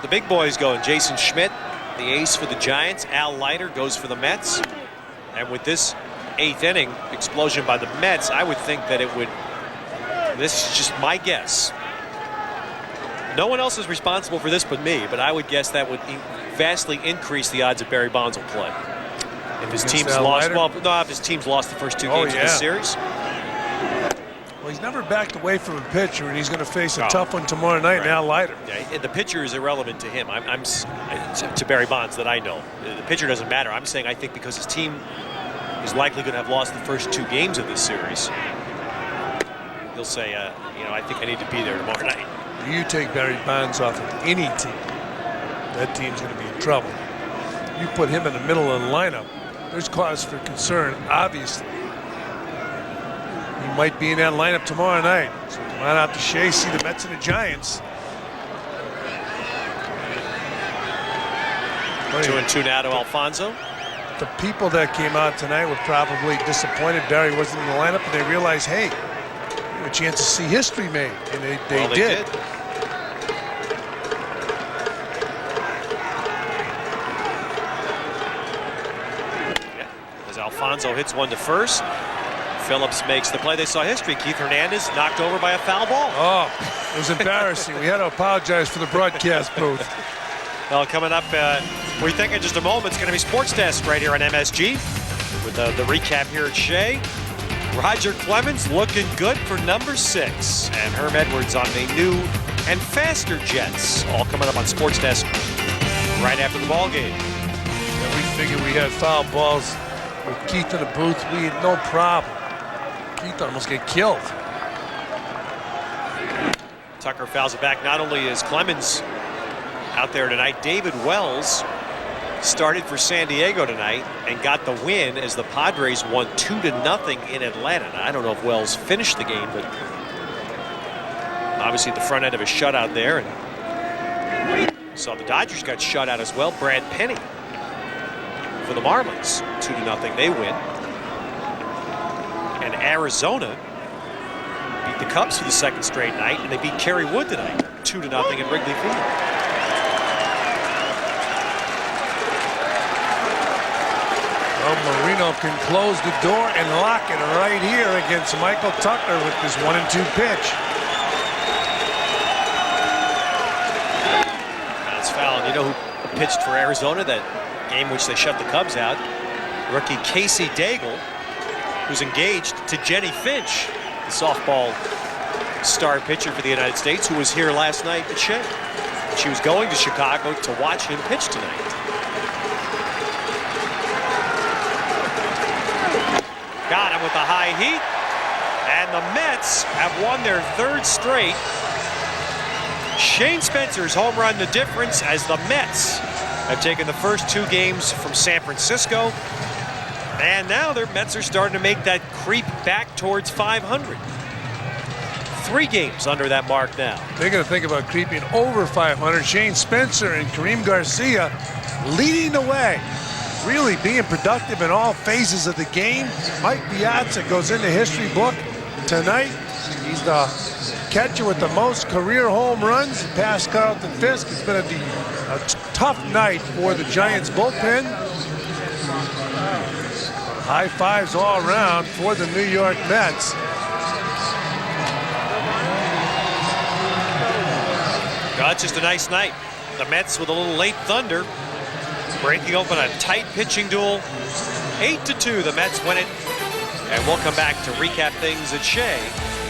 the big boys going. Jason Schmidt, the ace for the Giants. Al Leiter goes for the Mets. And with this 8th inning explosion by the Mets, I would think that it would, this is just my guess. No one else is responsible for this but me, but I would guess that would vastly increase the odds of Barry Bonds will play. If his team's lost, well, no, if his team's lost the first 2 games of this series. Well, he's never backed away from a pitcher, and he's going to face a tough one tomorrow night. Now Leiter. Yeah, the pitcher is irrelevant to him. I'm to Barry Bonds that I know. The pitcher doesn't matter. I'm saying I think because his team is likely going to have lost the first 2 games of this series, he'll say, you know, I think I need to be there tomorrow night. You take Barry Bonds off of any team, that team's going to be in trouble. You put him in the middle of the lineup, there's cause for concern, obviously. He might be in that lineup tomorrow night. So come on out to Shea, see the Mets and the Giants. 2-2 now to Alfonso. The people that came out tonight were probably disappointed Barry wasn't in the lineup, and they realized, hey, we have a chance to see history made, and they did. As Alfonso hits one to first, Phillips makes the play. They saw history. Keith Hernandez knocked over by a foul ball. Oh, it was embarrassing. We had to apologize for the broadcast booth. Well, coming up, we think in just a moment, it's going to be Sports Desk right here on MSG with the recap here at Shea. Roger Clemens looking good for number 6, and Herm Edwards on the new and faster Jets. All coming up on Sports Desk right after the ball game. Yeah, we figured we had foul balls with Keith in the booth. We had no problem. Keith almost get killed. Tucker fouls it back. Not only is Clemens out there tonight, David Wells started for San Diego tonight and got the win as the Padres won 2-0 in Atlanta. Now, I don't know if Wells finished the game, but obviously at the front end of a shutout there. And saw the Dodgers got shut out as well. Brad Penny for the Marlins, 2-0 they win. And Arizona beat the Cubs for the 2nd straight night, and they beat Kerry Wood tonight, 2-0 at Wrigley Field. Well, Marino can close the door and lock it right here against Michael Tucker with this 1-2 pitch. That's foul. You know who pitched for Arizona that game which they shut the Cubs out? Rookie Casey Daigle, who's engaged to Jenny Finch, the softball star pitcher for the United States, who was here last night at Shea. She was going to Chicago to watch him pitch tonight. Got him with the high heat, and the Mets have won their 3rd straight. Shane Spencer's home run the difference as the Mets have taken the first 2 games from San Francisco, and now their Mets are starting to make that creep back towards 500. 3 games under that mark now. They're going to think about creeping over 500. Shane Spencer and Kareem Garcia leading the way. Really being productive in all phases of the game. Mike Piazza goes in the history book tonight. He's the catcher with the most career home runs past Carlton Fisk. It's been a tough night for the Giants bullpen. High fives all around for the New York Mets. God, it's just a nice night. The Mets with a little late thunder, breaking open a tight pitching duel. 8-2, the Mets win it And we'll come back to recap things at Shea.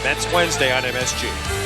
Mets Wednesday on MSG.